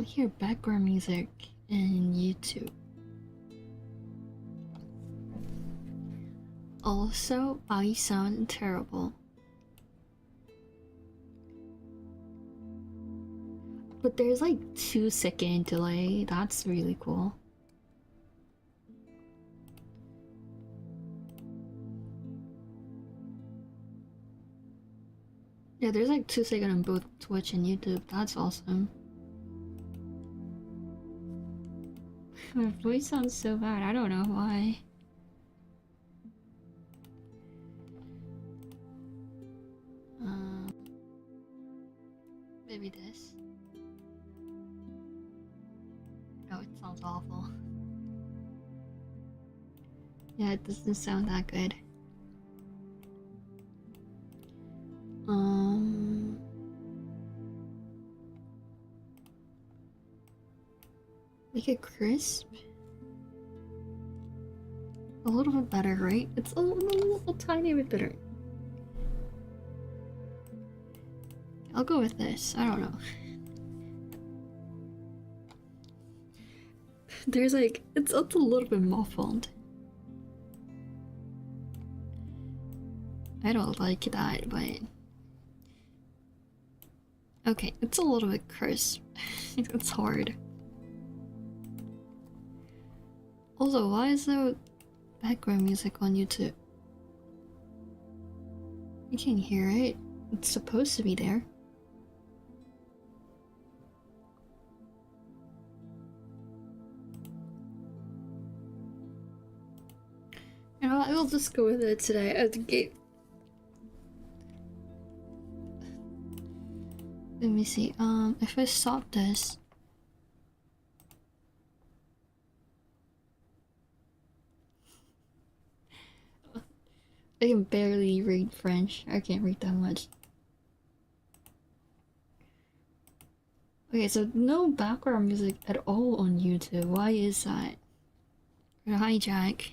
don't hear background music in YouTube. Also, I sound terrible. But there's like 2-second delay. That's really cool. Yeah, there's like 2 seconds on both Twitch and YouTube. That's awesome. My voice sounds so bad. I don't know why. Maybe this. No, it sounds awful. Yeah, it doesn't sound that good. Make it crisp. A little bit better, right? It's a little tiny bit better. I'll go with this. I don't know. There's like, it's a little bit muffled. I don't like that, but... Okay, it's a little bit crisp. It's hard. Also, why is there background music on YouTube? You can hear it. It's supposed to be there. You know what? I will just go with it today. Let me see. If I stop this. I can barely read French. I can't read that much. Okay, so no background music at all on YouTube. Why is that? Hi, Jack.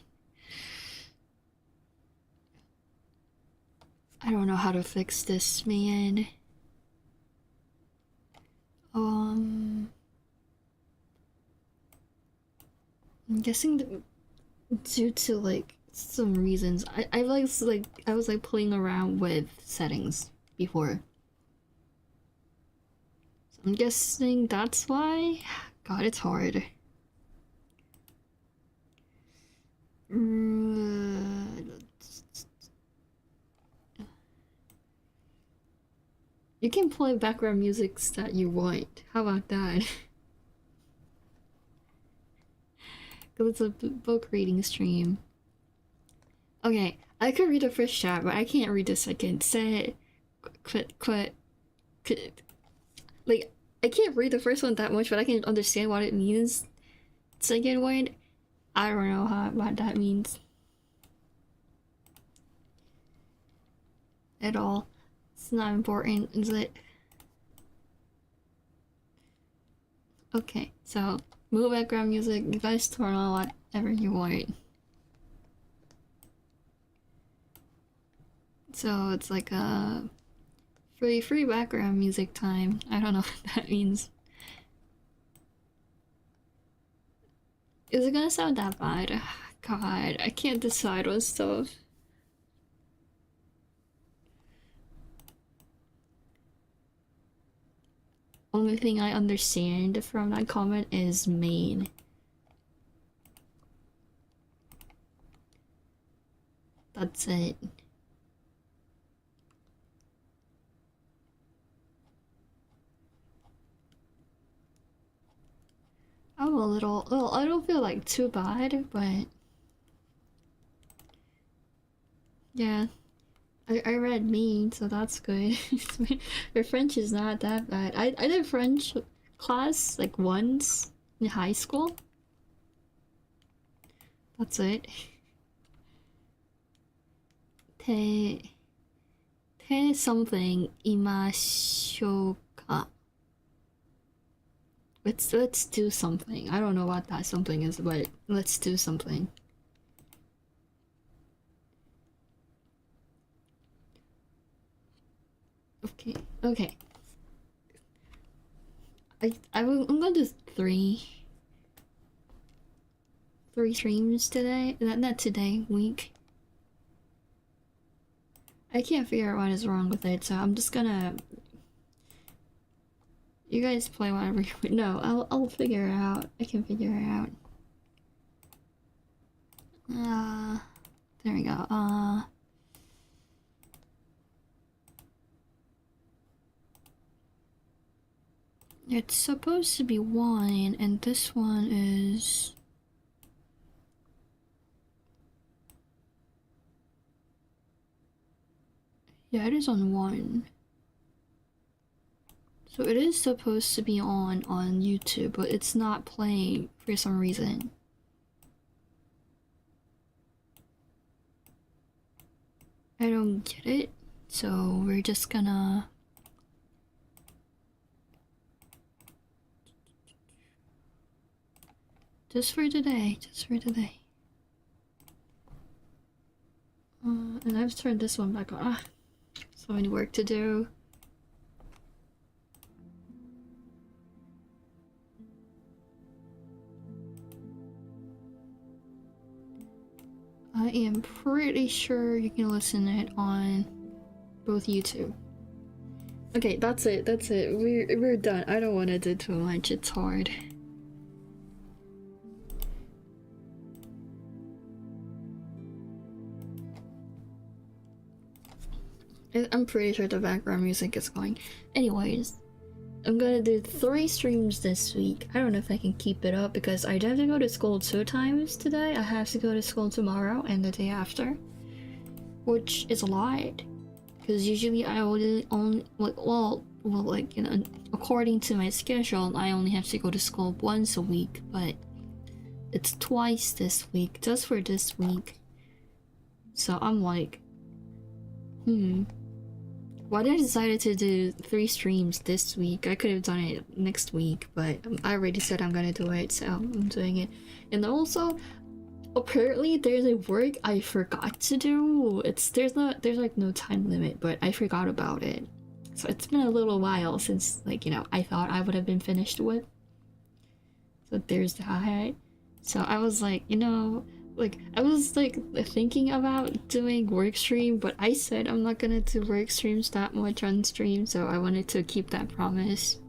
I don't know how to fix this, man. I'm guessing due to like some reasons. I was like playing around with settings before. So I'm guessing that's why. God, it's hard. You can play background music that you want. How about that? Because it's a book reading stream. Okay, I could read the first chat, but I can't read the second. Say, quit. Like, I can't read the first one that much, but I can understand what it means. Second one, I don't know what that means. At all. It's not important, is it? Okay, so move background music. You guys turn on whatever you want. So it's like a free background music time. I don't know what that means. Is it gonna sound that bad? God, I can't decide on stuff. Only thing I understand from that comment is main. That's it. I'm a little, well, I don't feel like too bad, but yeah, I read main, so that's good. Your French is not that bad. I did French class like once in high school. That's it. Te something imashouka. Let's do something. I don't know what that something is, but let's do something. Okay. I'm gonna do three streams today. Not today, week. I can't figure out what is wrong with it, so I'm just gonna. You guys play whatever you. No, I'll figure it out. I can figure it out. There we go. It's supposed to be 1, and this one is. Yeah, it is on 1. So it is supposed to be on YouTube, but it's not playing for some reason. I don't get it, so we're just gonna... Just for today. And I've turned this one back on. So many work to do. I am pretty sure you can listen to it on both YouTube. Okay, that's it. We're done. I don't want to do too much. It's hard. I'm pretty sure the background music is going. Anyways, I'm gonna do 3 streams this week. I don't know if I can keep it up because I have to go to school 2 times today. I have to go to school tomorrow and the day after, which is a lot. Because usually I only like, you know, according to my schedule, I only have to go to school once a week, but it's twice this week, just for this week. So I'm like, why did I decide to do 3 streams this week? I could have done it next week, but I already said I'm gonna do it, so I'm doing it. And also, apparently there's a work I forgot to do. There's like no time limit, but I forgot about it. So it's been a little while since, like, you know, I thought I would have been finished with. So there's that. So I was like, you know, like, I was like thinking about doing work stream, but I said I'm not gonna do work streams that much on stream, so I wanted to keep that promise.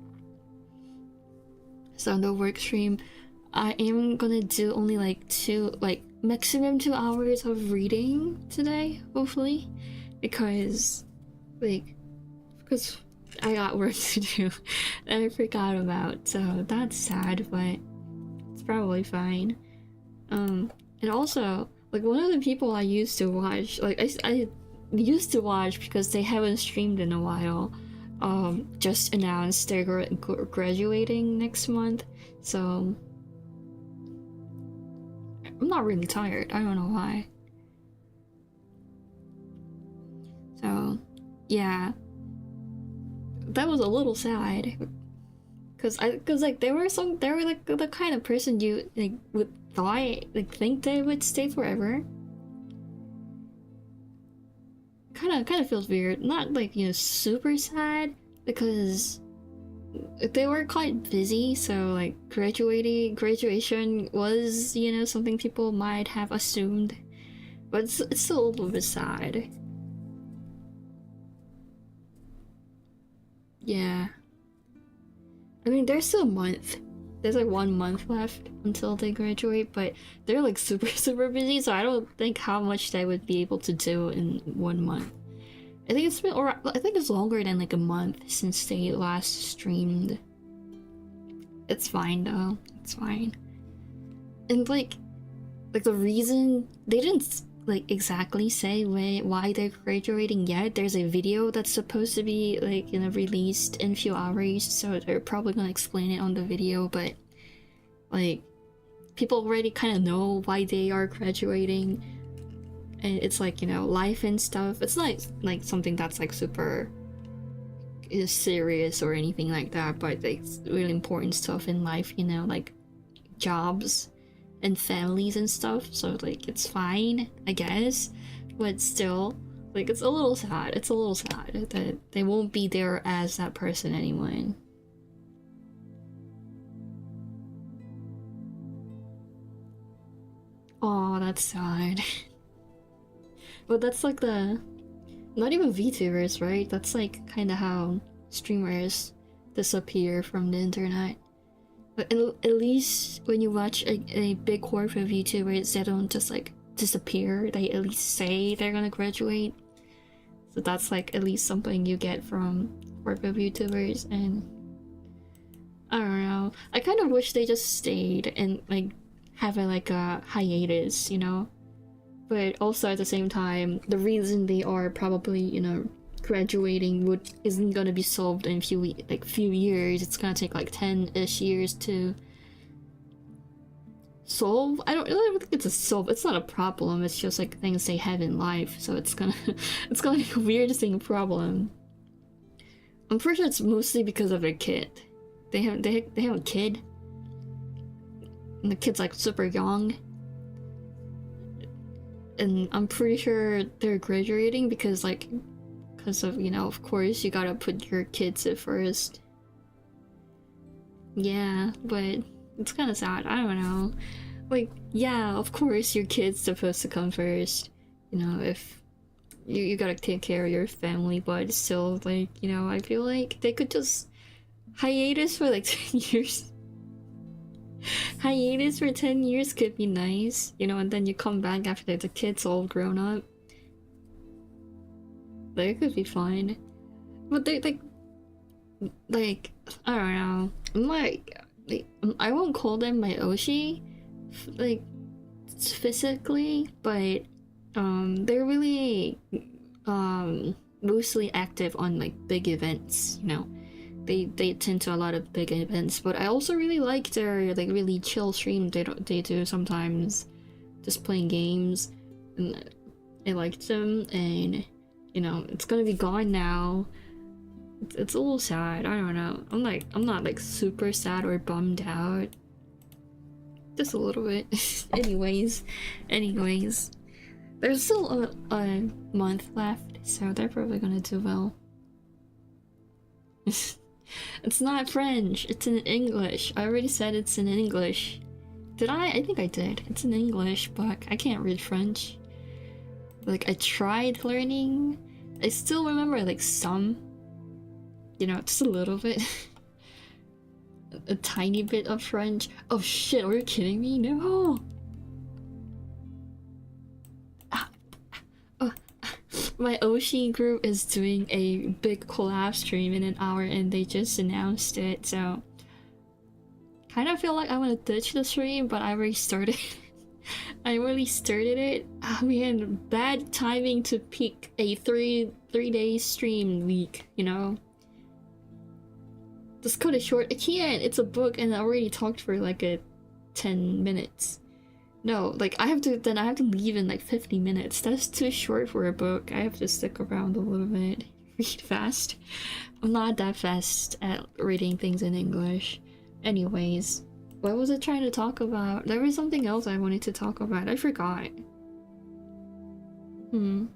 So no work stream. I am gonna do only like maximum 2 hours of reading today, hopefully, because I got work to do that I forgot about, so that's sad, but it's probably fine. And also, like, one of the people I used to watch, like, I used to watch because they haven't streamed in a while, just announced they're graduating next month, so I'm not really tired. I don't know why. So, yeah, that was a little sad, cause like they were like the kind of person you like would think they would stay forever. Kind of feels weird. Not like, you know, super sad, because they were quite busy, so like graduation was, you know, something people might have assumed, but it's still a little bit sad. Yeah, I mean, there's still a month. There's like 1 month left until they graduate, but they're like super busy, so I don't think how much they would be able to do in 1 month. I think it's been, or I think it's longer than like a month since they last streamed. It's fine though. It's fine. And like the reason they didn't like exactly say why they're graduating yet. There's a video that's supposed to be like, you know, released in a few hours, so they're probably gonna explain it on the video, but like people already kind of know why they are graduating, and it's like, you know, life and stuff. It's not like something that's like super serious or anything like that, but like really important stuff in life, you know, like jobs and families and stuff. So like it's fine, I guess, but still, like, it's a little sad. That they won't be there as that person anymore. Oh, that's sad. But that's like the... Not even VTubers, right? That's like kind of how streamers disappear from the internet. But at least when you watch a big horde of VTubers, they don't just like disappear. They at least say they're gonna graduate. So that's like at least something you get from horde of VTubers. And I don't know. I kind of wish they just stayed and like have a hiatus, you know? But also at the same time, the reason they are probably, you know, graduating isn't gonna be solved in few years. It's gonna take like 10-ish years to solve. I don't think it's a solve. It's not a problem. It's just like things they have in life. So it's gonna it's gonna be a weird thing problem. I'm pretty sure it's mostly because of their kid. They have a kid, and the kid's like super young. And I'm pretty sure they're graduating because of, you know, of course you gotta put your kids at first. Yeah, but it's kind of sad. I don't know. Like, yeah, of course your kid's supposed to come first. You know, if you gotta take care of your family, but still, like, you know, I feel like they could just hiatus for like 10 years. Hiatus for 10 years could be nice, you know, and then you come back after the kid's all grown up. That could be fine. But they like I don't know. I won't call them my Oshi, like physically, but they're really mostly active on like big events, you know. They attend to a lot of big events, but I also really like their like really chill stream they do sometimes, just playing games, and I liked them. And you know, it's gonna be gone now. It's a little sad. I don't know. I'm not like super sad or bummed out, just a little bit. anyways there's still a month left, so they're probably gonna do well. It's not French, it's in English. I already said it's in English. Did I? I think I did. It's in English, but I can't read French. Like, I tried learning. I still remember, like, some. You know, just a little bit. A tiny bit of French. Oh shit, are you kidding me? No! My Oshi group is doing a big collab stream in an hour and they just announced it, so kind of feel like I want to ditch the stream, but I already started. I already started it. Oh man, bad timing to peak a three-day stream week, you know? Just cut it short. I can't! It's a book and I already talked for like 10 minutes. No, like I have to leave in like 50 minutes. That's too short for a book. I have to stick around a little bit. Read fast. I'm not that fast at reading things in English. Anyways, what was I trying to talk about? There was something else I wanted to talk about. I forgot. It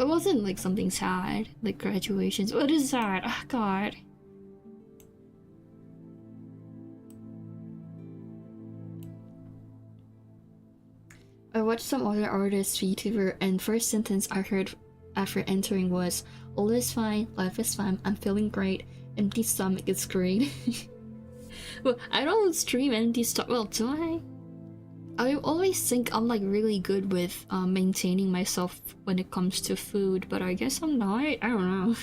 wasn't like something sad, like graduations. What is that? Oh god. I watched some other artists VTuber and first sentence I heard after entering was, "All is fine, life is fine, I'm feeling great, empty stomach is great." Well, I don't stream empty stomach. Well, do I? I always think I'm like really good with maintaining myself when it comes to food, but I guess I'm not. I don't know.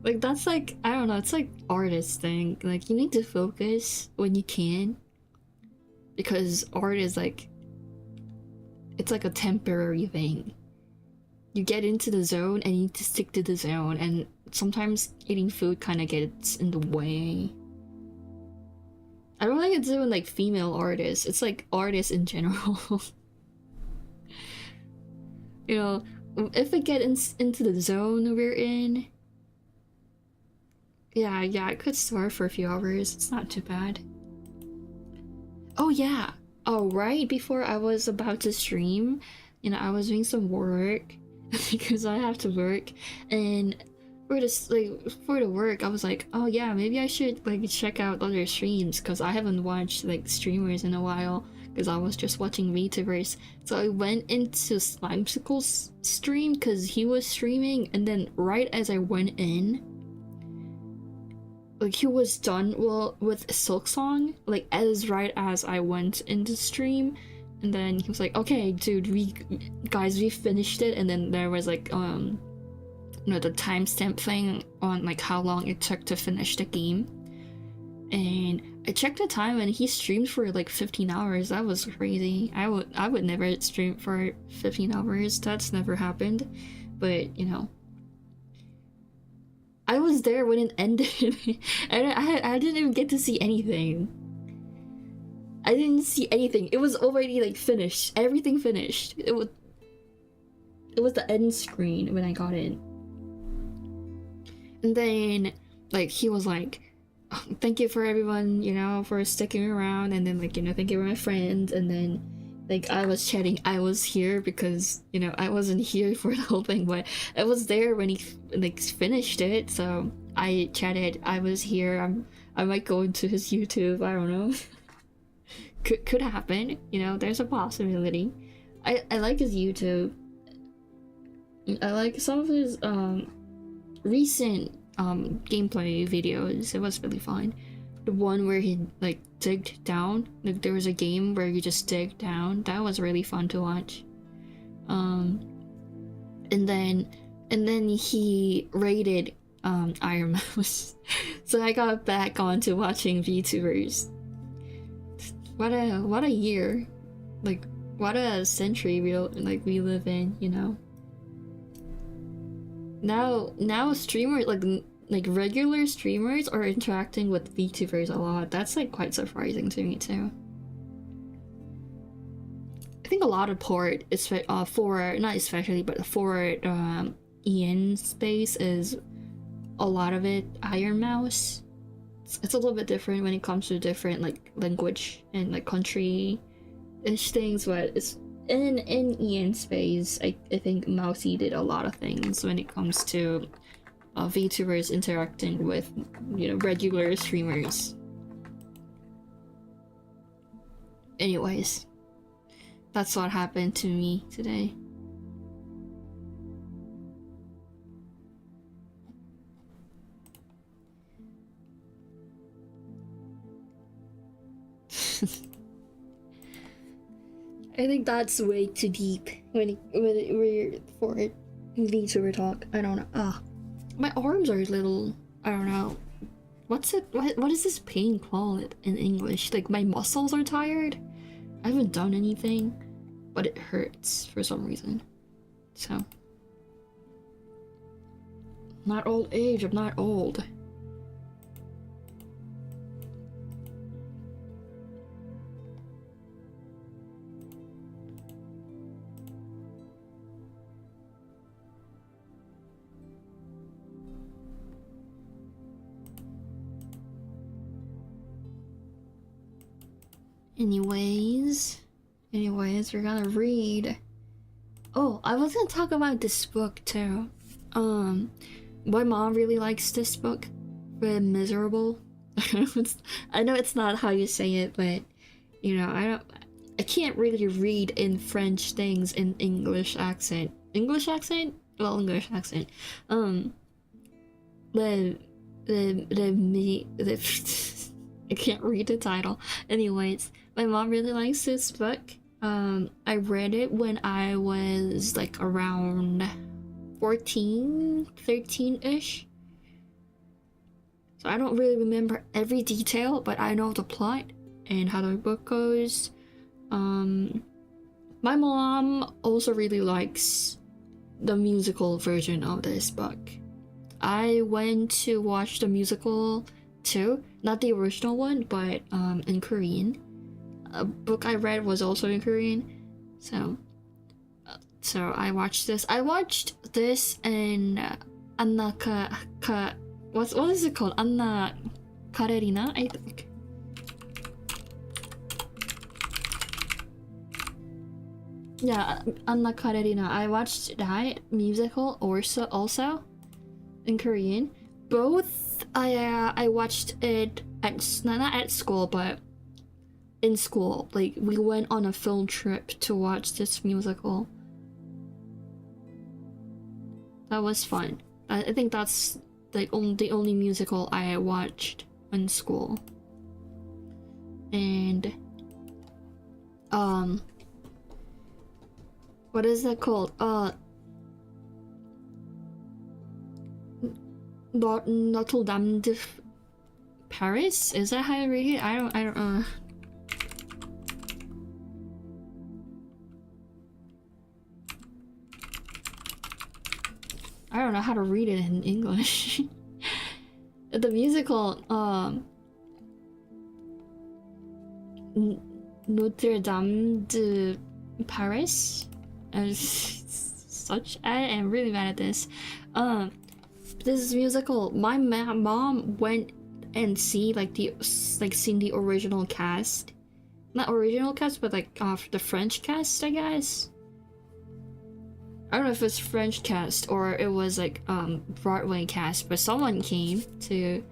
Like that's like, I don't know, it's like artist thing. Like you need to focus when you can, because art is like, it's like a temporary thing. You get into the zone and you need to stick to the zone, and sometimes eating food kind of gets in the way. I don't like it doing like female artists. It's like artists in general. You know, if we get into the zone we're in, yeah, I could starve for a few hours. It's not too bad. Oh yeah. Oh, right before I was about to stream, you know, I was doing some work because I have to work, and for this, like, for the work, I was like, oh yeah, maybe I should like check out other streams because I haven't watched like streamers in a while because I was just watching VTubers. So I went into Slimesicle's stream because he was streaming, and then right as I went in, like he was done with Silk Song, like right as I went into stream, and then he was like, okay dude, we finished it, and then there was like you know, the timestamp thing on like how long it took to finish the game, and I checked the time and he streamed for like 15 hours. That was crazy. I would never stream for 15 hours. That's never happened. But you know, I was there when it ended. And I didn't even get to see anything. I didn't see anything. It was already like finished. Everything finished. It was the end screen when I got in. And then like he was like, oh, thank you for everyone, you know, for sticking around, and then like, you know, thank you for my friends, and then like I was chatting I was here because, you know, I wasn't here for the whole thing, but I was there when he like finished it, so I chatted I was here. I might go into his YouTube, I don't know. could happen, you know, there's a possibility. I like his YouTube. I like some of his recent gameplay videos. It was really fun. The one where he like digged down, like there was a game where you just dig down, that was really fun to watch. And then he rated Iron Mouse. So I got back onto watching VTubers. What a year, like what a century we live in, you know. Now streamers, like regular streamers are interacting with VTubers a lot. That's like quite surprising to me too. I think a lot of port is for not especially, but for EN space is a lot of it Iron Mouse. It's a little bit different when it comes to different like language and like country-ish things, but it's in EN space. I think Mousy did a lot of things when it comes to VTubers interacting with, you know, regular streamers. Anyways, that's what happened to me today. I think that's way too deep when we're for VTuber talk. I don't know. My arms are a little, I don't know. What is this pain called in English? Like my muscles are tired? I haven't done anything, but it hurts for some reason. So. Not old age, I'm not old. Anyways, we're gonna read. Oh, I was gonna talk about this book too. My mom really likes this book, Les Misérables. I know it's not how you say it, but you know, I can't really read in French things in English accent. English accent? Well, English accent. I can't read the title. Anyways, my mom really likes this book. I read it when I was like around 14, 13-ish. So I don't really remember every detail, but I know the plot and how the book goes. My mom also really likes the musical version of this book. I went to watch the musical too, not the original one, but in Korean. A book I read was also in Korean, so I watched this. I watched this and Anna what is it called? Anna Karenina, I think. Yeah, Anna Karenina. I watched that musical also. in Korean. Both I watched it at not at school, but in school. Like we went on a film trip to watch this musical. That was fun. I think that's like the only musical I watched in school. And what is that called? Notre Dame de Paris? Is that how you read it? I don't I don't know how to read it in English. The musical, Notre Dame de Paris. I am really mad at this. This musical, my mom went and seen the original cast, not original cast, but like the French cast, I guess. I don't know if it's French cast or it was like Broadway cast, but someone came to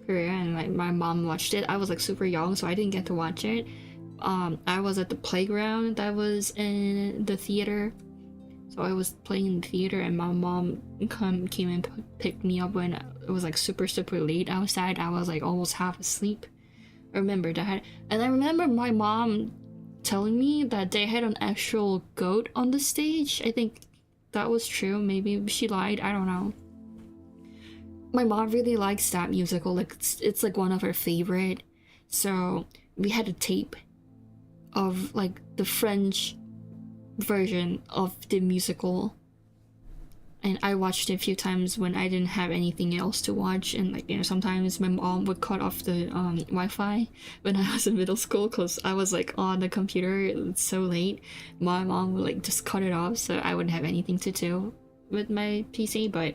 Korea and my mom watched it. I was like super young, so I didn't get to watch it. I was at the playground that was in the theater, so I was playing in the theater, and my mom came and picked me up when it was like super late outside. I was like almost half asleep. I remember that, and I remember my mom telling me that they had an actual goat on the stage. I think that was true. Maybe she lied. I don't know. My mom really likes that musical. Like it's like one of her favorite. So we had a tape of like the French version of the musical, and I watched it a few times when I didn't have anything else to watch. And like, you know, sometimes my mom would cut off the Wi-Fi when I was in middle school because I was like on the computer. It's so late. My mom would like just cut it off so I wouldn't have anything to do with my PC. But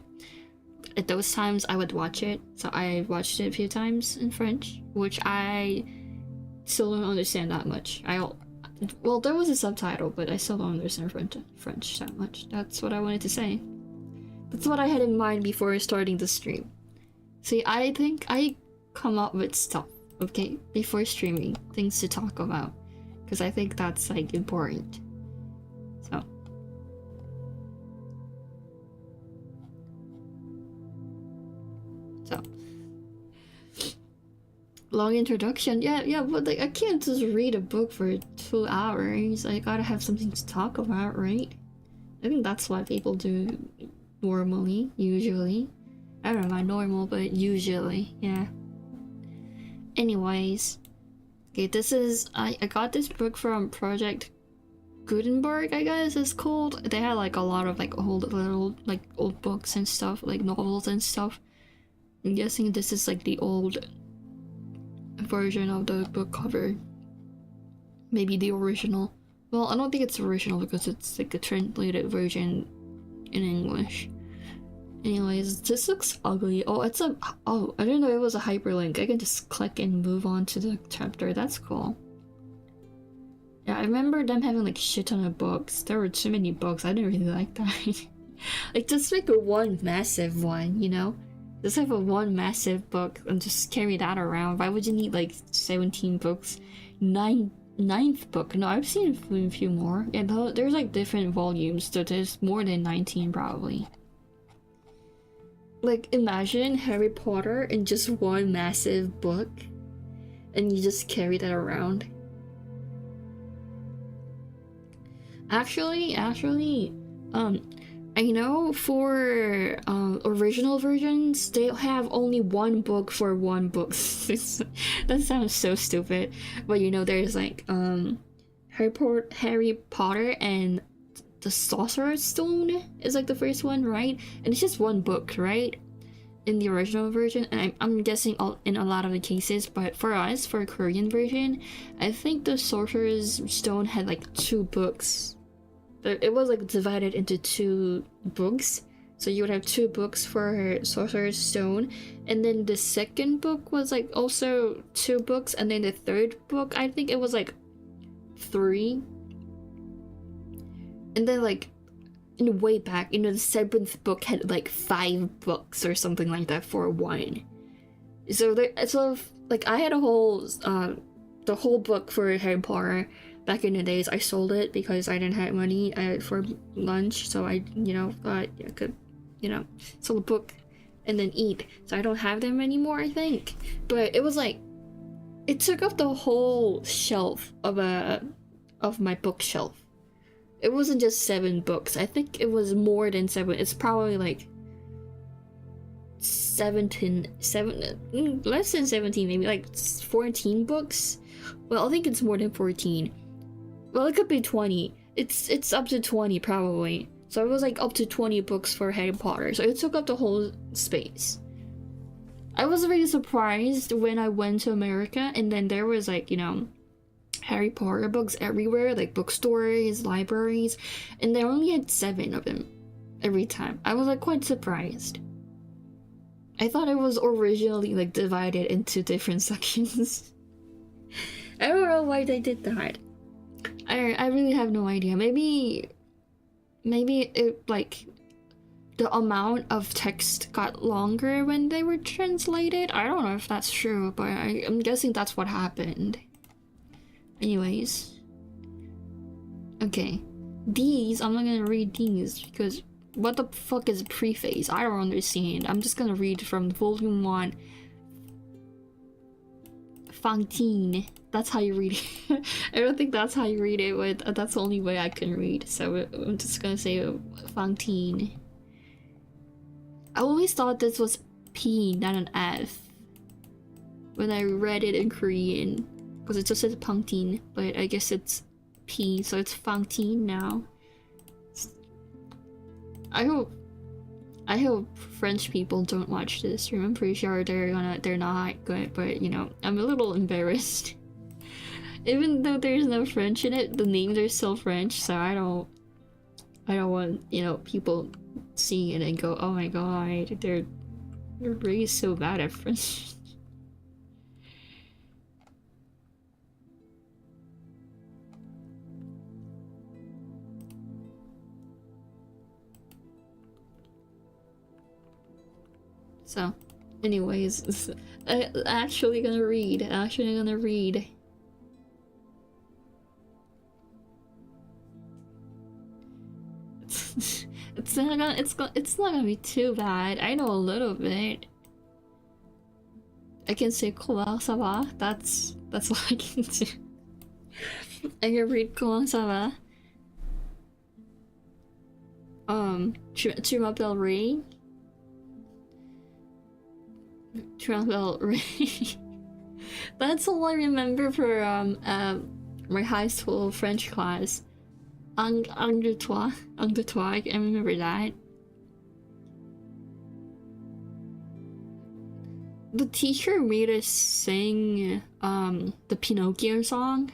at those times I would watch it, so I watched it a few times in French, which I still don't understand that much. Well, there was a subtitle, but I still don't understand French that much. That's what I wanted to say. That's what I had in mind before starting the stream. See, I think I come up with stuff, okay, before streaming, things to talk about, because I think that's like important. So long introduction. Yeah, but like I can't just read a book for 2 hours. I gotta have something to talk about, right? I think that's what people do normally, usually. I don't know about normal, but usually, yeah. Anyways, okay, this is I got this book from Project Gutenberg, I guess it's called. They had like a lot of like old books and stuff, like novels and stuff. I'm guessing this is like the old version of the book cover. Maybe the original. Well, I don't think it's original because it's like a translated version in English. Anyways, this looks ugly. Oh, I didn't know it was a hyperlink. I can just click and move on to the chapter. That's cool. Yeah, I remember them having like shit ton of books. There were too many books. I didn't really like that. Like just like a one massive one, you know? Just have a one massive book and just carry that around. Why would you need like 17 books? Ninth book. No, I've seen a few more. Yeah, there's like different volumes, so there's more than 19 probably. Like imagine Harry Potter in just one massive book and you just carry that around. Actually, I know for original versions, they have only one book for one book. That sounds so stupid. But you know, there's like Harry Potter and the Sorcerer's Stone is like the first one, right? And it's just one book, right? In the original version, and I'm guessing in a lot of the cases, but for us, for a Korean version, I think the Sorcerer's Stone had like 2 books. It was like divided into 2 books, so you would have 2 books for Sorcerer's Stone, and then the second book was like also 2 books, and then the third book, I think it was like 3, and then like in way back, the 7th book had like 5 books or something like that for one. So there, so like I had a whole the whole book for Harry Potter back in the days. I sold it because I didn't have money for lunch, so I thought I could sell a book and then eat. So I don't have them anymore, I think. But it was like it took up the whole shelf of my bookshelf. It wasn't just 7 books. I think it was more than 7. It's probably like 17, less than 17, maybe like 14 books. Well, I think it's more than 14. Well, it could be 20. It's up to 20 probably. So it was like up to 20 books for Harry Potter. So it took up the whole space. I was really surprised when I went to America, and then there was like, Harry Potter books everywhere, like bookstores, libraries, and they only had 7 of them every time. I was like quite surprised. I thought it was originally like divided into different sections. I don't know why they did that. I really have no idea. Maybe it like the amount of text got longer when they were translated. I don't know if that's true, but I'm guessing that's what happened. Anyways. Okay. These, I'm not gonna read these because what the fuck is a preface? I don't understand. I'm just gonna read from volume 1. Fantine. That's how you read it. I don't think that's how you read it, but that's the only way I can read. So I'm just gonna say Fantine. I always thought this was P, not an F, when I read it in Korean, because it just says Pangtin, but I guess it's P, so it's Fantine now. I hope French people don't watch this. I'm pretty sure they're not good, but I'm a little embarrassed. Even though there's no French in it, the names are still French, so I don't want people seeing it and go, oh my god, they're really so bad at French. So, anyways, I'm actually gonna read. It's not gonna be too bad. I know a little bit. I can say comment ça va. That's what I can do. I can read comment ça va. Tu m'appelles Ray. That's all I remember for my high school French class. Ang de toi, I remember that. The teacher made us sing the Pinocchio song,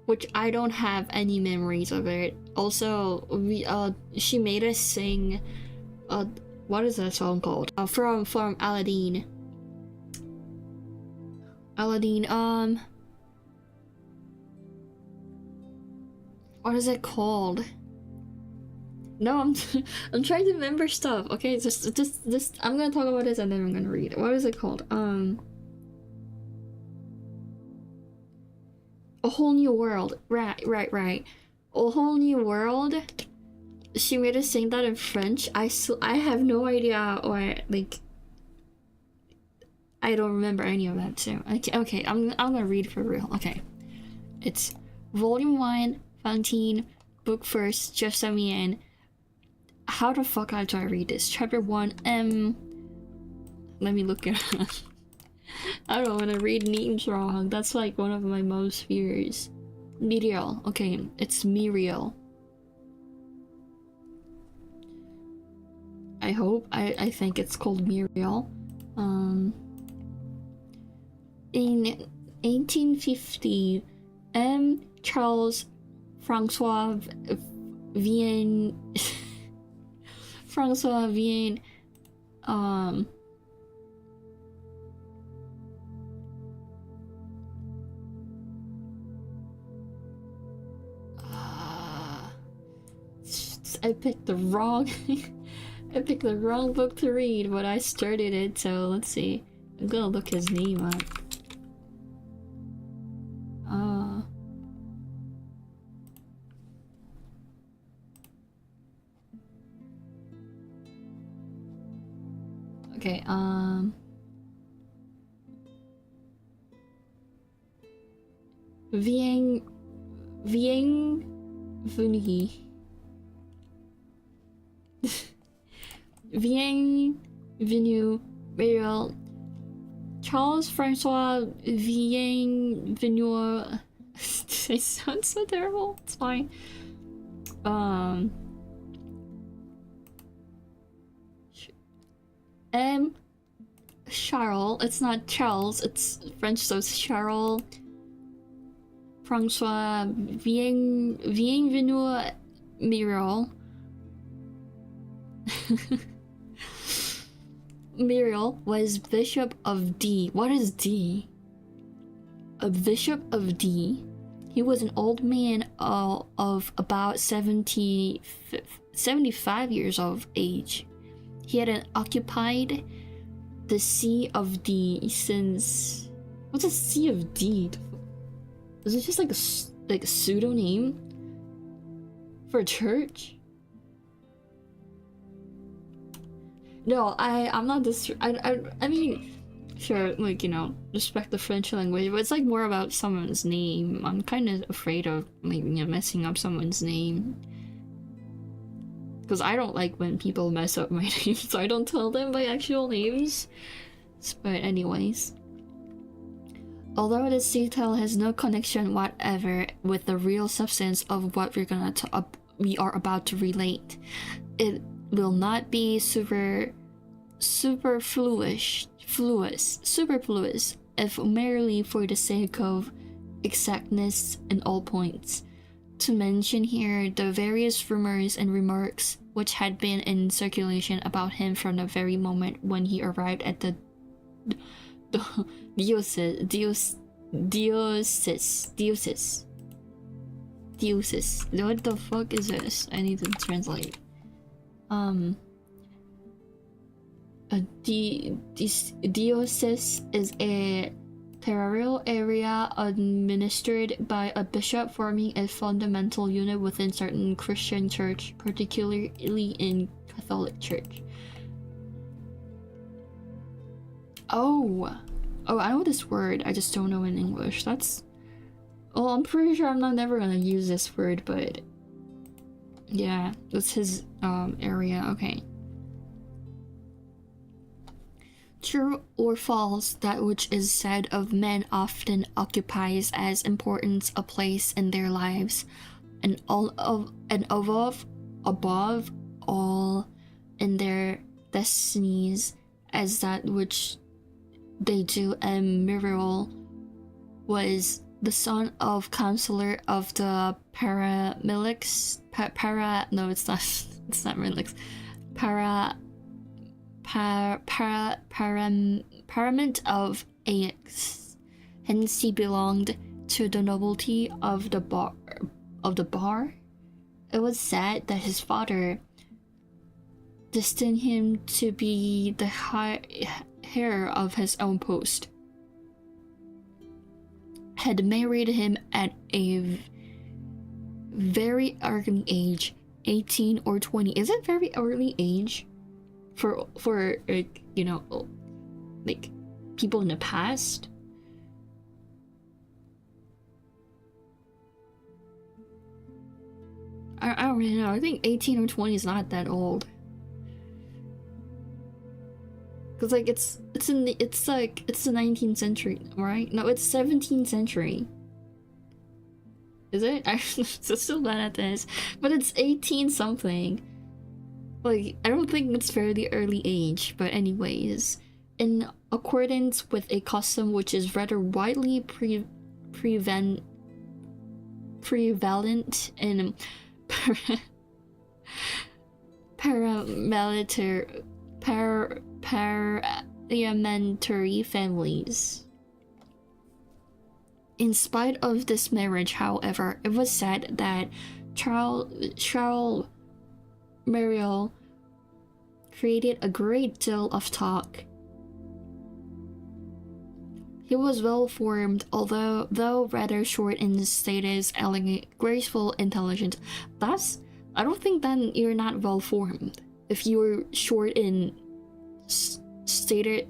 which I don't have any memories of it. Also, she made us sing what is that song called? From Aladdin. What is it called? No, I'm trying to remember stuff. Okay, just I'm gonna talk about this and then I'm gonna read it. What is it called? A Whole New World. Right. A Whole New World. She made us sing that in French. I have no idea why. Like, I don't remember any of that too. Okay, I'm gonna read for real. Okay, it's Volume 1, Fantine, Book First, Just Let Me In. How the fuck do I read this? Chapter 1, let me look it up. I don't want to read names wrong. That's like one of my most fears. Muriel. Okay, it's Muriel. I hope. I think it's called Muriel. In 1850, Charles Francois Vienne I picked the wrong I picked the wrong book to read, but I started it, so let's see. I'm gonna look his name up. Okay, Bienvenue. Bienvenue, Mariel. Charles Francois Bienvenue. They sound so terrible. It's fine. Charles. It's not Charles. It's French, so it's Charles Francois Bienvenue Muriel. Muriel was Bishop of D. What is D? A Bishop of D. He was an old man of about 75 years of age. He had occupied the See of D since... What's a See of D? Is it just like a pseudonym for a church? No, I'm not this. I mean, sure, like, you know, respect the French language, but it's like more about someone's name. I'm kind of afraid of, like, you know, messing up someone's name. Because I don't like when people mess up my name, so I don't tell them my actual names. But anyways. Although this detail has no connection whatever with the real substance of what we are about to relate, it will not be superfluous if merely for the sake of exactness in all points. To mention here the various rumors and remarks which had been in circulation about him from the very moment when he arrived at the diocese. What the fuck is this? I need to translate. A diocese is a territorial area administered by a bishop forming a fundamental unit within certain Christian church, particularly in Catholic Church. Oh, I know this word, I just don't know in English. That's... Oh, I'm pretty sure I'm never gonna use this word, but... Yeah, that's his, area, okay. True or false, that which is said of men often occupies as important a place in their lives, and above all in their destinies as that which they do. And Muriel was the son of counselor of the paramilics. No, it's not. It's not Milix. Parament of Ajax. Hence he belonged to the nobility of the bar. It was said that his father destined him to be the heir of his own post. Had married him at a very early age, 18 or 20. Is it very early age for like, you know, like people in the past? I don't really know. I think 18 or 20 is not that old. Cause like it's the 19th century, right? No, it's 17th century. Is it? I'm still bad at this, but it's 18 something. Like, I don't think it's fairly early age, but anyways, in accordance with a custom which is rather widely prevalent in parliamentary families. In spite of this marriage, however, it was said that Charles Muriel created a great deal of talk. He was well-formed, although rather short in status, elegant, graceful, intelligent. I don't think then you're not well-formed. If you're short in stature,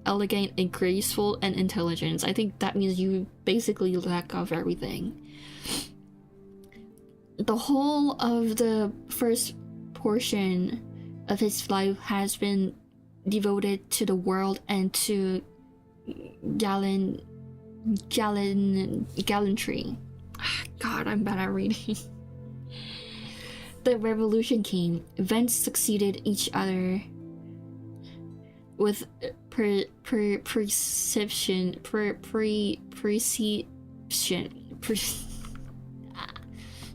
elegant and graceful and intelligence, I think that means you basically lack of everything. The whole of the first portion of his life has been devoted to the world and to gallantry. God, I'm bad at reading. The revolution came. Events succeeded each other with precision.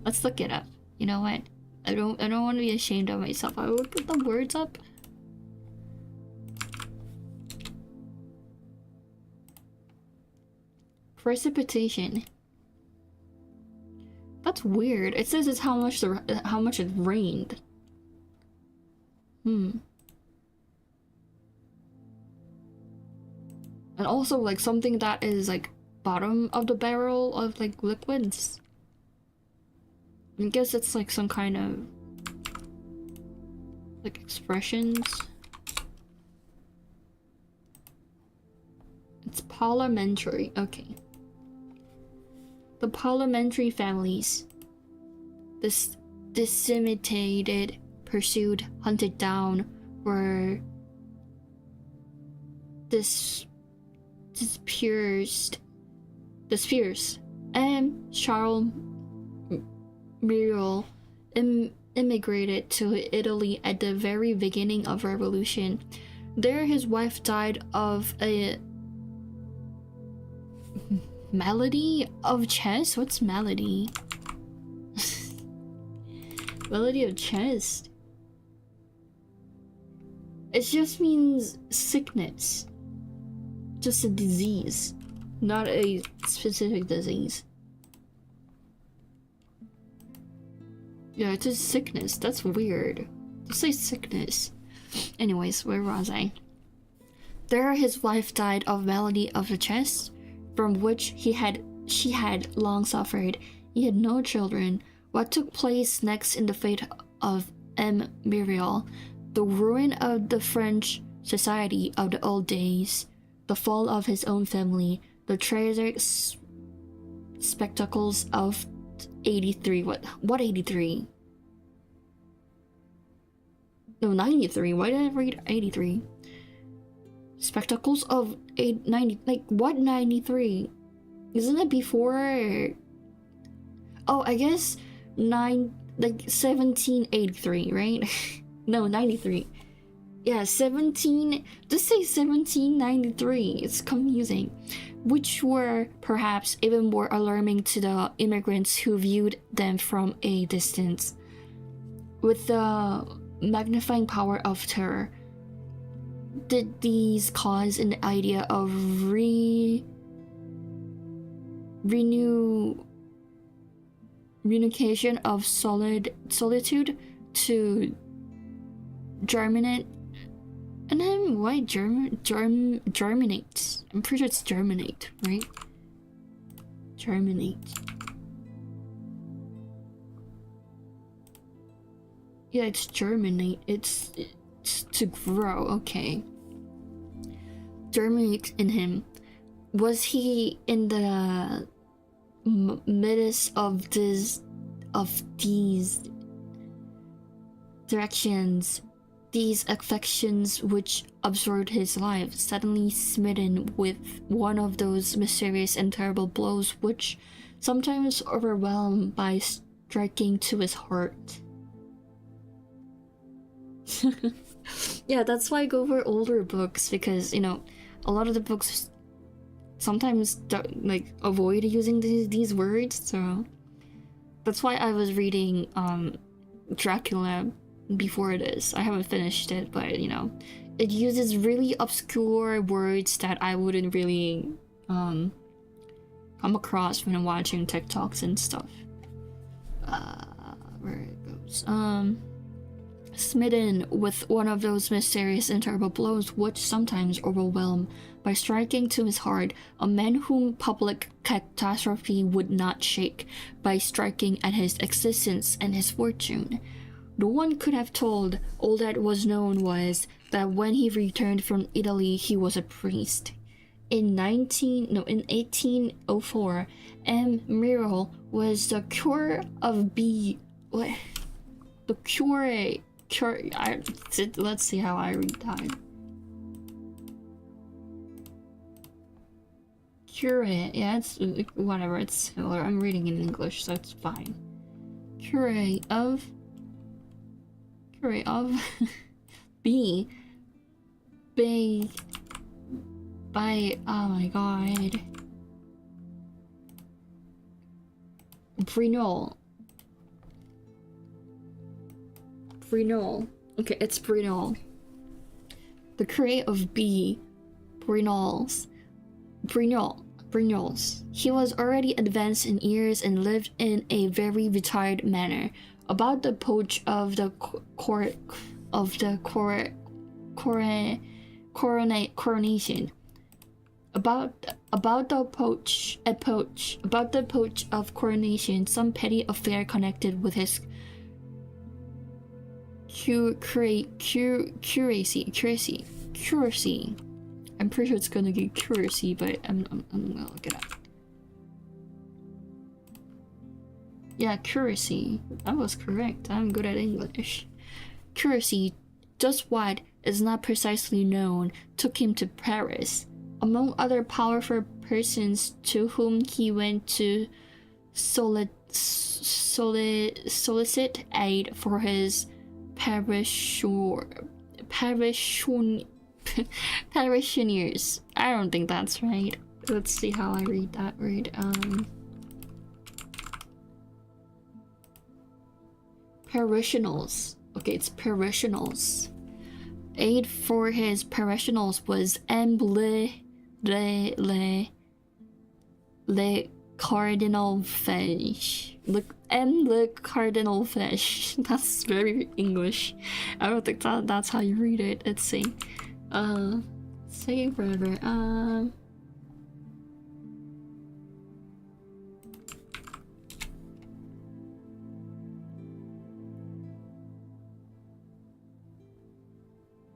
Let's look it up. You know what? I don't want to be ashamed of myself. I would put the words up. Precipitation. That's weird. It says it's how much it rained. And also like something that is like bottom of the barrel of like liquids. I guess it's like some kind of like expressions. It's parliamentary. Okay. The parliamentary families, this disseminated, pursued, hunted down, were dispersed. And Charles Muriel immigrated to Italy at the very beginning of revolution. There his wife died of a malady of chest? What's malady? Malady of chest. It just means sickness. Just a disease, not a specific disease. Yeah, it's just sickness. That's weird. Just say sickness. Anyways, where was I? There his wife died of malady of the chest, from which she had long suffered. He had no children. What took place next in the fate of M. Muriel, the ruin of the French society of the old days, the fall of his own family, the tragic spectacles of 83. What 83? No, 93. Why did I read 83? Spectacles of 90. Like, what 93? Isn't it before? Oh, I guess 1783, right? No, 93. Yeah, 17. Just say 1793. It's confusing. Which were perhaps even more alarming to the immigrants who viewed them from a distance. With the magnifying power of terror, did these cause an idea of reunification of solitude to germinate? And then why germinate? I'm pretty sure it's germinate, right? Germinate. Yeah, it's germinate. It's to grow. Okay. Germinate in him. Was he in the midst of these directions, these affections which absorbed his life, suddenly smitten with one of those mysterious and terrible blows which sometimes overwhelm by striking to his heart? Yeah, that's why I go for older books, because, you know, a lot of the books sometimes don't, like, avoid using these words, so that's why I was reading Dracula before this. I haven't finished it, but, you know, it uses really obscure words that I wouldn't really come across when I'm watching TikToks and stuff. where it goes. Smitten with one of those mysterious and terrible blows which sometimes overwhelm, by striking to his heart, a man whom public catastrophe would not shake, by striking at his existence and his fortune. No one could have told. All that was known was that when he returned from Italy, he was a priest. In 1804, M. Muriel was the cure of B. What? The cure. Let's see how I read that. Cure. Yeah, it's whatever. It's similar. I'm reading in English, so it's fine. Cure of B. By oh my god. Brunel. Okay, it's Brunel. The cure of B. Brunels. He was already advanced in years and lived in a very retired manner. About the approach of the coronation. About the approach of coronation, some petty affair connected with his curacy. I'm pretty sure it's gonna get curacy, but I'm gonna look it up. Yeah, curacy. That was correct. I'm good at English. Curacy, just what is not precisely known, took him to Paris. Among other powerful persons to whom he went to solicit aid for his parishioners. I don't think that's right. Let's see how I read that word. Parishioners. Okay, it's parishioners. Aid for his parishioners was le cardinal fish. Le cardinal fish. That's very English. I don't think that's how you read it. Let's see. It's taking forever.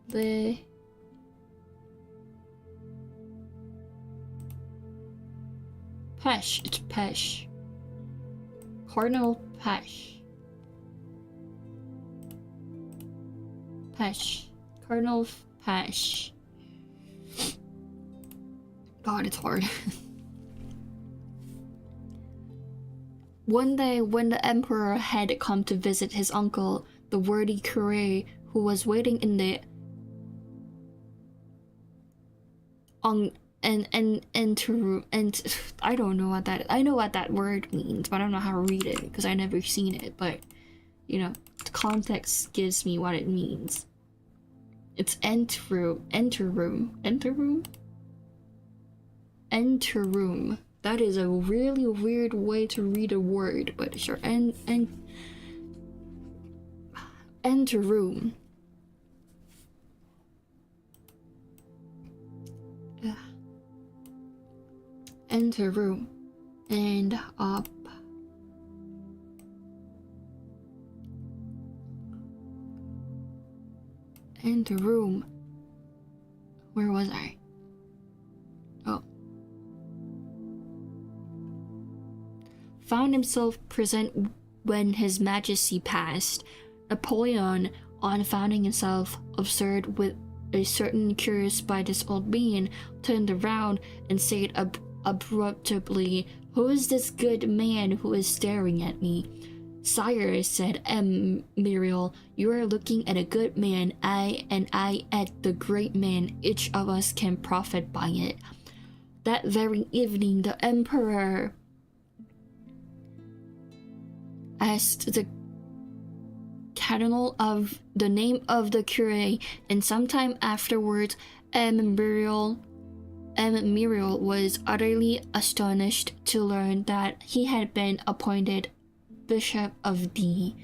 The Pesh. It's Pesh. Cardinal Pesh. Cardinal Pesh. God, it's hard. One day, when the emperor had come to visit his uncle, the worthy curé, who was waiting in the and I don't know what that. I know what that word means, but I don't know how to read it because I never seen it. But you know, the context gives me what it means. It's enter room. That is a really weird way to read a word, but sure. Enter room. Enter room and up. Enter room. Where was I? Oh. Found himself present when His Majesty passed. Napoleon, on finding himself observed with a certain curious by this old being, turned around and said abruptly, "Who is this good man who is staring at me?" "Sire," said M. Muriel, "you are looking at a good man, I at the great man. Each of us can profit by it." That very evening, the emperor asked the cardinal of the name of the curé, and sometime afterwards, M. Muriel was utterly astonished to learn that he had been appointed Bishop of D.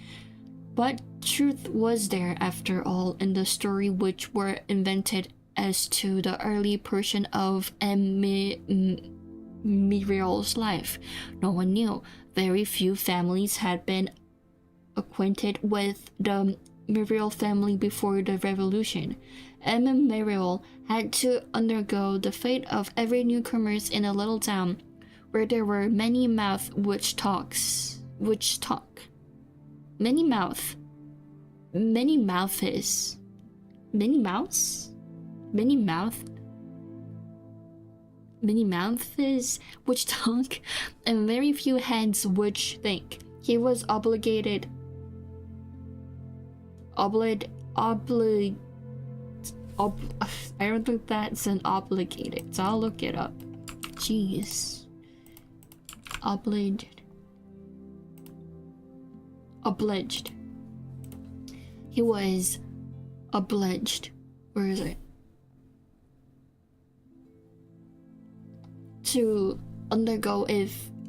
But truth was there after all in the story which were invented as to the early portion of Muriel's life. No one knew. Very few families had been acquainted with the Muriel family before the revolution. Muriel had to undergo the fate of every newcomers in a little town where there were many mouths which talk. Many mouths which talk, and very few heads which think. He was obligated. I don't think that's an obligated, so I'll look it up. Jeez. Obliged. He was obliged. Where is it? To undergo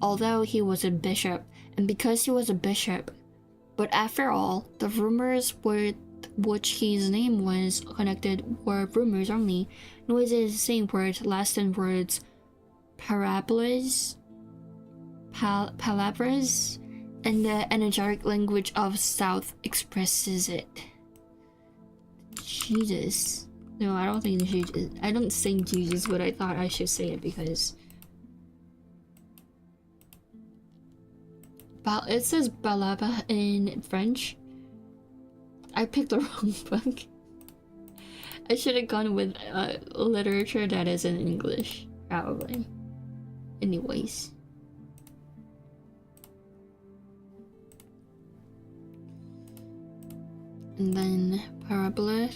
although he was a bishop, and because he was a bishop, but after all, the rumors with which his name was connected were rumors only, noises, same word, Latin words, palavras, and the energetic language of South expresses it. Jesus. No, I don't think Jesus. I don't sing Jesus, but I thought I should say it because it says balaba in French. I picked the wrong book. I should have gone with literature that is in English, probably. Anyways. And then parabola,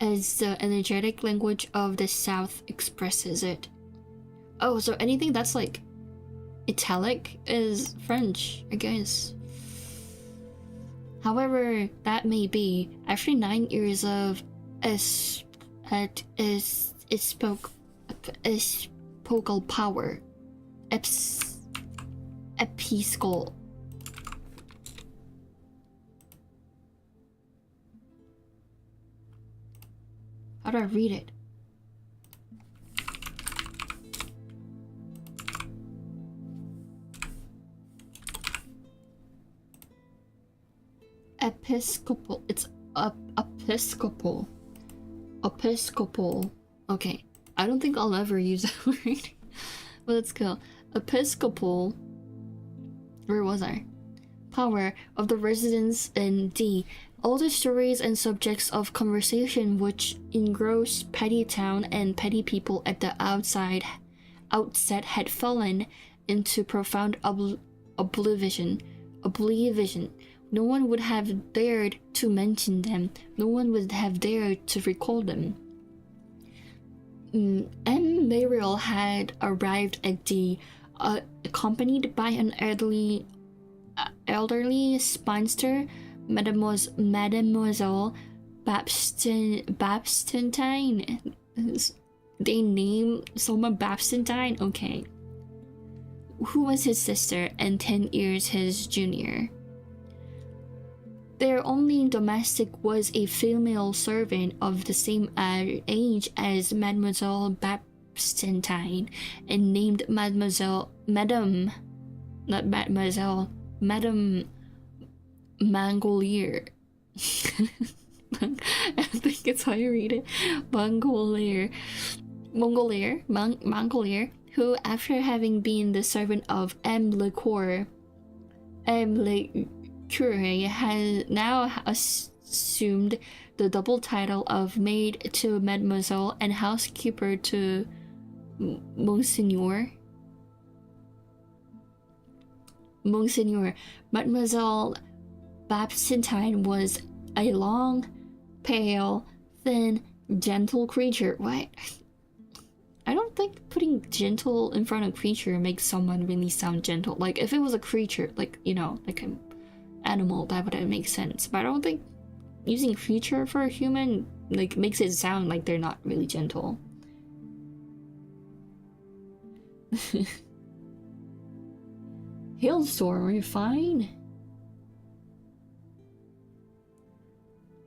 as the energetic language of the South expresses it. Oh, so anything that's like italic is French, I guess. However that may be, after 9 years of episcopal power, episcopal. How do I read it? Episcopal. It's episcopal. Episcopal. Okay. I don't think I'll ever use that word. But let's go. Episcopal. Where was I? Power of the residents in D. All the stories and subjects of conversation which engross petty town and petty people at the outset had fallen into profound oblivion. No one would have dared to mention them. No one would have dared to recall them. Muriel had arrived at D, accompanied by an elderly spinster, Mademoiselle Babstentine. They named someone Babstentine? Okay. Who was his sister and 10 years his junior. Their only domestic was a female servant of the same age as Mademoiselle Babstentine, and named Madame Mangolier. I think it's how you read it. Mangolier, who, after having been the servant of M. Lecour, has now assumed the double title of maid to Mademoiselle and housekeeper to Monseigneur. Mademoiselle Babstentine was a long, pale, thin, gentle creature. What? I don't think putting gentle in front of creature makes someone really sound gentle. Like, if it was a creature, like, you know, like an animal, that would make sense. But I don't think using creature for a human, like, makes it sound like they're not really gentle. Hailstorm, are you fine?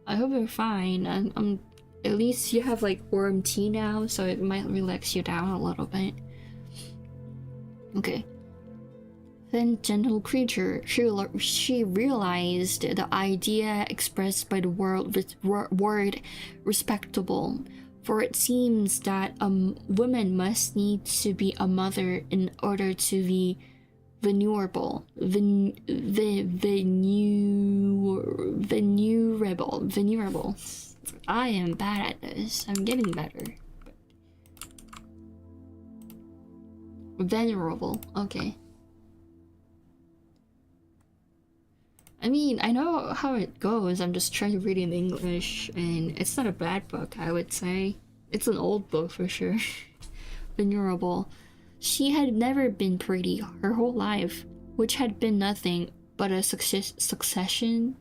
I hope you're fine. At least you have like warm tea now, so it might relax you down a little bit. Okay. Then gentle creature, she realized the idea expressed by the word respectable, for it seems that a woman must need to be a mother in order to be venerable. Venerable. I am bad at this. I'm getting better. Venerable. Okay. I mean, I know how it goes. I'm just trying to read in English, and it's not a bad book, I would say. It's an old book for sure. Venerable. She had never been pretty her whole life, which had been nothing but a succession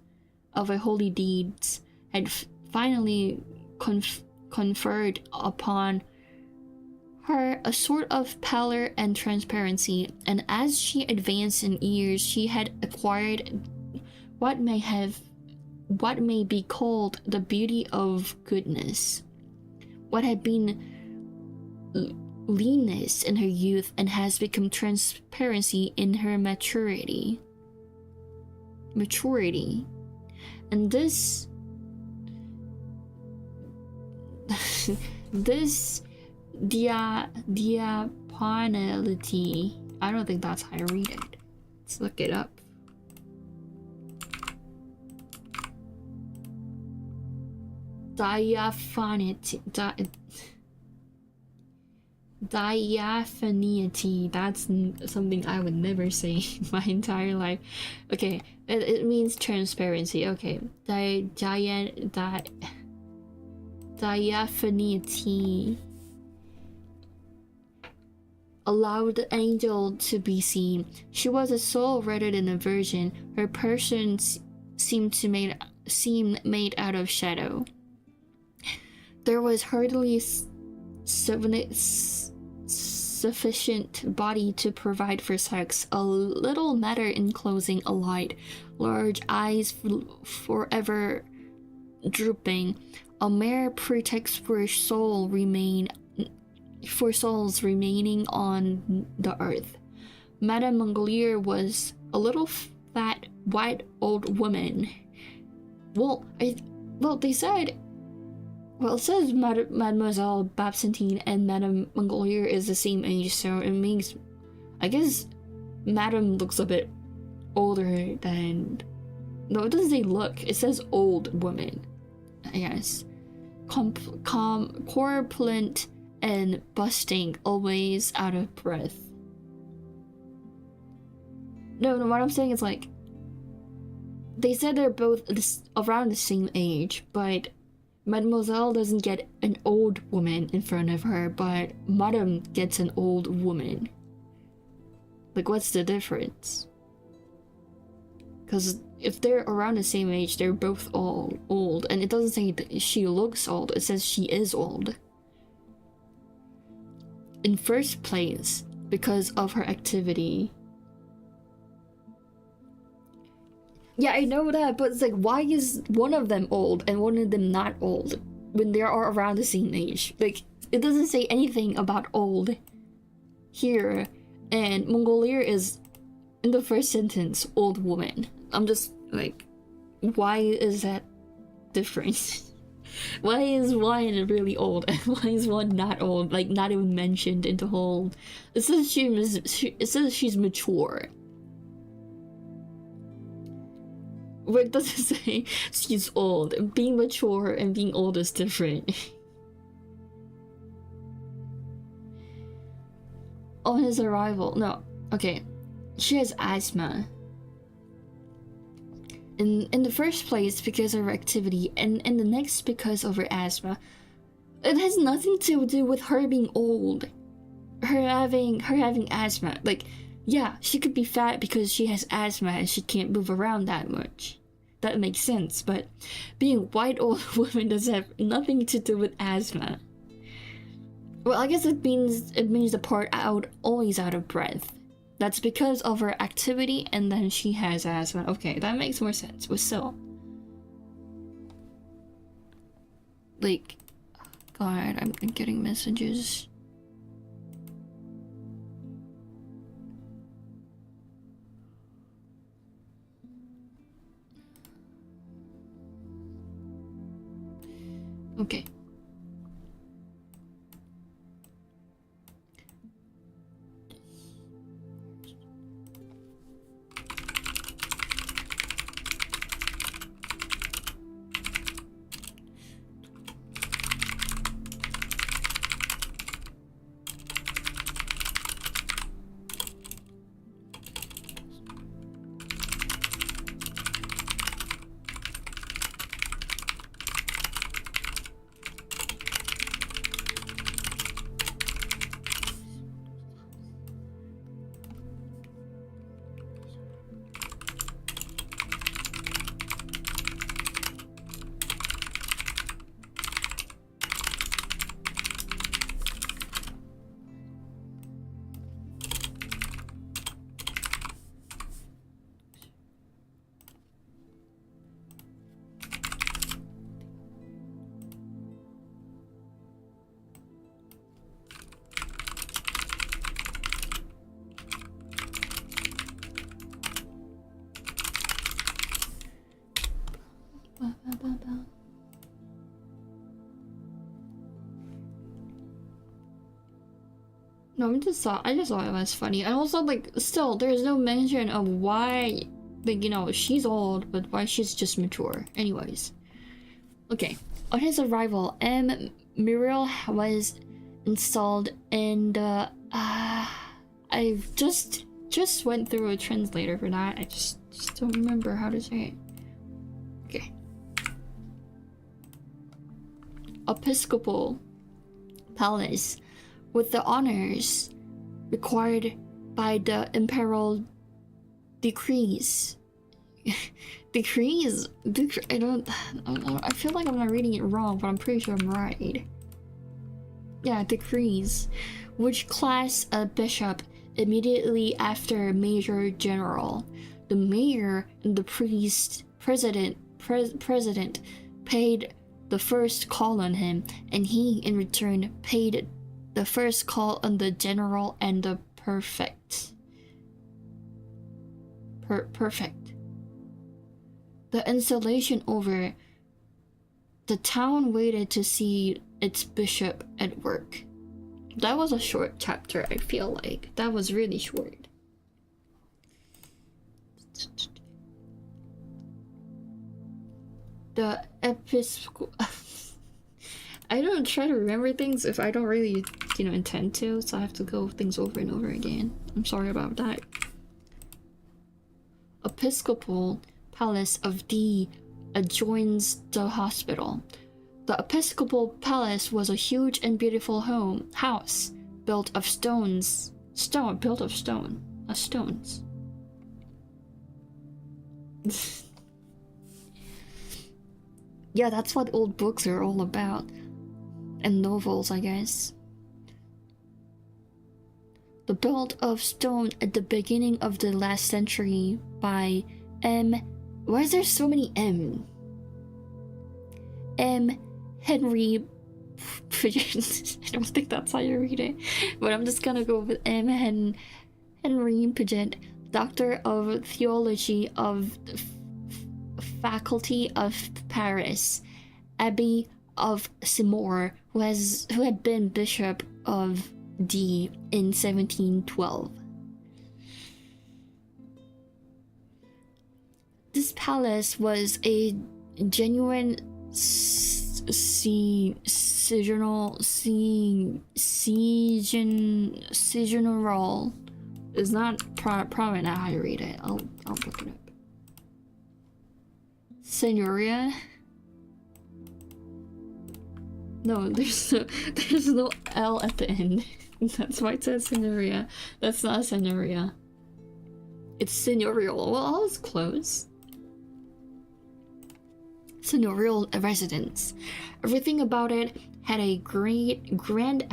of holy deeds, had finally conferred upon her a sort of pallor and transparency, and as she advanced in years, she had acquired what may be called the beauty of goodness. What had been leanness in her youth and has become transparency in her maturity. And this diaponality, I don't think that's how I read it. Let's look it up. Diaphaniety, that's something I would never say in my entire life. Okay, it means transparency. Okay, diaphanity allowed the angel to be seen. She was a soul rather than a virgin. Her person seemed made out of shadow. There was hardly sufficient body to provide for sex, a little matter enclosing a light, large eyes forever drooping, a mere pretext for souls remaining on the earth. Madame Mongolier was a little fat, white old woman. It says Mademoiselle Baptistine and Madame Mongolier is the same age, so it means, I guess, Madame looks a bit older than. No, it doesn't say look. It says old woman. I guess. Corpulent and busting, always out of breath. No, what I'm saying is like, they said they're both around the same age, but Mademoiselle doesn't get an old woman in front of her, but Madame gets an old woman. Like, what's the difference? Because if they're around the same age, they're both all old, and it doesn't say that she looks old, it says she is old. In first place, because of her activity. Yeah, I know that, but it's like, why is one of them old and one of them not old when they are around the same age? Like, it doesn't say anything about old here, and Mongolier is, in the first sentence, old woman. I'm just like, why is that different? Why is one really old and why is one not old? Like, not even mentioned in the whole. It says she's mature. But it doesn't say she's old. Being mature and being old is different. On his arrival, no, okay. She has asthma. In the first place, because of her activity, and in the next, because of her asthma. It has nothing to do with her being old. Her having asthma. Like, yeah, she could be fat because she has asthma and she can't move around that much. That makes sense, but being a white old woman does have nothing to do with asthma. Well, I guess it means the part always out of breath. That's because of her activity, and then she has asthma. Okay, that makes more sense, but still. Like, God, I'm getting messages. Okay. No, I just thought it was funny. And also, like, still, there's no mention of why, like, you know, she's old, but why she's just mature. Anyways. Okay. On his arrival, Muriel was installed in the, I just went through a translator for that. I just don't remember how to say it. Okay. Episcopal palace with the honors required by the imperial decrees. Decrees? I feel like I'm not reading it wrong, but I'm pretty sure I'm right. Yeah, decrees. Which class a bishop immediately after major general. The mayor and the president paid the first call on him, and he in return paid the first call on the general and the prefect. Perfect. The installation over, the town waited to see its bishop at work. That was a short chapter, I feel like. That was really short. The episcopal... I don't try to remember things if I don't really, you know, intend to, so I have to go things over and over again. I'm sorry about that. Episcopal palace of D adjoins the hospital. The episcopal palace was a huge and beautiful house built of stones. Stones. Yeah, that's what old books are all about. And novels, I guess. The built of stone at the beginning of the last century by M. Why is there so many M? M. Henry. I don't think that's how you read it, but I'm just gonna go with M. Henry Paget, Doctor of Theology of Faculty of Paris, Abbey of Seymour, who had been Bishop of D in 1712. This palace was a genuine seasonal is not probably not how you read it. I'll look it up. Signoria. No, there's no L at the end. That's why it says Signoria. That's not Signoria. It's Signorial. Well, I was close. Seigneurial residence. Everything about it had a grand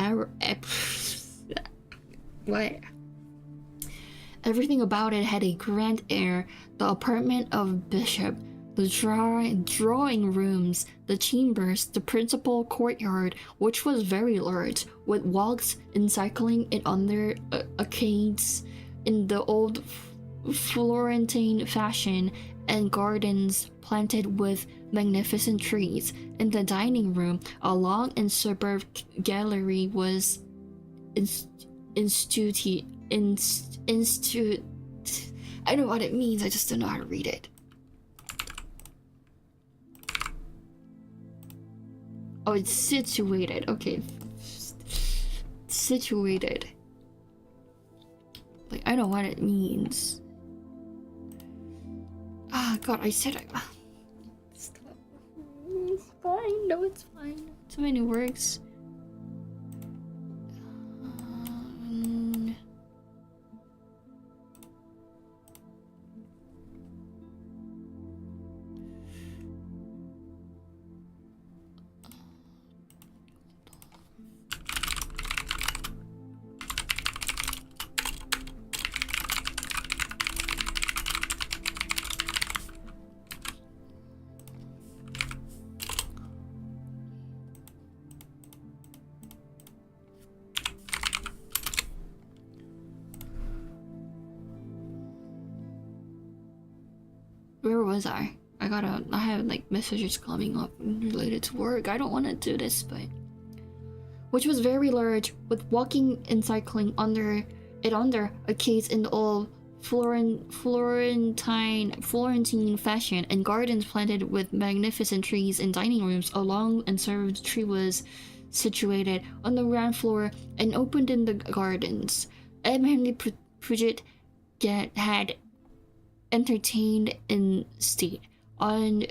Everything about it had a grand air. The apartment of Bishop, the drawing rooms, the chambers, the principal courtyard, which was very large, with walks encircling it under arcades in the old Florentine fashion, and gardens planted with magnificent trees. In the dining room, a long and superb gallery was institute. I know what it means, I just don't know how to read it. Oh, it's situated. Okay. Situated. Like, I know what it means. Ah, God, I said I... Stop. It's fine. No, it's fine. Too many words. Where was I? I have like messages coming up related to work. I don't want to do this, but... Which was very large, with walking and cycling under arcades in the old Florentine fashion, and gardens planted with magnificent trees and dining rooms. A long and served tree was situated on the ground floor and opened in the gardens. Henry Pritchett had entertained in state. On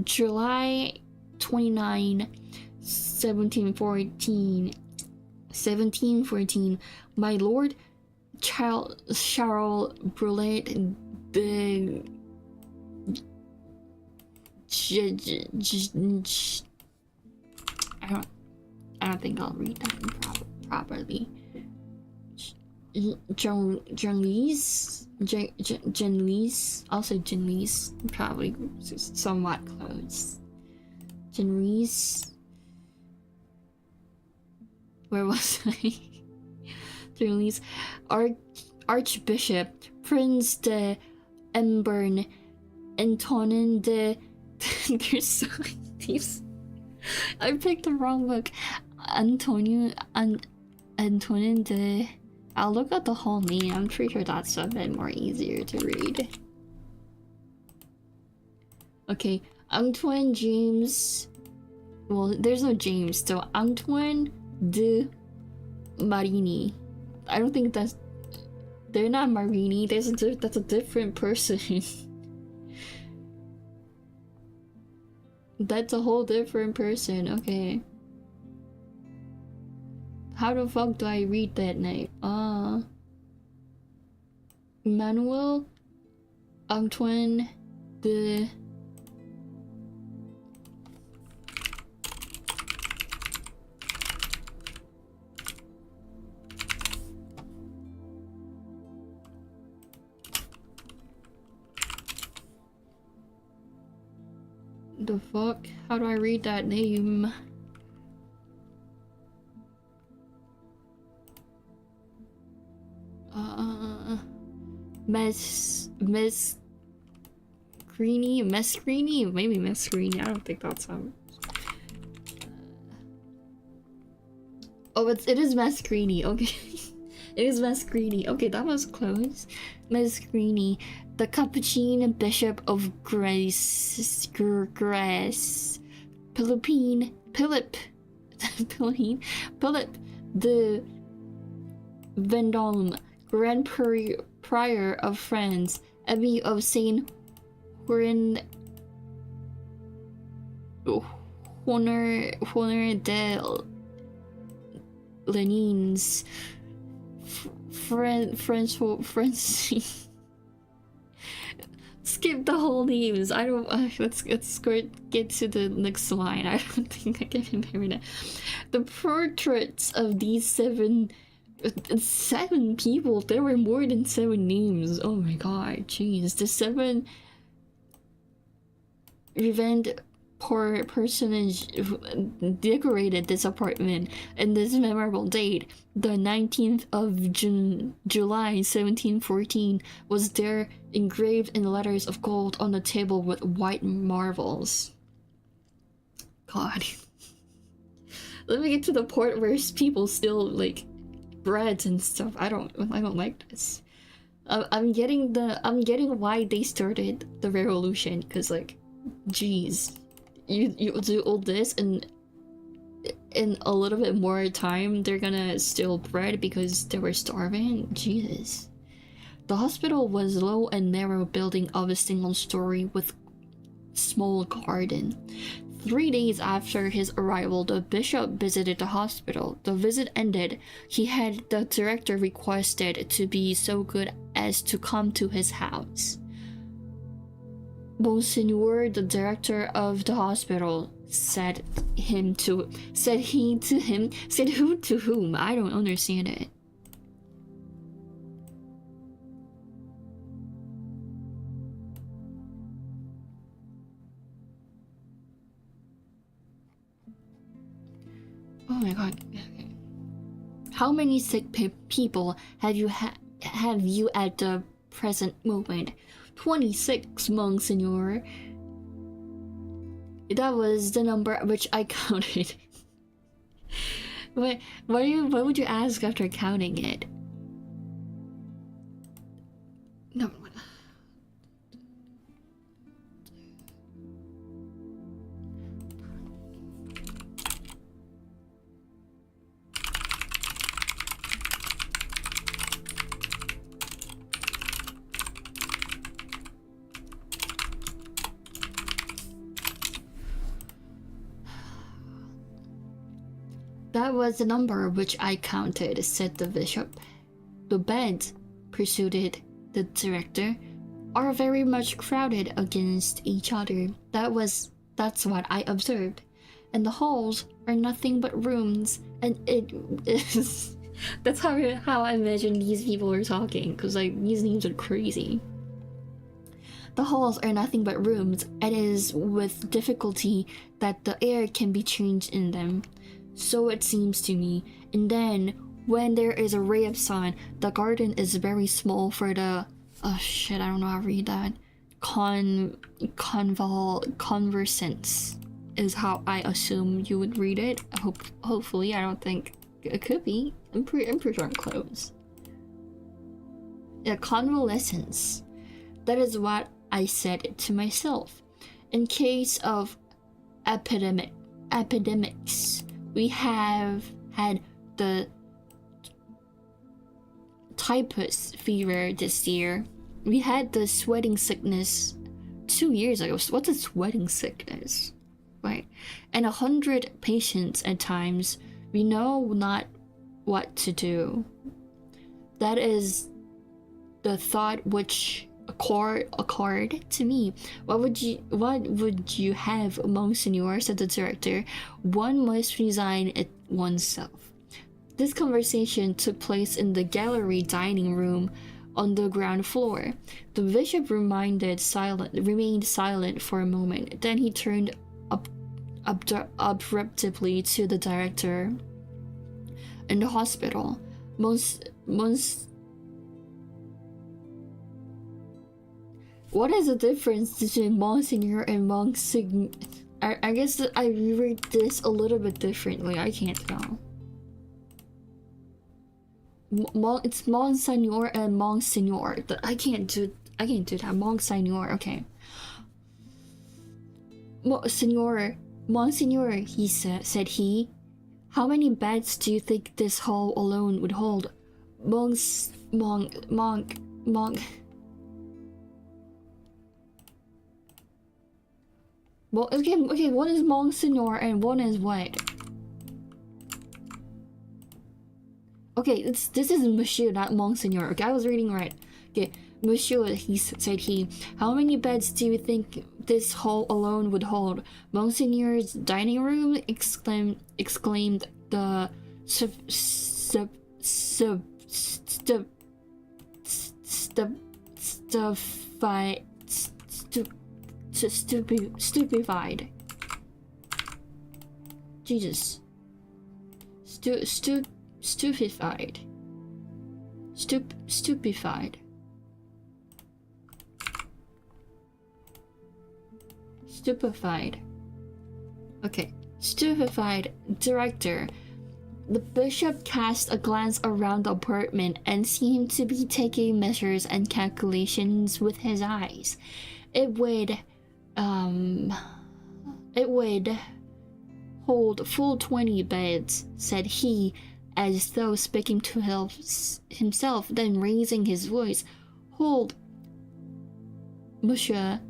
July 29, 1714, my Lord Charles Brulette de I don't think I'll read that properly. Genlis, also Genlis, probably somewhat close. Genlis, where was I? Genlis, Archbishop, Prince de Embern, Antonin de. There's so many names. I picked the wrong book. Antonin de. I'll look at the whole name. I'm pretty sure that's a bit more easier to read. Okay, Antoine James. Well, there's no James, so Antoine de Marini. I don't think that's. They're not Marini. That's a different person. That's a whole different person. Okay. How the fuck do I read that name? Emmanuel Antoine de. The fuck? How do I read that name? Mescrini? Maybe Mescrini. I don't think that's Oh, it is Mescrini. Okay. It is Mescrini. Okay, that was close. Mescrini, the Capuchin Bishop of Grace, Philip, the Vendôme, Grand Prior of France, Abbey of Saint Honor de Lenins, French. Skip the whole names. I don't. Let's get to the next line. I don't think I can remember that. The portraits of these 7 7 people. There were more than 7 names. Oh my god, jeez. The 7 event personage decorated this apartment and this memorable date, the 19th of July 1714, was there engraved in letters of gold on the table with white marbles. God. Let me get to the part where people still like breads and stuff. I don't like this. I'm getting why they started the revolution, because like, jeez, you do all this and in a little bit more time they're gonna steal bread because they were starving. Jesus. The hospital was a low and narrow building of a single story with small garden. 3 days after his arrival, the bishop visited the hospital. The visit ended. He had the director requested to be so good as to come to his house. Monsignor, the director of the hospital, said who to whom? I don't understand it. Oh my god. How many sick people have you at the present moment? 26, Monsignor. That was the number which I counted. Why would you ask after counting it? No. That was the number which I counted, said the bishop. The beds, pursued the director, are very much crowded against each other. That's what I observed. And the halls are nothing but rooms, and it is... That's how I imagine these people are talking, because like, these names are crazy. The halls are nothing but rooms. It is with difficulty that the air can be changed in them. So it seems to me. And then, when there is a ray of sun, the garden is very small for the... Oh shit, I don't know how to read that. Conversants is how I assume you would read it. Hopefully, I don't think... It could be. I'm pretty sure I'm close. Yeah, convalescence. That is what I said to myself. In case of epidemics, we have had the typhus fever this year. We had the sweating sickness 2 years ago. What's a sweating sickness? Right. And 100 patients at times. We know not what to do. That is the thought which occurred to me. What would you have, Monsignor, said the director. One must resign it oneself. This conversation took place in the gallery dining room on the ground floor. The bishop remained silent for a moment. Then he turned abruptly to the director in the hospital. What is the difference between Monsignor and Monsignor? I guess that I read this a little bit differently. I can't tell. It's Monsignor and Monsignor. I can't do that. Monsignor. Okay. Monsignor, he said he. How many beds do you think this hall alone would hold? Monk. Well, okay, one is Monsignor and one is what? Okay, this is Monsieur, not Monsignor. Okay, I was reading right. Okay, Monsieur, he said he. How many beds do you think this hall alone would hold? Monsignor's dining room? Exclaimed the sub stu stu stufied stupefied. Jesus. Stupefied. Stupefied. Stupefied. Okay. Stupefied director. The bishop cast a glance around the apartment and seemed to be taking measures and calculations with his eyes. It would hold full 20 beds, said he, as though speaking to himself, then raising his voice. Hold, monsieur,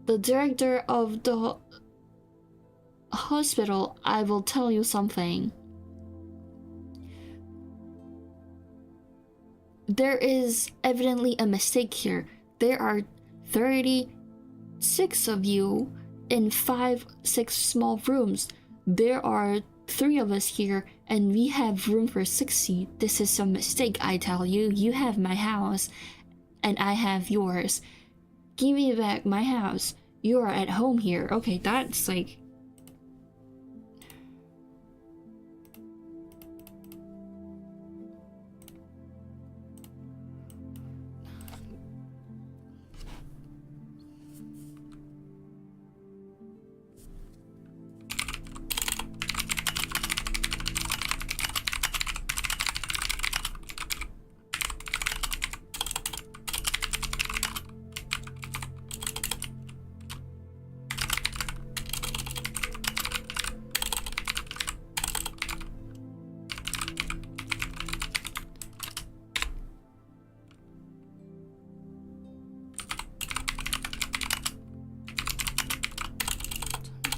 the director of the hospital, I will tell you something. There is evidently a mistake here. There are 36 of you in 6 small rooms. There are 3 of us here, and we have room for 60. This is a mistake, I tell you. You have my house, and I have yours. Give me back my house. You are at home here. Okay, that's like...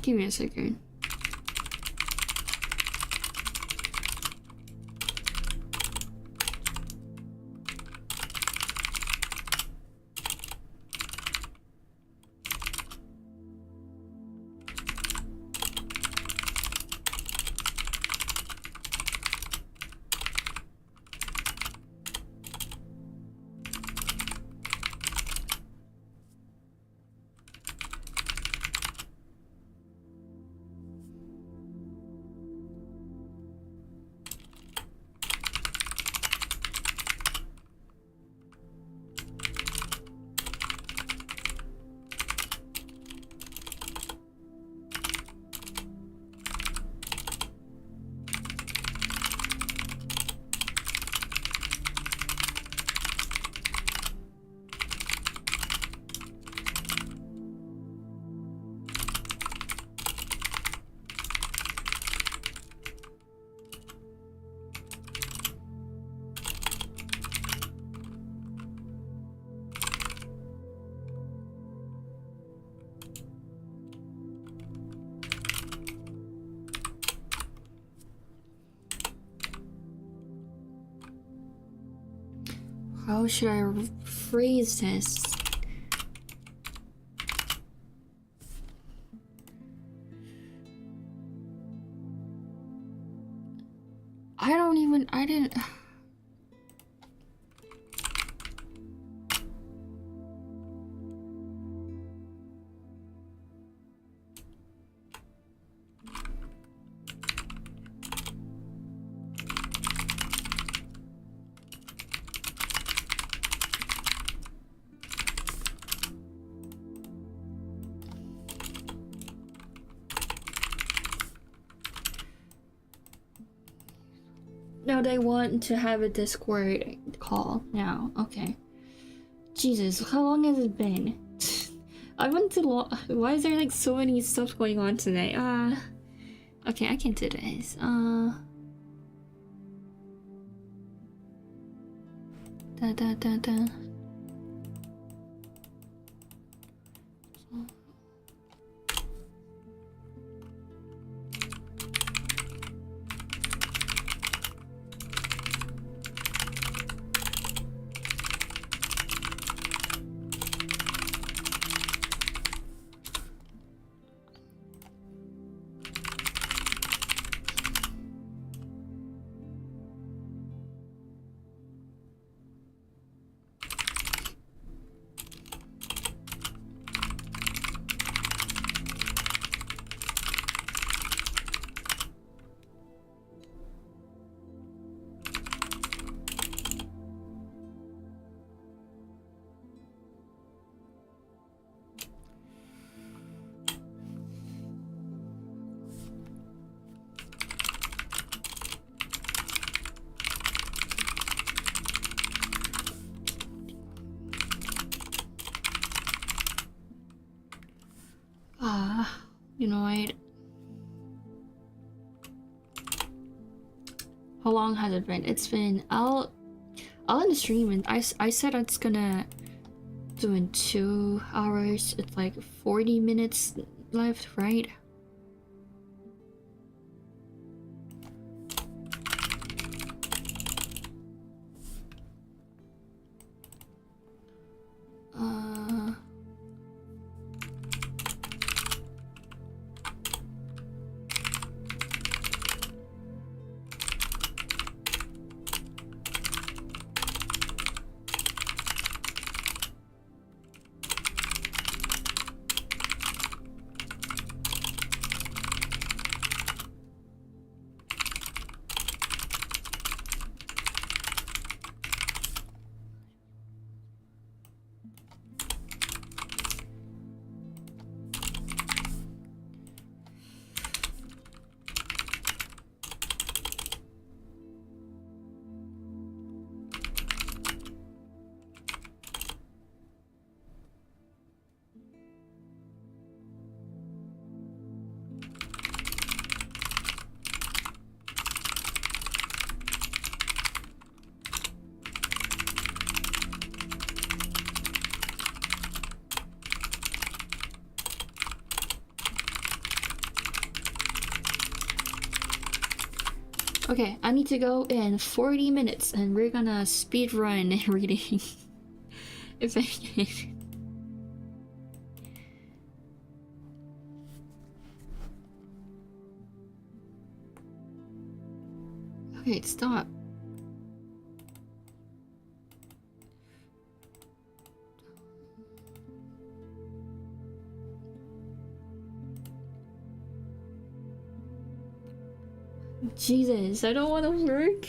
Give me a second. How should I phrase this? I didn't... No, they want to have a Discord call now. Okay. Jesus, how long has it been? I went to why is there like so many stuff going on today? Okay, I can do this. Da. annoyed. How long has it been? It's been I'll end the stream, and I said it's gonna do in 2 hours. It's like 40 minutes left, right? Okay, I need to go in 40 minutes, and we're gonna speed run reading. If I Okay, stop. Jesus, I don't want to work.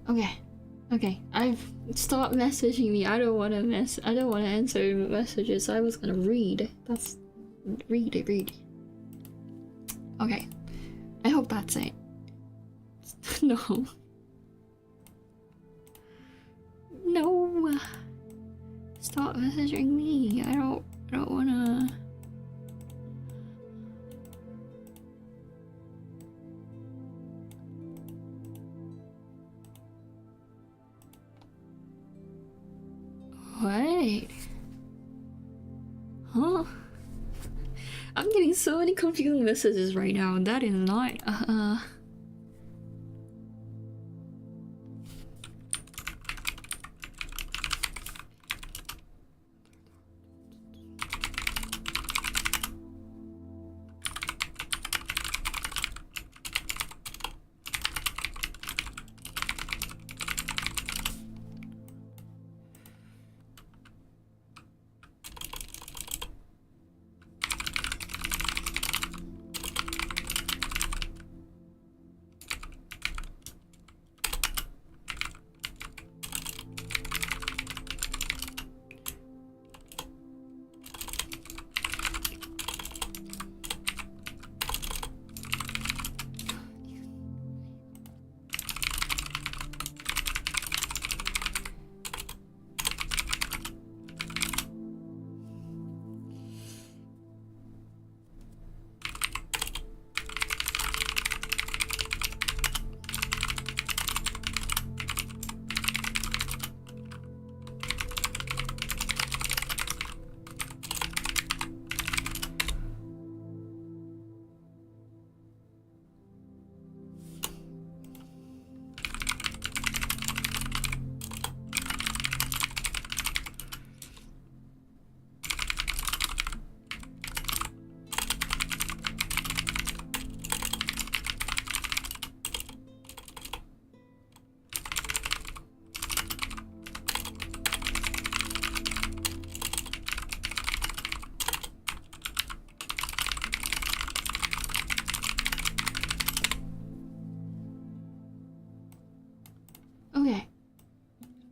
Okay. Okay, I've stopped messaging me. I don't want to answer messages. I was gonna read. That's read. Okay, I hope that's it. No. No. Stop messaging me. I don't wanna. Wait. Huh? I'm getting so many confusing messages right now, and that is not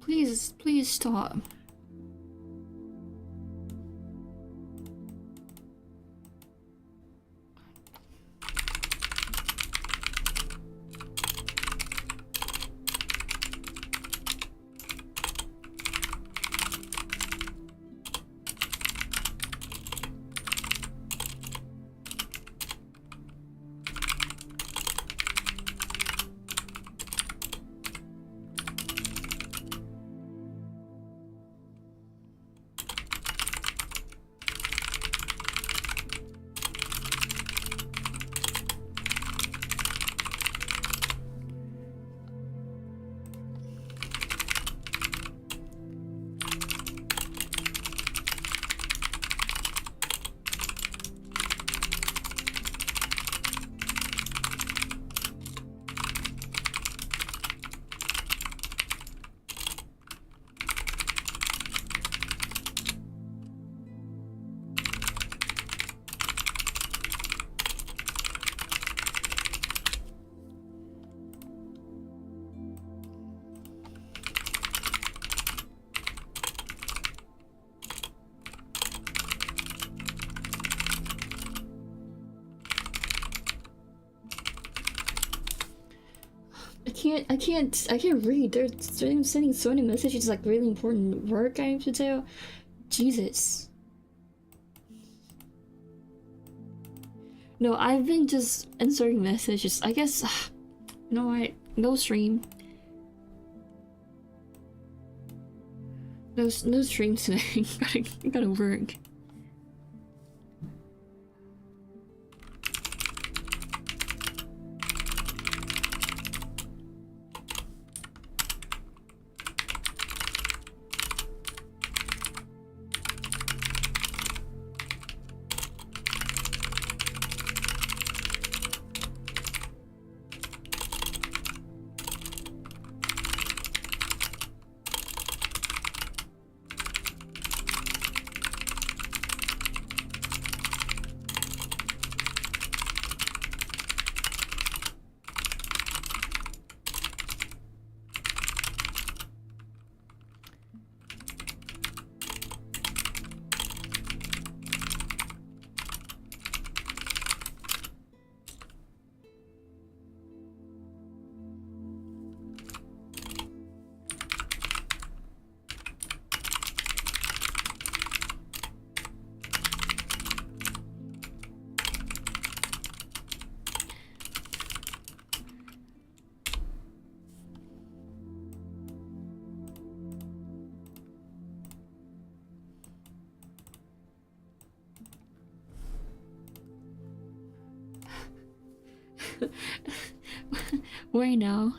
Please stop. I can't read. They're sending so many messages, like really important work I have to do. Jesus. No, I've been just inserting messages. I guess, you know what? No stream. No stream today. gotta work. Where now?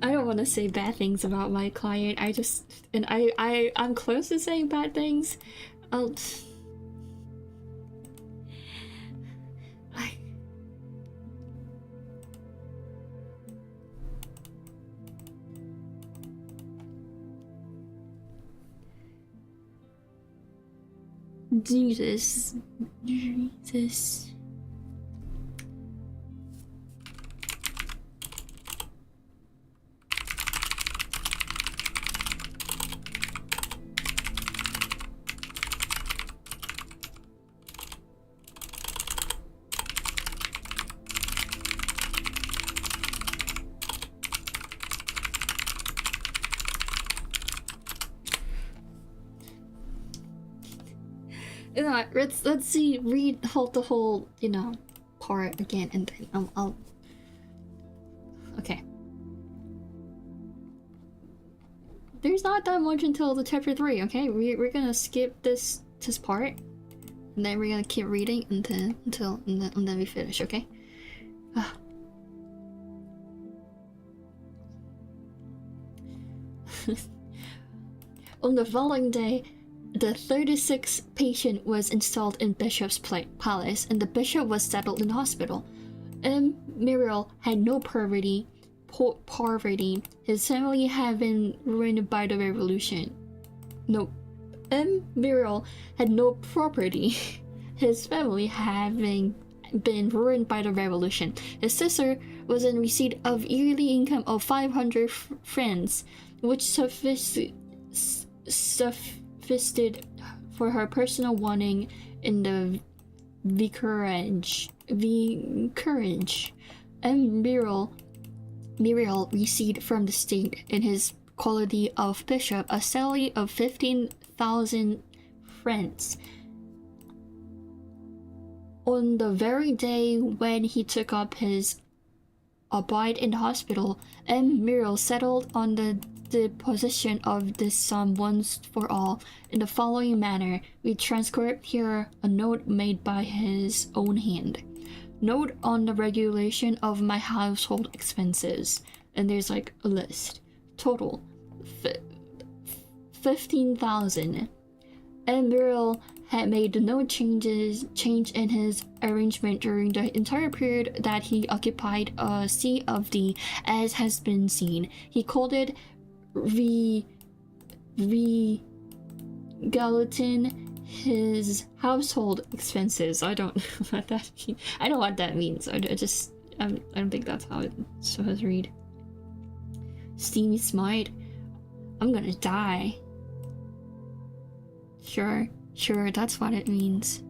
I don't want to say bad things about my client. I'm close to saying bad things. I'll. Jesus. You know, let's see, read the whole, you know, part again, and then I'll. Okay. There's not that much until the chapter 3. Okay, we're gonna skip this part, and then we're gonna keep reading until we finish. Okay. On the following day, the 36th patient was installed in Bishop's palace, and the bishop was settled in hospital. Muriel had no poverty. His family had been ruined by the revolution. no Muriel had no property, his family having been ruined by the revolution. His sister was in receipt of yearly income of 500 francs, which sufficed for her personal wanting in the vicarage. And Muriel received from the state in his quality of bishop a salary of 15,000 francs. On the very day when he took up his abode in the hospital, Muriel settled on the deposition of this sum once for all in the following manner. We transcribe here a note made by his own hand. Note on the regulation of my household expenses. And there's like a list. Total 15,000. And Muriel had made no change in his arrangement during the entire period that he occupied a See of D, as has been seen. He called it regulating his household expenses. I don't know what that means. I know what that means. I don't think that's how it's supposed to read. Steamy Smite. I'm gonna die. Sure, that's what it means.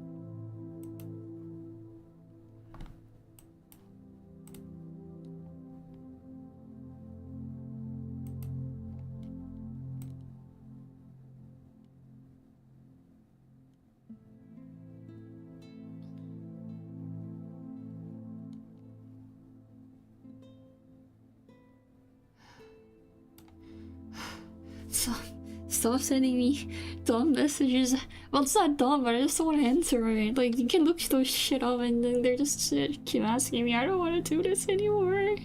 Stop sending me dumb messages. Well, it's not dumb, but I just don't want to answer it. Like, you can look those shit up and then they're just keep asking me. I don't want to do this anymore.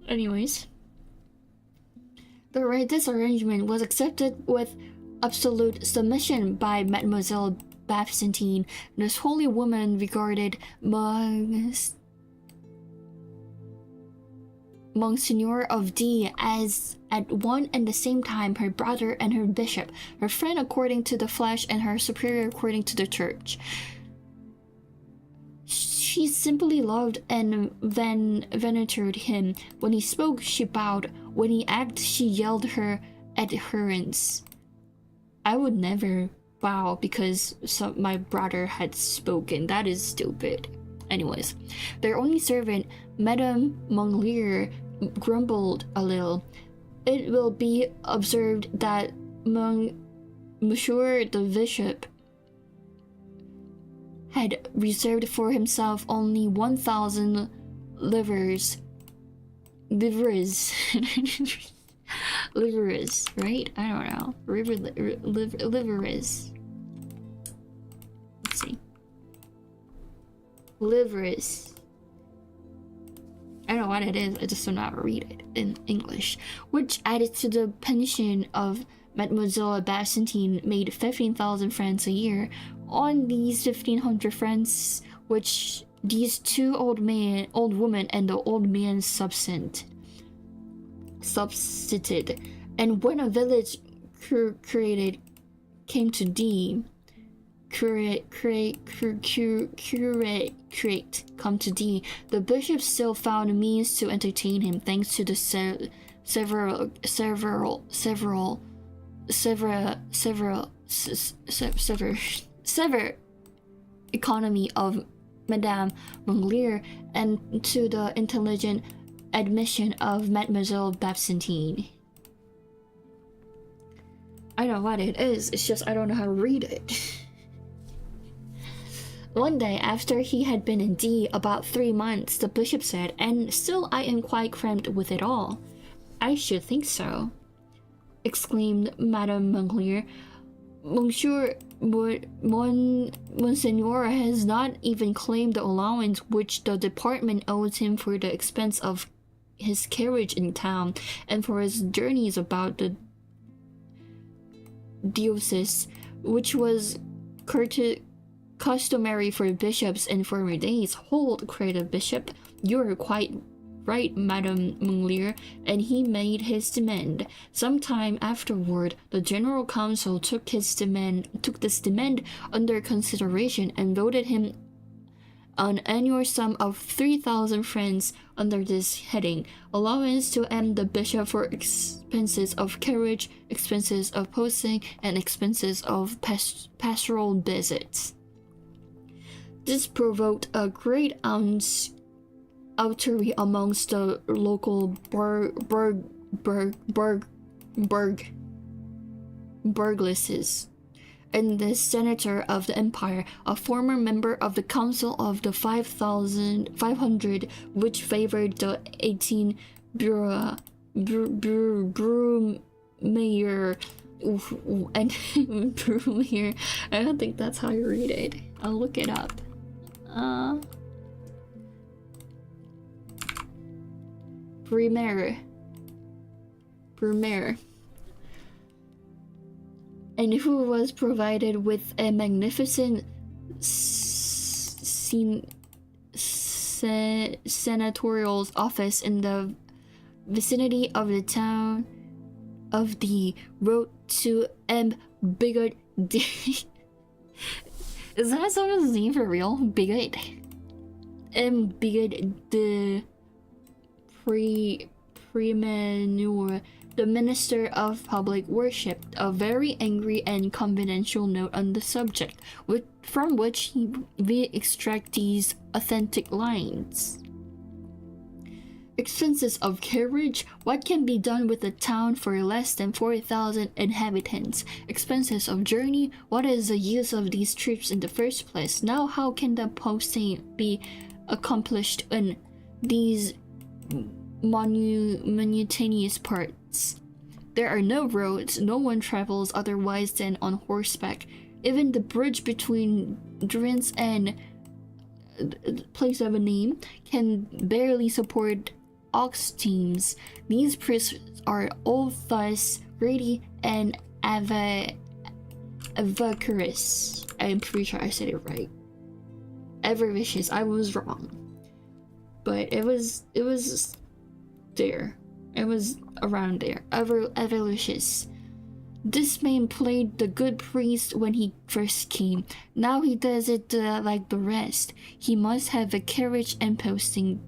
Anyways. This arrangement was accepted with absolute submission by Mademoiselle Baptistine. This holy woman regarded Monsignor of D as at one and the same time her brother and her bishop, her friend according to the flesh and her superior according to the church. She simply loved and venerated him. When he spoke, she bowed. When he acted, she yelled her adherence. I would never bow because my brother had spoken. That is stupid. Anyways, their only servant, Madame Monglier, grumbled a little. It will be observed that Monsieur the Bishop had reserved for himself only 1,000 livres, right? I don't know. Livres. Let's see. Livres. I don't know what it is, I just do not read it in English. Which added to the pension of Mademoiselle Bastantine made 15,000 francs a year. On these 1,500 francs, which these two old women and the old man subsisted. And when a village create came to D, come to D, the bishop still found means to entertain him thanks to the several economy of Madame Monglier and to the intelligent admission of Mademoiselle Baptistine. I know what it is, it's just I don't know how to read it. One day, after he had been in D about 3 months, the bishop said, "And still I am quite cramped with it all." "I should think so," exclaimed Madame Monglier. Monsignor has not even claimed the allowance which the department owes him for the expense of his carriage in town, and for his journeys about the diocese, which was customary for bishops in former days. "Hold," cried the bishop, "you are quite right, Madame Munglir, and he made his demand. Sometime afterward, the General Council took this demand under consideration and voted him an annual sum of 3,000 francs under this heading: allowance to the bishop for expenses of carriage, expenses of posting, and expenses of pastoral visits. This provoked a great outrage amongst the local burgesses. And the senator of the empire, a former member of the council of the 500, which favored the 18 Brewmayer and Brewmayer. I don't think that's how you read it. I'll look it up. Brumaire. And who was provided with a magnificent senatorial office in the vicinity of the town of the road to Bigot. Is that someone's name for real? Bigot? Bigot de Premenure, the Minister of Public Worship, a very angry and confidential note on the subject, from which we extract these authentic lines. Expenses of carriage. What can be done with a town for less than 4,000 inhabitants? Expenses of journey. What is the use of these trips in the first place? Now how can the posting be accomplished in these monotonous parts? There are no roads, no one travels otherwise than on horseback. Even the bridge between Drins and place of a name can barely support ox teams. These priests are all thus greedy and avaricious. I'm pretty sure I said it right. Avaricious. I was wrong, but it was there. It was around there. Avaricious. This man played the good priest when he first came. Now he does it like the rest. He must have a carriage and posting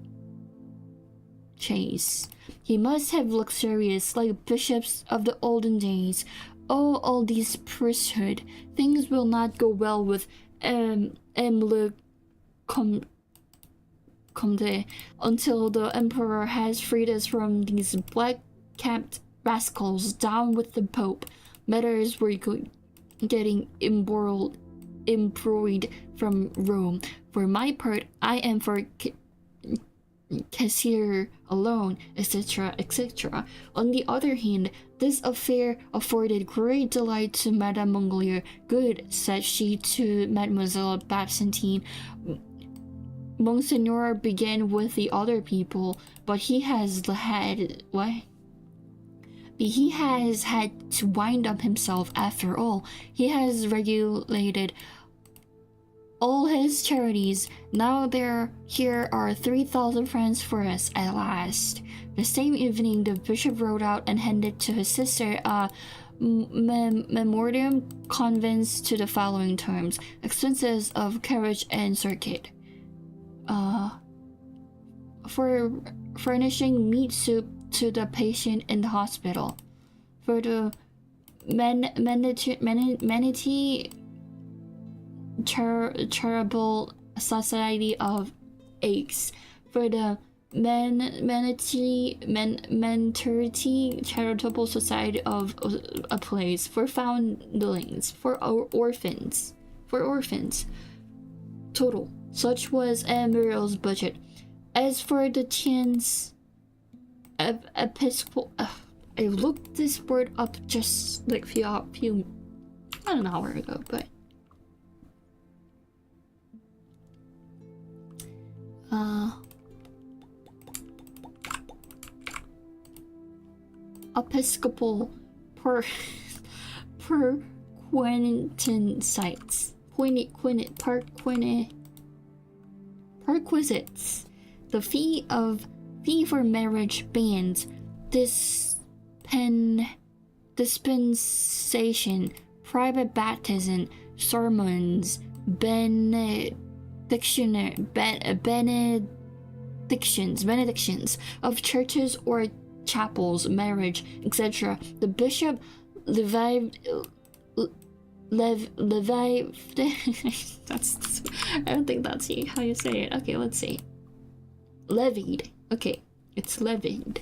chaise. He must have luxurious, like bishops of the olden days. Oh, all these priesthood. Things will not go well with le Comte until the emperor has freed us from these black-capped rascals. Down with the Pope. Matters were getting embroiled from Rome. For my part, I am for Caesar alone, etc., etc. On the other hand, this affair afforded great delight to Madame Mongolier. Good, said she to Mademoiselle Babsantine. Monseigneur began with the other people, but he has had to wind up himself after all. He has regulated all his charities. Now here are 3,000 francs for us at last. The same evening, the bishop wrote out and handed to his sister a memorandum conveys to the following terms: expenses of carriage and circuit. For furnishing meat soup to the patient in the hospital. For the Manatee Charitable Society of Eggs. For the Manatee Charitable Society of a Place. For foundlings. For orphans. Total. Such was Amber's budget. As for the Tian's Episcopal, I looked this word up just like not an hour ago, but Episcopal per Quentin sites. Perquisites. The fee of fee for marriage bans, dispensation, private baptism, sermons, benedictions of churches or chapels, marriage, etc. The bishop levied that's I don't think that's how you say it. Okay, let's see. Levied. Okay, it's levied.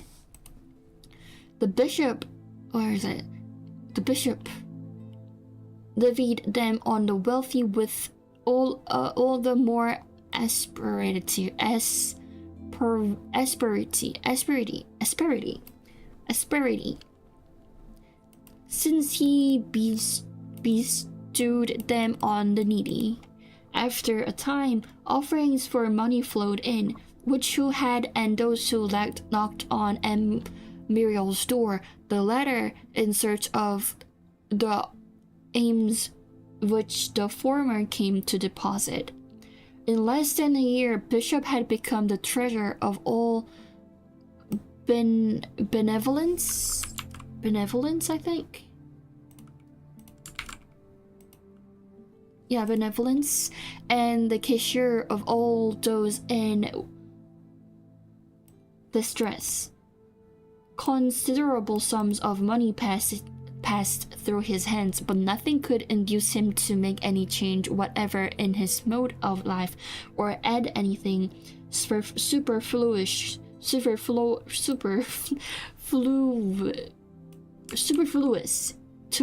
The bishop, where is it? The bishop levied them on the wealthy with all the more asperity, since he bestowed them on the needy. After a time, offerings for money flowed in, which who had and those who lacked knocked on Muriel's door, the latter in search of the alms which the former came to deposit. In less than a year, Bishop had become the treasurer of all benevolence, I think. Yeah, benevolence, and the cashier of all those in distress. Considerable sums of money passed through his hands, but nothing could induce him to make any change whatever in his mode of life, or add anything superfluous to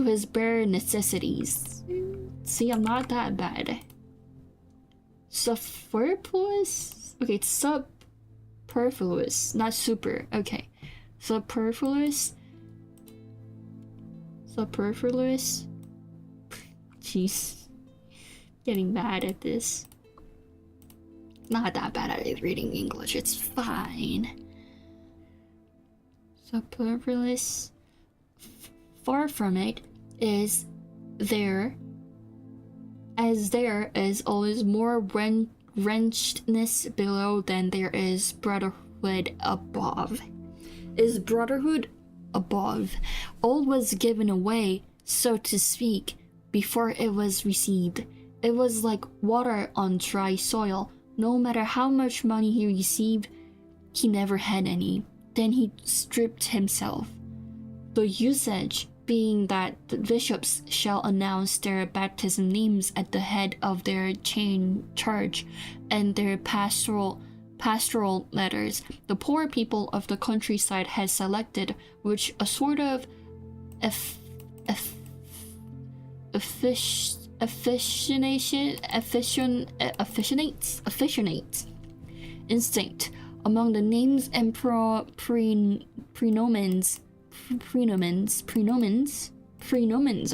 his bare necessities. See, I'm not that bad. Superfluous? Okay, it's superfluous, not super. Okay. Superfluous. Jeez. Getting bad at this. Not that bad at it reading English, it's fine. Superfluous. Far from it is there is always more wrenchedness below than there is brotherhood above. Is brotherhood above? All was given away, so to speak, before it was received. It was like water on dry soil. No matter how much money he received, he never had any. Then he stripped himself. The usage being that the bishops shall announce their baptism names at the head of their charge and their pastoral letters. The poor people of the countryside had selected which a sort of efficient instinct among the names and prenomens,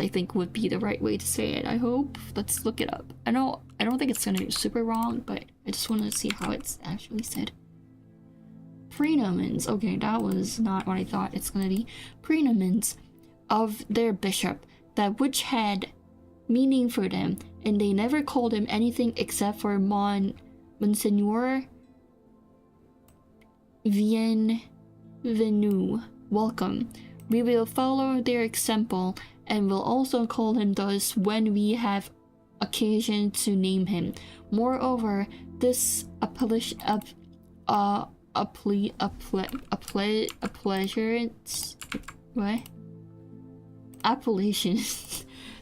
I think would be the right way to say it. I hope. Let's look it up. I don't think it's gonna be super wrong, but I just want to see how it's actually said. Prenomens. Okay, that was not what I thought it's gonna be. Prenomens of their bishop, that which had meaning for them, and they never called him anything except for Monseigneur Bienvenu, welcome. We will follow their example and will also call him thus when we have occasion to name him. Moreover, this appellation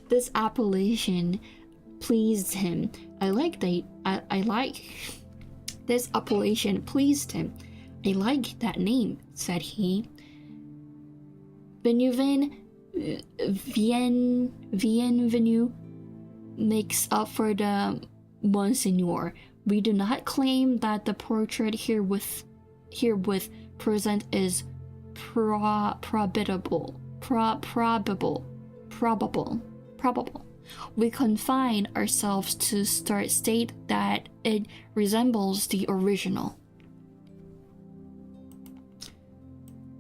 this appellation pleased him. This appellation pleased him. I like that name, said he. Bienvenu makes up for the Monseigneur. We do not claim that the portrait herewith present is probable. We confine ourselves to state that it resembles the original.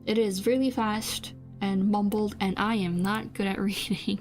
It is really fast and mumbled, and I am not good at reading.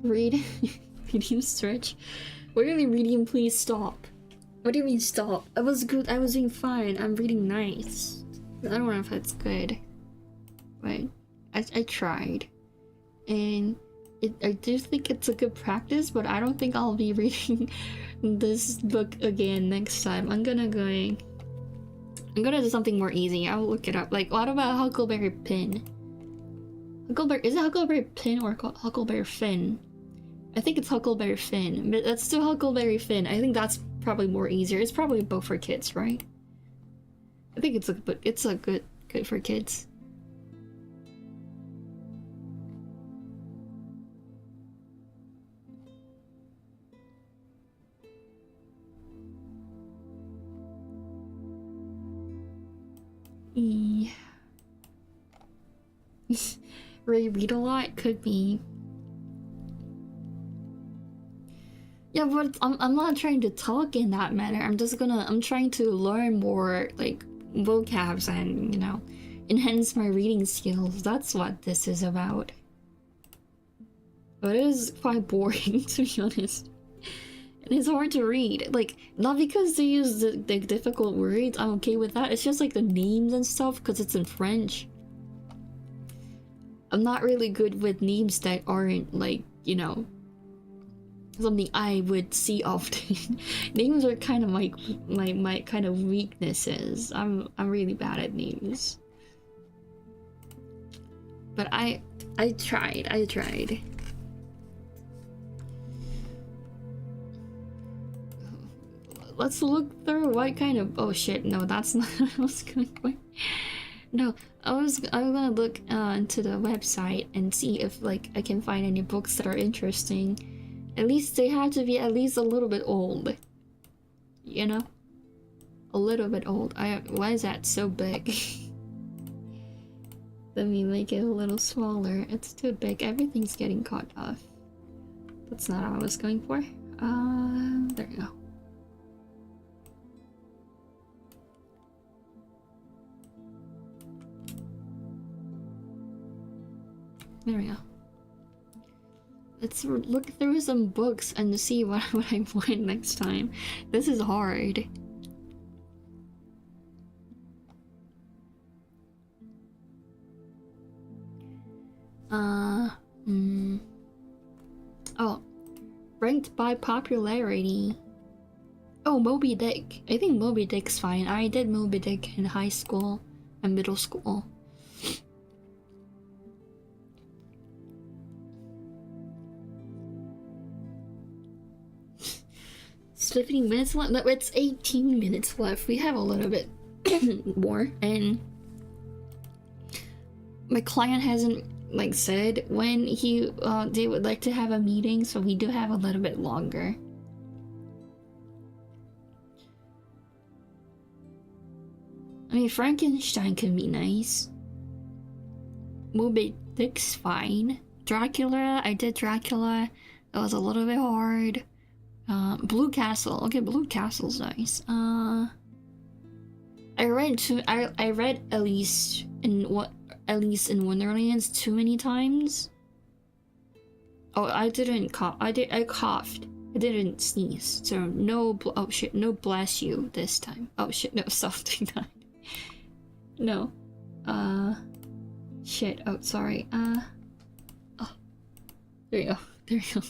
Read. Medium stretch. What do you mean medium? Please stop. What do you mean stop? I was good. I was doing fine. I'm reading nice. I don't know if that's good, but I tried, and I do think it's a good practice. But I don't think I'll be reading this book again next time. I'm gonna do something more easy. I'll look it up. Like, what about Huckleberry Pin? Huckleberry, is it Huckleberry Pin or Huckleberry Finn? I think it's Huckleberry Finn, but let's do Huckleberry Finn. I think that's probably more easier. It's probably both for kids, right? I think it's a good for kids. Yeah. Ray read a lot? Could be. Yeah, but I'm not trying to talk in that manner. I'm trying to learn more, like, vocabs and, you know, enhance my reading skills. That's what this is about. But it is quite boring, to be honest. And it's hard to read. Like, not because they use the difficult words, I'm okay with that. It's just like the names and stuff, because it's in French. I'm not really good with names that aren't, like, you know, something I would see often. Names are kind of my kind of weaknesses. I'm really bad at names. But I tried. Let's look through what kind of— oh shit, no, that's not what I was going for. No, I'm gonna look into the website and see if, like, I can find any books that are interesting. At least they have to be at least a little bit old. You know? A little bit old. Why is that so big? Let me make it a little smaller. It's too big. Everything's getting cut off. That's not what I was going for. There we go. There we go. Let's look through some books and see what I want next time. This is hard. Oh, ranked by popularity. Oh, Moby Dick. I think Moby Dick's fine. I did Moby Dick in high school and middle school. It's 15 minutes left. No, it's 18 minutes left. We have a little bit more, and my client hasn't, like, said when they would like to have a meeting, so we do have a little bit longer. I mean, Frankenstein can be nice. Moby Dick's fine. Dracula, I did Dracula. It was a little bit hard. Blue Castle. Okay, Blue Castle's nice. I read Alice in Wonderlands too many times. Oh, I didn't cough. I coughed. I didn't sneeze. So no. Oh shit! No, bless you this time. Oh shit! No, something that. No. Shit. Oh, sorry. Oh. There you go. There you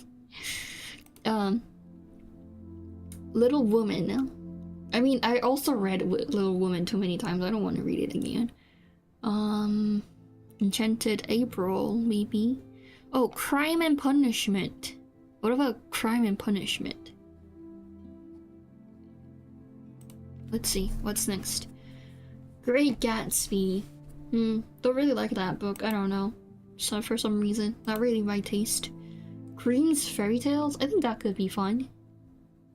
go. Little Woman. I mean, I also read Little Woman too many times. I don't want to read it again. Enchanted April, maybe. Oh, Crime and Punishment. What about Crime and Punishment? Let's see. What's next? Great Gatsby. Don't really like that book. I don't know. So for some reason, not really my taste. Grimm's Fairy Tales. I think that could be fun.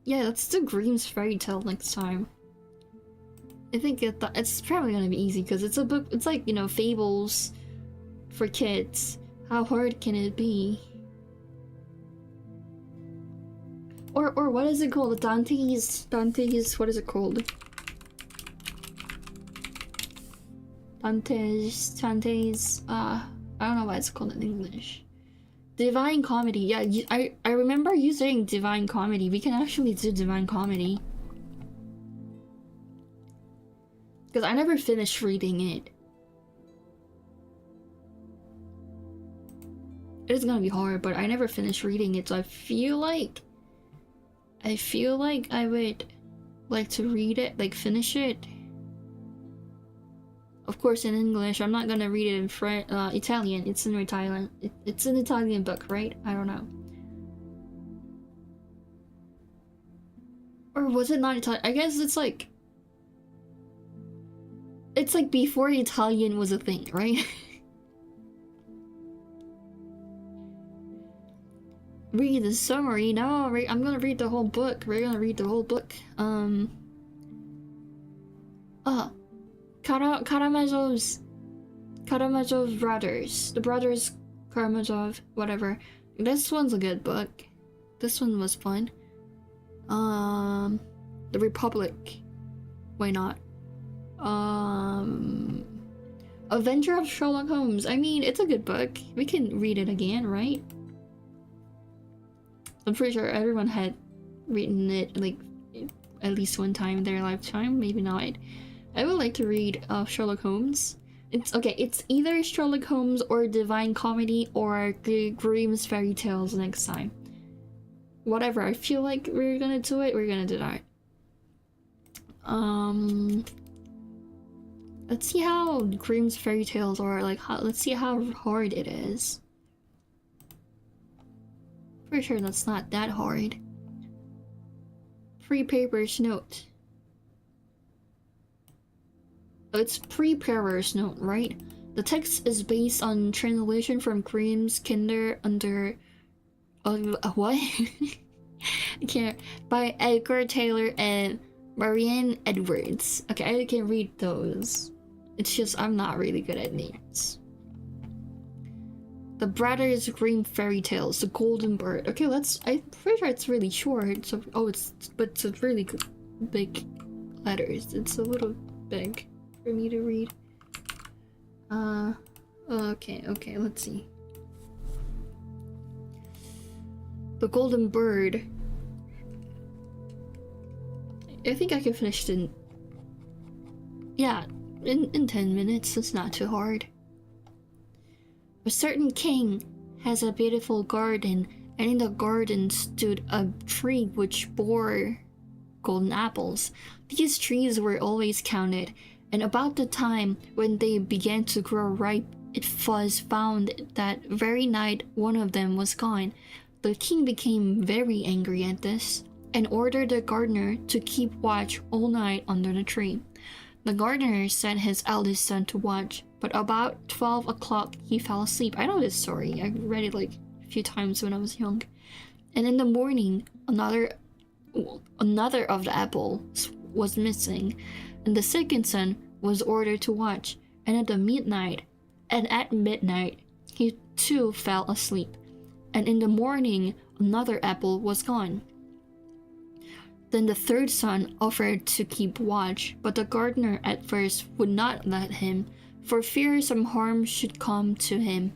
Yeah, let's do Grimm's Fairy Tale next time. I think it's probably gonna be easy because it's a book. It's like, you know, fables for kids. How hard can it be? Or what is it called? Dante's. What is it called? Dante's. I don't know what it's called in English. Divine Comedy. Yeah, I remember you saying Divine Comedy. We can actually do Divine Comedy. Because I never finished reading it. It is gonna be hard, but I never finished reading it, so I feel like I would like to read it, like finish it. Of course in English. I'm not gonna read it in Italian. It's in Italian. It's an Italian book, right? I don't know. Or was it not Italian? I guess it's like before Italian was a thing, right? Read the summary. No, I'm gonna read the whole book. We're gonna read the whole book. Karamazov's brothers. The brothers Karamazov, whatever. This one's a good book. This one was fun. The Republic. Why not? Adventure of Sherlock Holmes. I mean, it's a good book. We can read it again, right? I'm pretty sure everyone had written it like at least one time in their lifetime, maybe not. I would like to read Sherlock Holmes. It's either Sherlock Holmes or Divine Comedy or Grimm's Fairy Tales next time. Whatever I feel like we're gonna do it, we're gonna do that. Let's see how Grimm's Fairy Tales are, like, let's see how hard it is. Pretty sure that's not that hard. Pre-paper's note. Oh, it's preparer's note, right? The text is based on translation from Grimm's Kinder under... what? I can't... By Edgar Taylor and Marianne Edwards. Okay, I can read those. It's just I'm not really good at names. The Brothers Grimm Fairy Tales, The Golden Bird. Okay, I'm pretty sure it's really short. So, but it's a really good, big letters. It's a little big for me to read. Okay, let's see. The Golden Bird. I think I can finish it in 10 minutes. It's not too hard. A certain king has a beautiful garden, and in the garden stood a tree which bore golden apples. These trees were always counted, and about the time when they began to grow ripe, it was found that very night one of them was gone. The king became very angry at this, and ordered the gardener to keep watch all night under the tree. The gardener set his eldest son to watch, but about 12 o'clock he fell asleep. I know this story. I read it like a few times when I was young. And in the morning, another of the apples was missing, and the second son was ordered to watch. And at midnight, he too fell asleep. And in the morning, another apple was gone. Then the third son offered to keep watch, but the gardener at first would not let him, for fear some harm should come to him.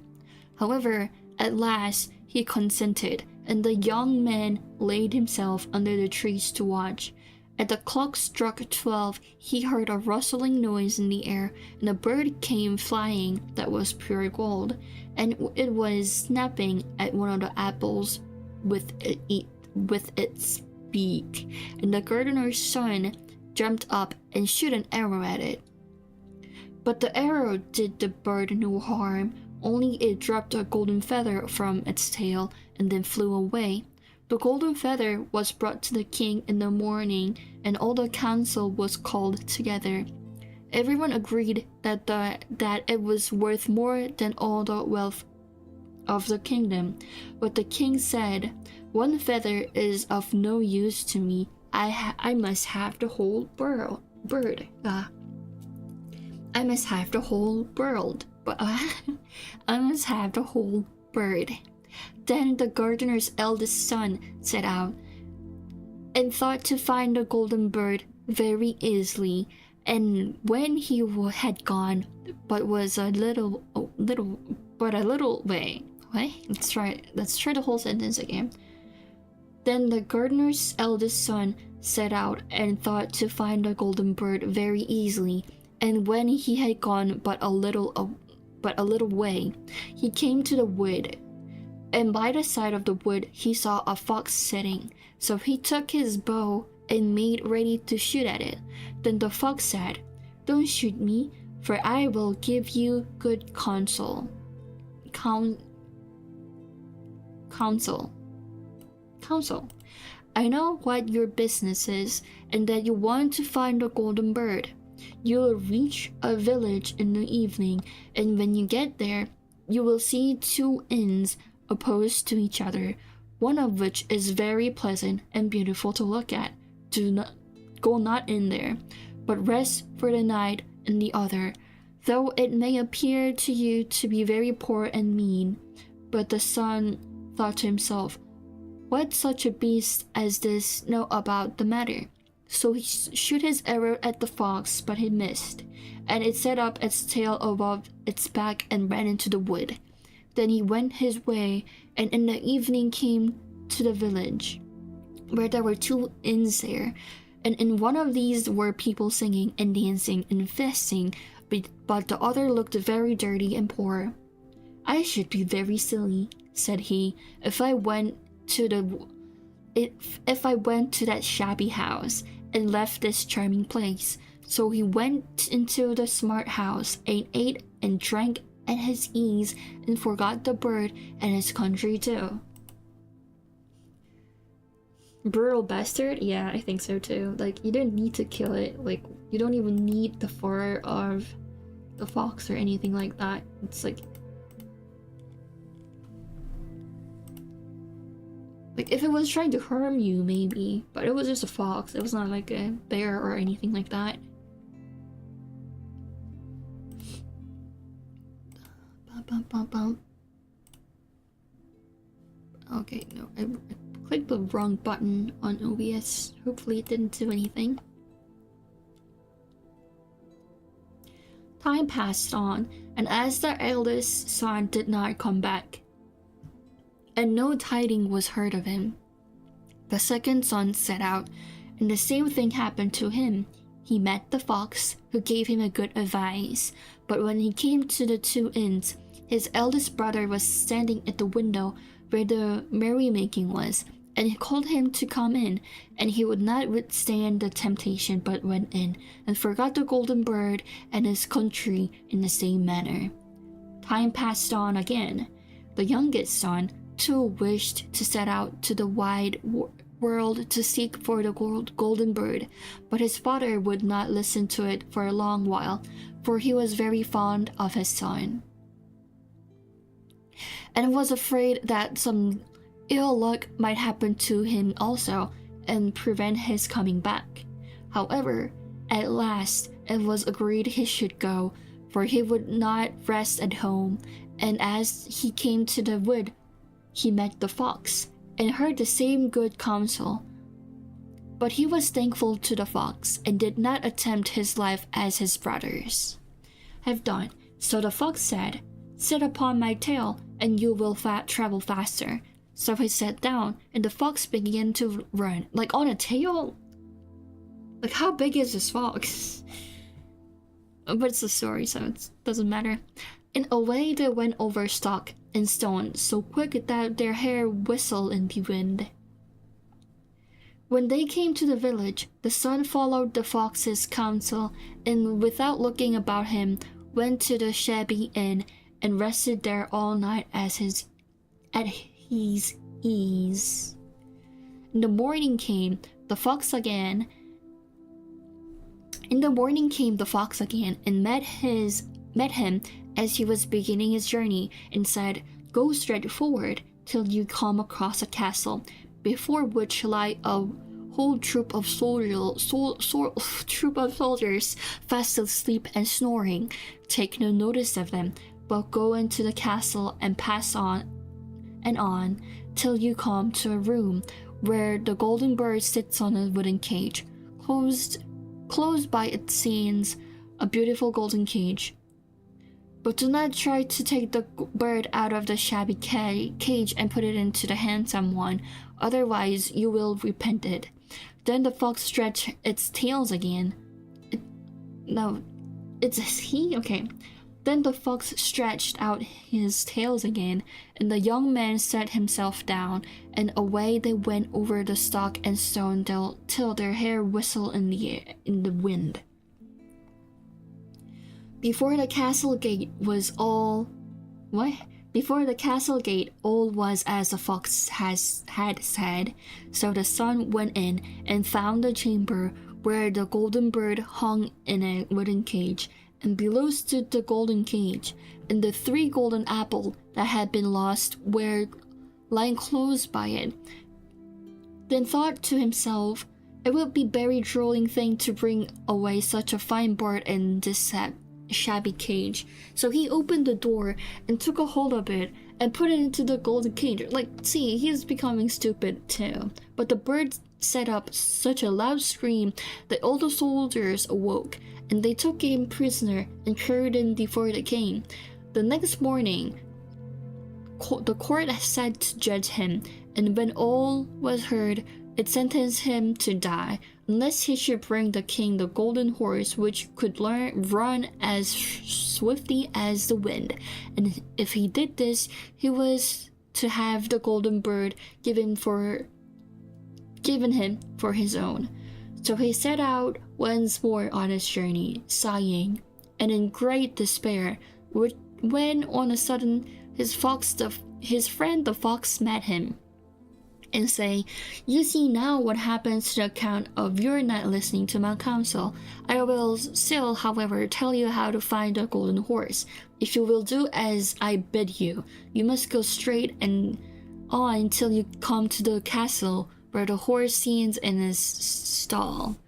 However, at last he consented, and the young man laid himself under the trees to watch. As the clock struck 12, he heard a rustling noise in the air, and a bird came flying that was pure gold, and it was snapping at one of the apples with its beak. And the gardener's son jumped up and shot an arrow at it. But the arrow did the bird no harm, only it dropped a golden feather from its tail and then flew away. The golden feather was brought to the king in the morning, and all the council was called together. Everyone agreed that it was worth more than all the wealth of the kingdom. But the king said, "One feather is of no use to me. I must have the whole bird. I must have the whole bird. I must have the whole bird." Then the gardener's eldest son set out, and thought to find the golden bird very easily. And when he had gone but a little way, What? Let's try the whole sentence again. Then the gardener's eldest son set out and thought to find the golden bird very easily, and when he had gone but a little way, he came to the wood, and by the side of the wood he saw a fox sitting. So he took his bow and made ready to shoot at it. Then the fox said, "Don't shoot me, for I will give you good counsel." Counsel. I know what your business is, and that you want to find the golden bird. You will reach a village in the evening, and when you get there, you will see two inns opposed to each other, one of which is very pleasant and beautiful to look at. Go not in there, but rest for the night in the other, though it may appear to you to be very poor and mean. But the son thought to himself, what such a beast as this know about the matter? So he shoot his arrow at the fox, but he missed, and it set up its tail above its back and ran into the wood. Then he went his way, and in the evening came to the village, where there were two inns there, and in one of these were people singing and dancing and feasting, but the other looked very dirty and poor. I should be very silly, said he, if I went to that shabby house and left this charming place. So he went into the smart house and ate and drank at his ease and forgot the bird and his country too. Brutal bastard? Yeah, I think so too. Like, you don't need to kill it. Like, you don't even need the fur of the fox or anything like that. It's like if it was trying to harm you, maybe, but it was just a fox. It was not like a bear or anything like that. Okay, no, I clicked the wrong button on OBS. Hopefully it didn't do anything. Time passed on, and as the eldest son did not come back, and no tiding was heard of him, the second son set out, and the same thing happened to him. He met the fox, who gave him a good advice, but when he came to the two inns, his eldest brother was standing at the window where the merrymaking was, and he called him to come in, and he would not withstand the temptation, but went in, and forgot the golden bird and his country in the same manner. Time passed on again. The youngest son too wished to set out to the wide world to seek for the golden bird, but his father would not listen to it for a long while, for he was very fond of his son, and was afraid that some ill luck might happen to him also, and prevent his coming back. However, at last it was agreed he should go, for he would not rest at home, and as he came to the wood, he met the fox, and heard the same good counsel. But he was thankful to the fox, and did not attempt his life as his brothers have done. So the fox said, "Sit upon my tail, and you will travel faster." So he sat down, and the fox began to run. Like, on a tail? Like, how big is this fox? But it's a story, so it doesn't matter. And away they went over stock and stone, so quick that their hair whistled in the wind. When they came to the village, the son followed the fox's counsel, and without looking about him, went to the shabby inn and rested there all night at his ease. In the morning came the fox again. And met him as he was beginning his journey, and said, "Go straight forward till you come across a castle, before which lie a whole troop of soldiers fast asleep and snoring. Take no notice of them, but go into the castle and pass on and on till you come to a room where the golden bird sits on a wooden cage. Close by it stands a beautiful golden cage, But do not try to take the bird out of the shabby cage and put it into the handsome one, otherwise you will repent it." Then the fox stretched its tails again. It's he? Okay. Then the fox stretched out his tails again, and the young man sat himself down, and away they went over the stock and stone till their hair whistled in the wind. Before the castle gate all was as the fox had said. So the son went in and found the chamber where the golden bird hung in a wooden cage, and below stood the golden cage, and the 3 golden apples that had been lost were lying close by it. Then thought to himself, "It would be a very drolling thing to bring away such a fine bird in this shabby cage." So he opened the door and took a hold of it and put it into the golden cage. Like, see, he's becoming stupid too. But the bird set up such a loud scream that all the soldiers awoke, and they took him prisoner and carried him before the king. The next morning, the court sat to judge him, and when all was heard, it sentenced him to die, unless he should bring the king the golden horse, which could run as swiftly as the wind. And if he did this, he was to have the golden bird given him for his own. So he set out once more on his journey, sighing, and in great despair, when on a sudden his friend the fox met him, and say, "You see now what happens to the account of your not listening to my counsel. I will still, however, tell you how to find the golden horse. If you will do as I bid you, you must go straight and on till you come to the castle where the horse stands in his stall."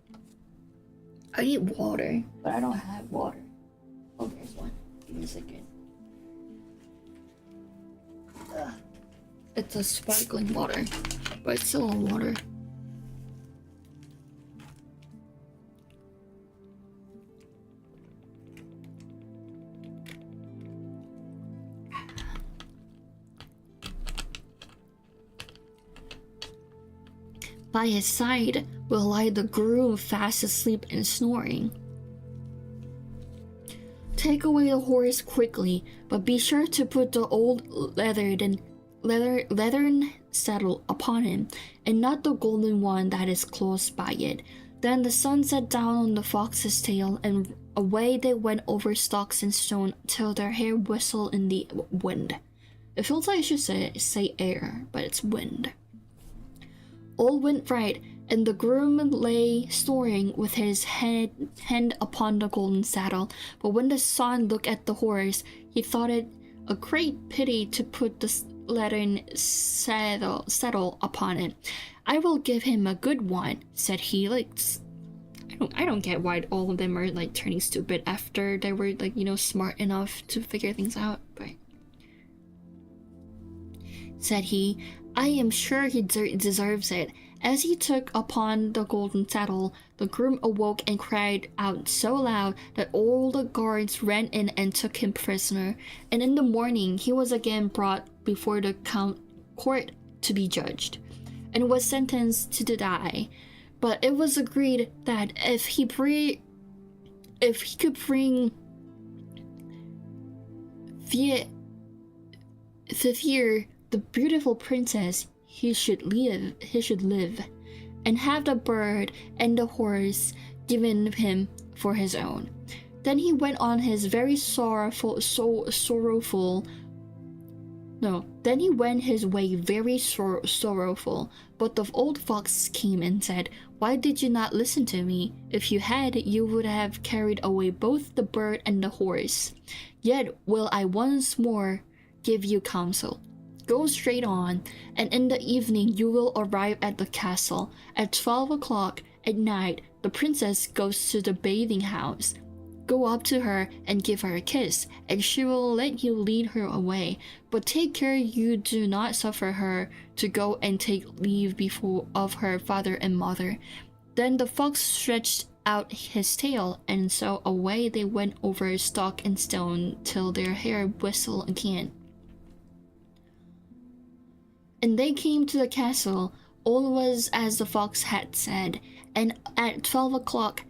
I need water, but I don't have water. Oh, there's one. Give me a second. It's a sparkling water, but it's still water. By his side will lie the groom, fast asleep and snoring. Take away the horse quickly, but be sure to put the old leathern saddle upon him, and not the golden one that is close by it. Then the son sat down on the fox's tail, and away they went over stocks and stone till their hair whistled in the wind. It feels like I should say air, but it's wind. All went right, and the groom lay snoring with his hand upon the golden saddle. But when the son looked at the horse, he thought it a great pity to put the leathern saddle upon it. "I will give him a good one," said he. Like, I don't get why all of them are like turning stupid after they were like, smart enough to figure things out. But said he, "I am sure he deserves it." As he took upon the golden saddle, the groom awoke and cried out so loud that all the guards ran in and took him prisoner. And in the morning he was again brought before the court to be judged, and was sentenced to die. But it was agreed that if he could bring Thithier, the beautiful princess, he should live, and have the bird and the horse given him for his own. Then he went on his very Then he went his way very sorrowful. But the old fox came and said, "Why did you not listen to me? If you had, you would have carried away both the bird and the horse. Yet will I once more give you counsel. Go straight on, and in the evening you will arrive at the castle. At 12 o'clock at night, the princess goes to the bathing house. Go up to her and give her a kiss, and she will let you lead her away. But take care you do not suffer her to go and take leave of her father and mother." Then the fox stretched out his tail, and so away they went over stock and stone till their hair whistled again. And they came to the castle. All was as the fox had said, and at 12 o'clock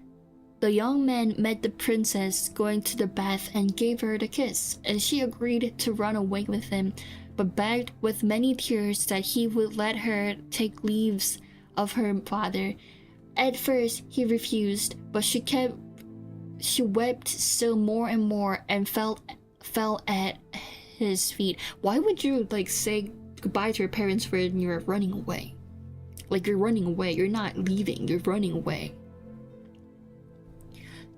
the young man met the princess going to the bath and gave her the kiss, and she agreed to run away with him, but begged with many tears that he would let her take leaves of her father. At first he refused, but she wept still more and more and fell at his feet. Why would you like say goodbye to your parents when you're running away? Like, you're running away, you're not leaving, you're running away.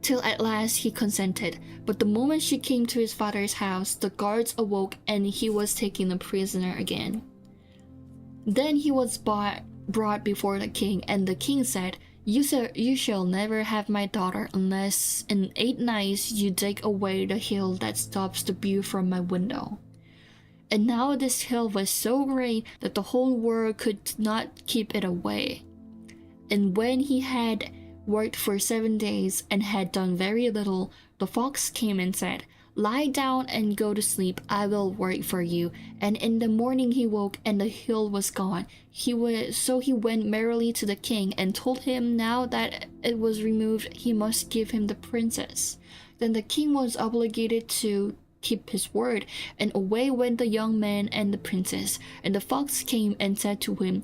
Till at last he consented, but the moment she came to his father's house, the guards awoke and he was taken a prisoner again. Then he was brought before the king, and the king said, You shall never have my daughter unless in 8 nights you take away the hill that stops the view from my window. And now this hill was so great that the whole world could not keep it away. And when he had worked for 7 days and had done very little, the fox came and said, Lie down and go to sleep, I will work for you. And in the morning he woke, and the hill was gone. So he went merrily to the king, and told him now that it was removed, he must give him the princess. Then the king was obligated to keep his word, and away went the young man and the princess. And the fox came and said to him,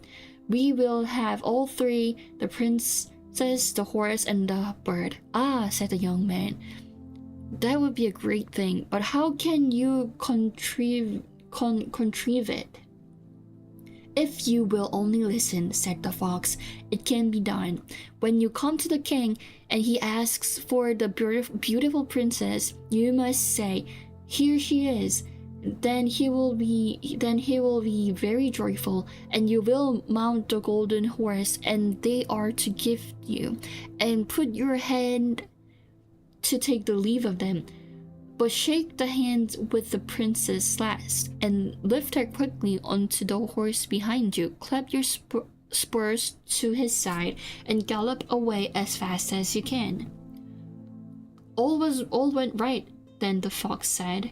We will have all 3, the princess, the horse, and the bird. Ah, said the young man, that would be a great thing, but how can you contrive it? If you will only listen, said the fox, it can be done. When you come to the king and he asks for the beautiful princess, you must say, Here she is. Then he will be very joyful, and you will mount the golden horse, and they are to give you, and put your hand to take the leave of them. But shake the hand with the princess last, and lift her quickly onto the horse behind you. Clap your spurs to his side, and gallop away as fast as you can. All went right, then the fox said.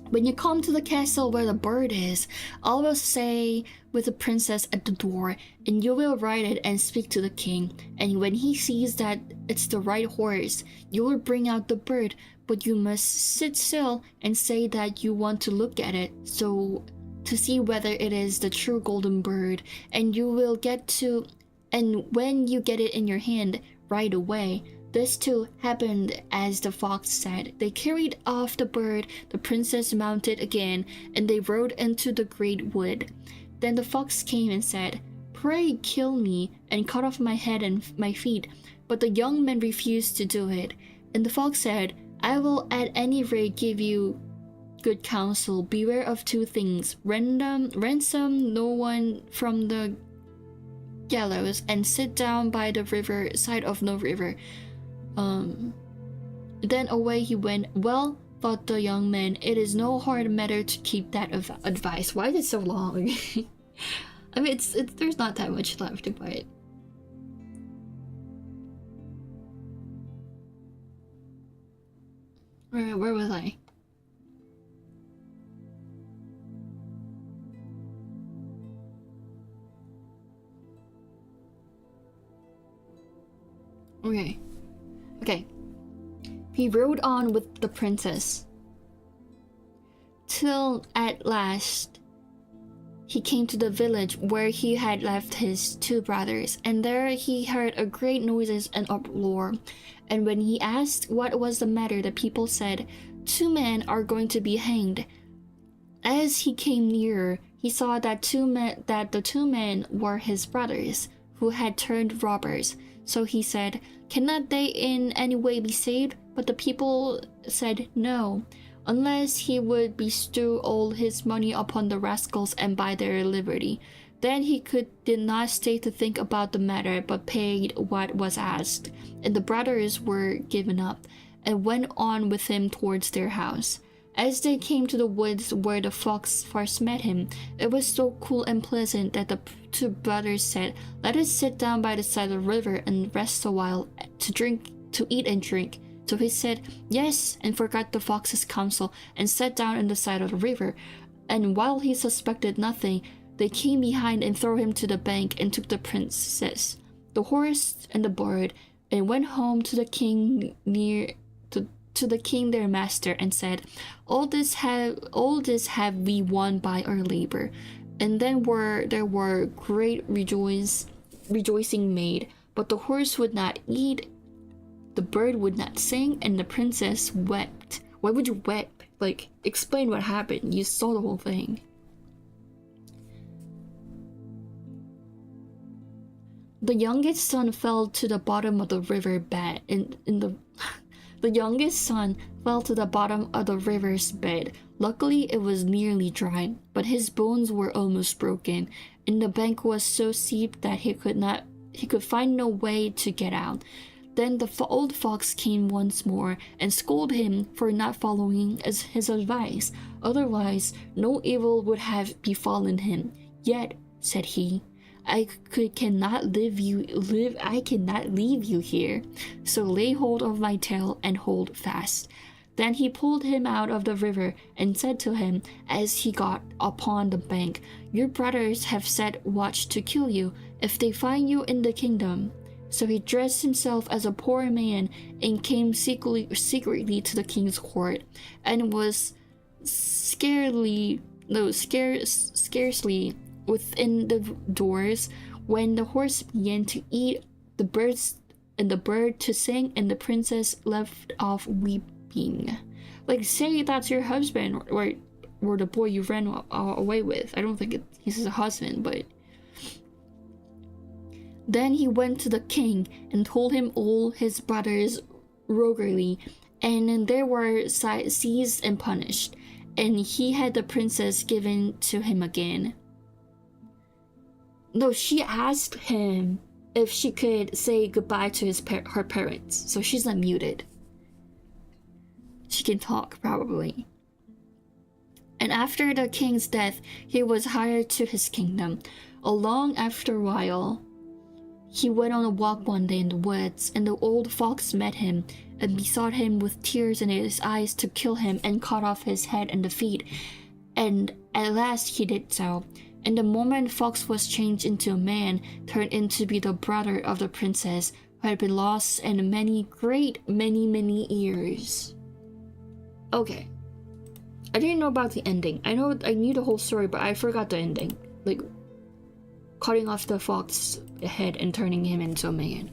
When you come to the castle where the bird is, I will say with the princess at the door, and you will ride it and speak to the king. And when he sees that it's the right horse, you will bring out the bird, but you must sit still and say that you want to look at it, so to see whether it is the true golden bird. And when you get it in your hand, right away. This too happened as the fox said. They carried off the bird, the princess mounted again, and they rode into the great wood. Then the fox came and said, Pray kill me, and cut off my head and my feet. But the young man refused to do it. And the fox said, I will at any rate give you good counsel. Beware of 2 things. Ransom no one from the gallows, and sit down by the side of no river. Then away he went. Well, thought the young man, it is no hard matter to keep that advice. Why is it so long? I mean, there's not that much left, but where was I? Okay. He rode on with the princess till at last he came to the village where he had left his 2 brothers, and there he heard a great noises and uproar. And when he asked what was the matter, the people said, 2 men are going to be hanged. As he came nearer, he saw that the 2 men were his brothers, who had turned robbers. So he said, Cannot they in any way be saved? But the people said no, unless he would bestow all his money upon the rascals and buy their liberty. Then he did not stay to think about the matter, but paid what was asked. And the brothers were given up, and went on with him towards their house. As they came to the woods where the fox first met him, it was so cool and pleasant that the two brothers said, "Let us sit down by the side of the river and rest a while to eat and drink." So he said, "Yes," and forgot the fox's counsel and sat down on the side of the river. And while he suspected nothing, they came behind and threw him to the bank and took the princess, the horse, and the bird, and went home to the king to the king their master, and said, all this have we won by our labor." And then there were great rejoicing made, but the horse would not eat, the bird would not sing, and the princess wept. Why would you weep? Like, explain what happened. You saw the whole thing. The youngest son fell to the bottom of the river bed The youngest son fell to the bottom of the river's bed. Luckily, it was nearly dry, but his bones were almost broken, and the bank was so steep that he could find no way to get out. Then the old fox came once more and scolded him for not following his advice. Otherwise, no evil would have befallen him. "Yet," said he, I cannot leave you here, so lay hold of my tail and hold fast." Then he pulled him out of the river and said to him as he got upon the bank, "Your brothers have set watch to kill you if they find you in the kingdom." So he dressed himself as a poor man and came secretly to the king's court, and was scarcely within the doors when the horse began to eat, the bird to sing, and the princess left off weeping. Like, say that's your husband, or the boy you ran away with. I don't think he's his husband, but... Then he went to the king and told him all his brothers' roguery, and they were seized and punished, and he had the princess given to him again. No, she asked him if she could say goodbye to her parents, so she's not muted. She can talk, probably. And after the king's death, he was hired to his kingdom. Along after a while, he went on a walk one day in the woods, and the old fox met him and besought him with tears in his eyes to kill him and cut off his head and the feet. And at last he did so. And the moment Fox was changed into a man, turned in to be the brother of the princess, who had been lost in many years. Okay. I didn't know about the ending. I knew the whole story, but I forgot the ending. Like, cutting off the fox's head and turning him into a man.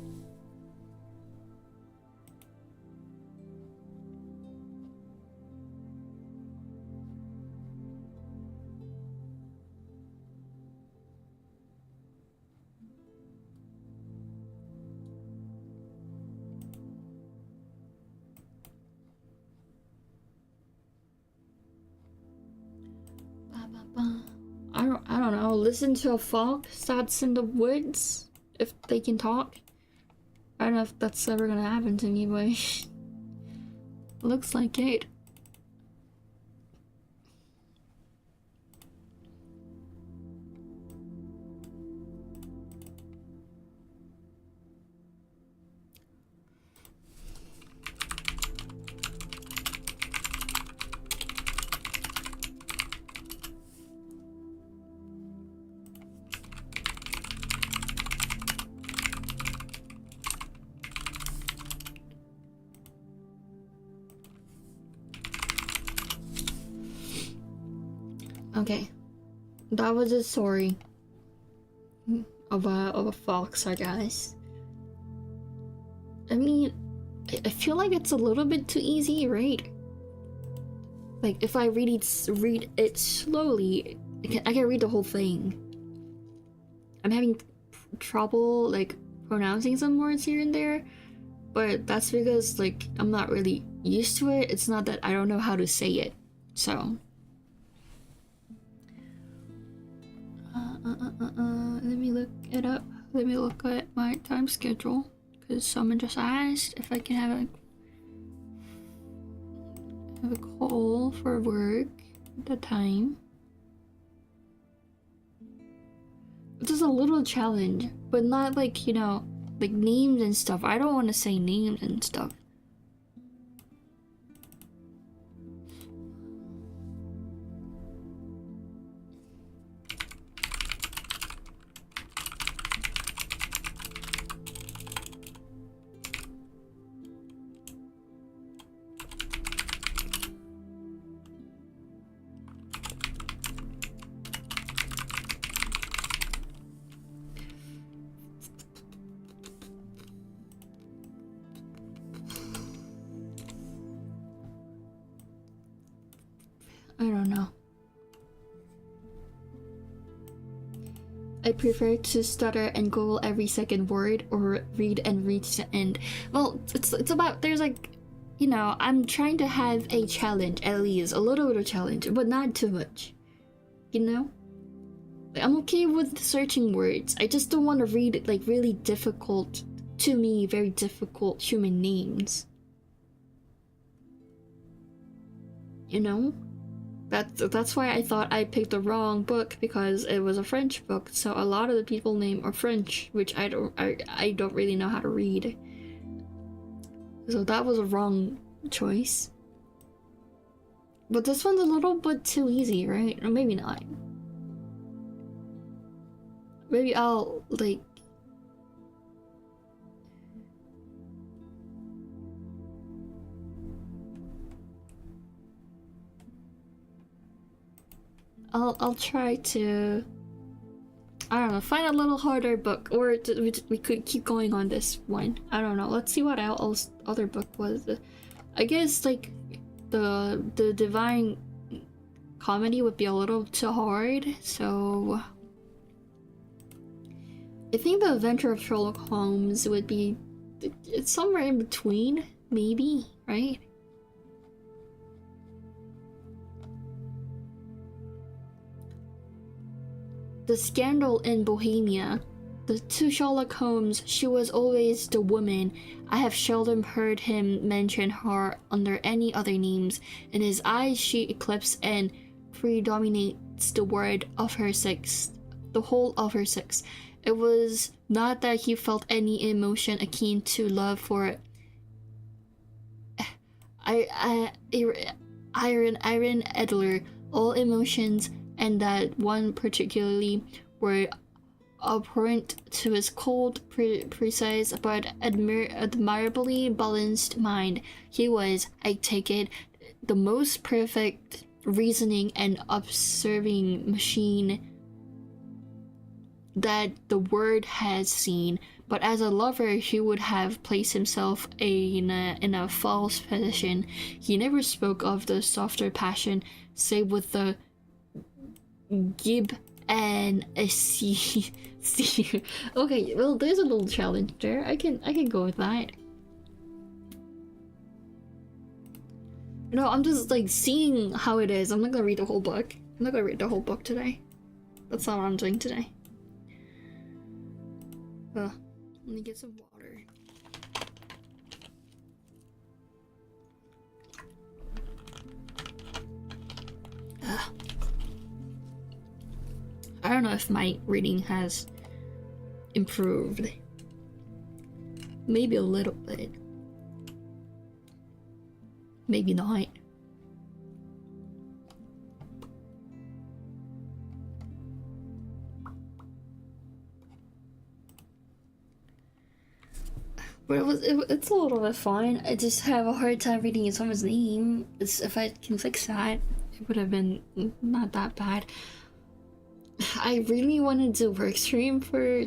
I don't know. Listen to a fox that's in the woods if they can talk. I don't know if that's ever gonna happen to me, but looks like it. Okay, that was a story of a fox, I guess. I mean, I feel like it's a little bit too easy, right? Like, if I read it slowly, I can read the whole thing. I'm having trouble like pronouncing some words here and there, but that's because like I'm not really used to it. It's not that I don't know how to say it, so. Let me look it up. Let me look at my time schedule, because someone just asked if I can have have a call for work at the time. Just a little challenge, but not like, you know, like names and stuff. I don't want to say names and stuff. I don't know. I prefer to stutter and Google every second word or read and reach the end. Well, it's about, there's like, you know, I'm trying to have a challenge, at least a little bit of challenge, but not too much. You know? Like, I'm okay with searching words. I just don't want to read like really difficult, to me, very difficult human names. You know? That's why I thought I picked the wrong book, because it was a French book, so a lot of the people name are French, which I don't really know how to read. So that was a wrong choice. But this one's a little bit too easy, right? Or maybe not. Maybe I'll like I'll try to, I don't know, find a little harder book, or we could keep going on this one. I don't know. Let's see what else other book was. I guess like the Divine Comedy would be a little too hard, so I think the Adventure of Sherlock Holmes would be, it's somewhere in between, maybe, right? The Scandal in Bohemia. To Sherlock Holmes, she was always the woman. I have seldom heard him mention her under any other names. In his eyes, she eclipses and predominates the word of her sex, the whole of her sex. It was not that he felt any emotion akin to love for Iron Edler. All emotions, and that one particularly, were abhorrent to his cold, precise, but admirably balanced mind. He was, I take it, the most perfect reasoning and observing machine that the world has seen. But as a lover, he would have placed himself in a false position. He never spoke of the softer passion, save with the gib and a C. Okay, well, there's a little challenge there. I can go with that. No, I'm just like seeing how it is. I'm not gonna read the whole book. I'm not gonna read the whole book today. That's not what I'm doing today. Let me get some water. I don't know if my reading has improved. Maybe a little bit. Maybe not. But it's a little bit fine. I just have a hard time reading someone's name. If I can fix that, it would have been not that bad. I really wanted to work stream for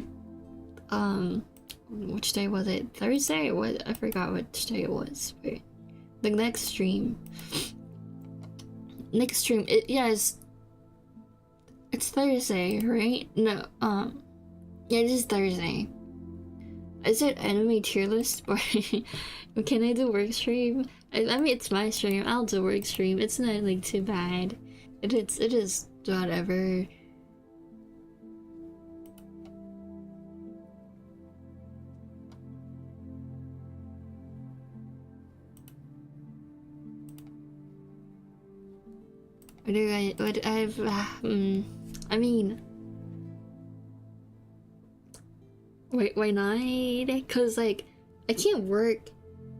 which day was it? Thursday? What? I forgot which day it was. But the next stream. It's Thursday, right? No, yeah, it is Thursday. Is it anime tier list, or can I do work stream? I mean, it's my stream. I'll do work stream. It's not like too bad. It is whatever. what I've, I mean, why not? Because, like, I can't work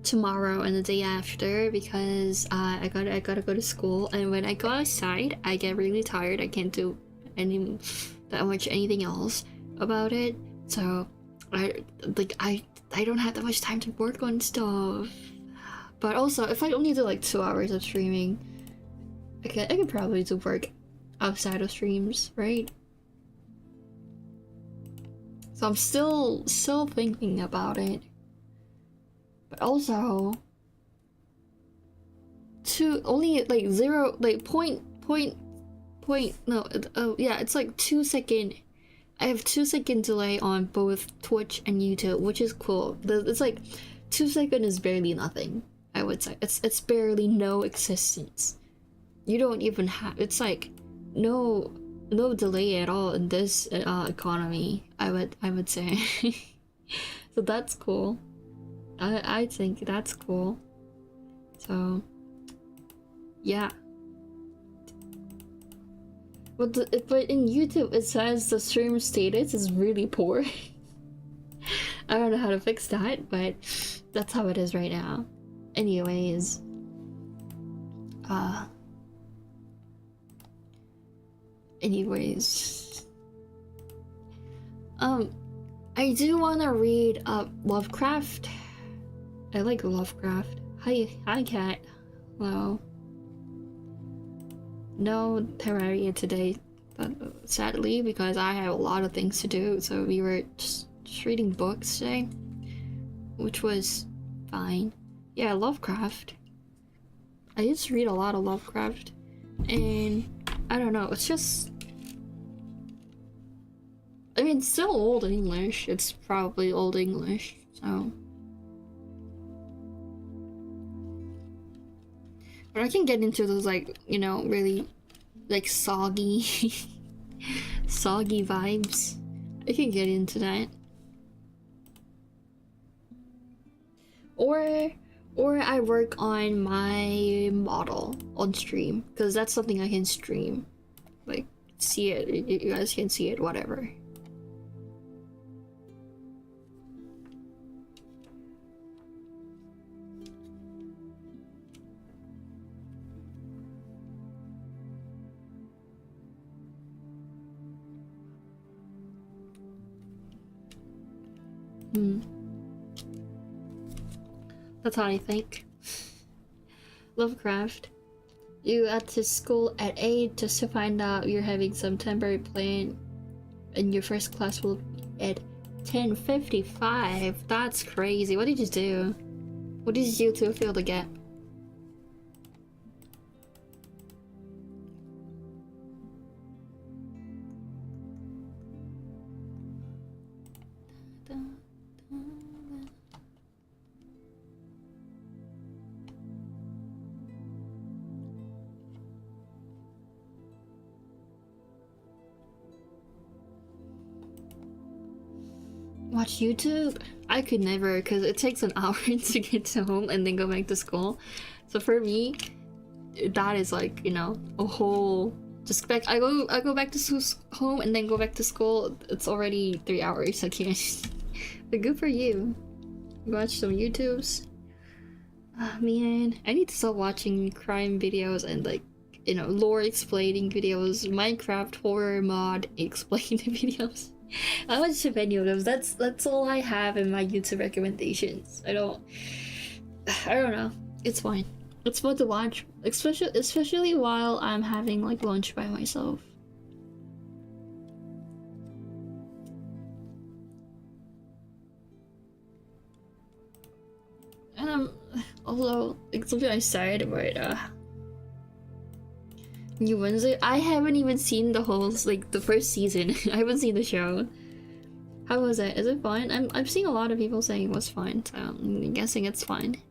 tomorrow and the day after because I gotta go to school, and when I go outside I get really tired. I can't do anything else about it, so I don't have that much time to work on stuff. But also, if I only do like 2 hours of streaming, I can probably do work outside of streams, right? So I'm still thinking about it. But also, only like zero, like no, oh yeah, it's like 2 second. I have 2 second delay on both Twitch and YouTube, which is cool. It's like 2 second is barely nothing. I would say it's barely no existence. You don't even have. It's like no delay at all in this economy. I would say. So that's cool. I think that's cool. So yeah. But in YouTube it says the stream status is really poor. I don't know how to fix that, but that's how it is right now. Anyways, I do want to read Lovecraft. I like Lovecraft. Hi cat. Hello. No Terraria today, sadly, because I have a lot of things to do, so we were just reading books today, which was fine. Yeah, Lovecraft. I used to read a lot of Lovecraft, and I don't know, it's just... I mean, it's still Old English. It's probably Old English, so... But I can get into those, like, you know, really, like, soggy vibes. I can get into that. Or I work on my model on stream, because that's something I can stream. Like, see it, you guys can see it, whatever. That's how I think. Lovecraft. You at to school at 8 just to find out you're having some temporary plan and your first class will be at 10:55. That's crazy. What did you do? What did you two fail to get? Watch YouTube? I could never, because it takes an hour to get to home and then go back to school. So for me, that is like, you know, a whole... Just back, I go back to home and then go back to school. It's already 3 hours. I can't. But good for you. You watch some YouTubes. Oh man, I need to stop watching crime videos and, like, you know, lore explaining videos, Minecraft horror mod explaining videos. I watch many of those. That's all I have in my YouTube recommendations. I don't know. It's fine. It's fun to watch, especially while I'm having like lunch by myself. And although it's something I said, but New Wednesday, I haven't even seen the whole, like, the first season. I haven't seen the show. How was it? Is it fun? I'm seeing a lot of people saying it was fun, so I'm guessing it's fine.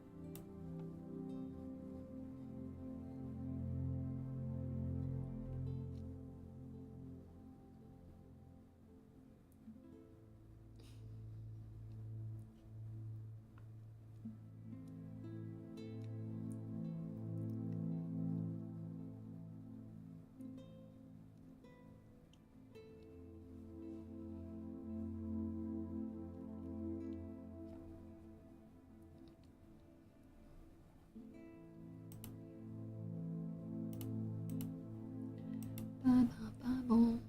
I'm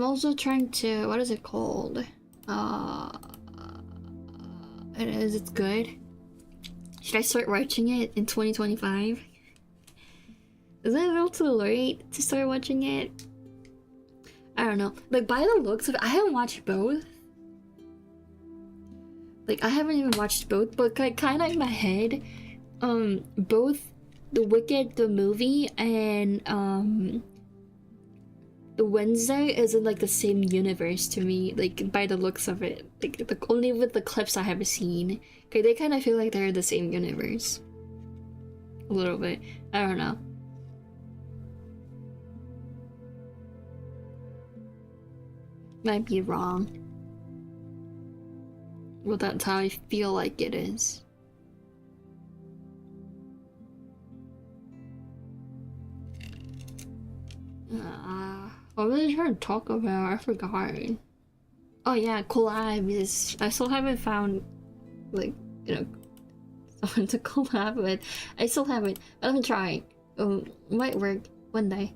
also trying to, what is it called? It's good. Should I start watching it in 2025? Is it a little too late to start watching it? I don't know. Like, by the looks of it, I haven't watched both. Like, I haven't even watched both, but like, kind of in my head, both The Wicked, the movie, and The Wednesday is in like the same universe to me, like by the looks of it. Like only with the clips I have seen. Okay, they kind of feel like they're the same universe. A little bit. I don't know. Might be wrong. Well, that's how I feel like it is. What was I trying to talk about? I forgot. Oh yeah, collabs. I still haven't found, like, you know, someone to collab with. I still haven't. I'm trying. Might work one day.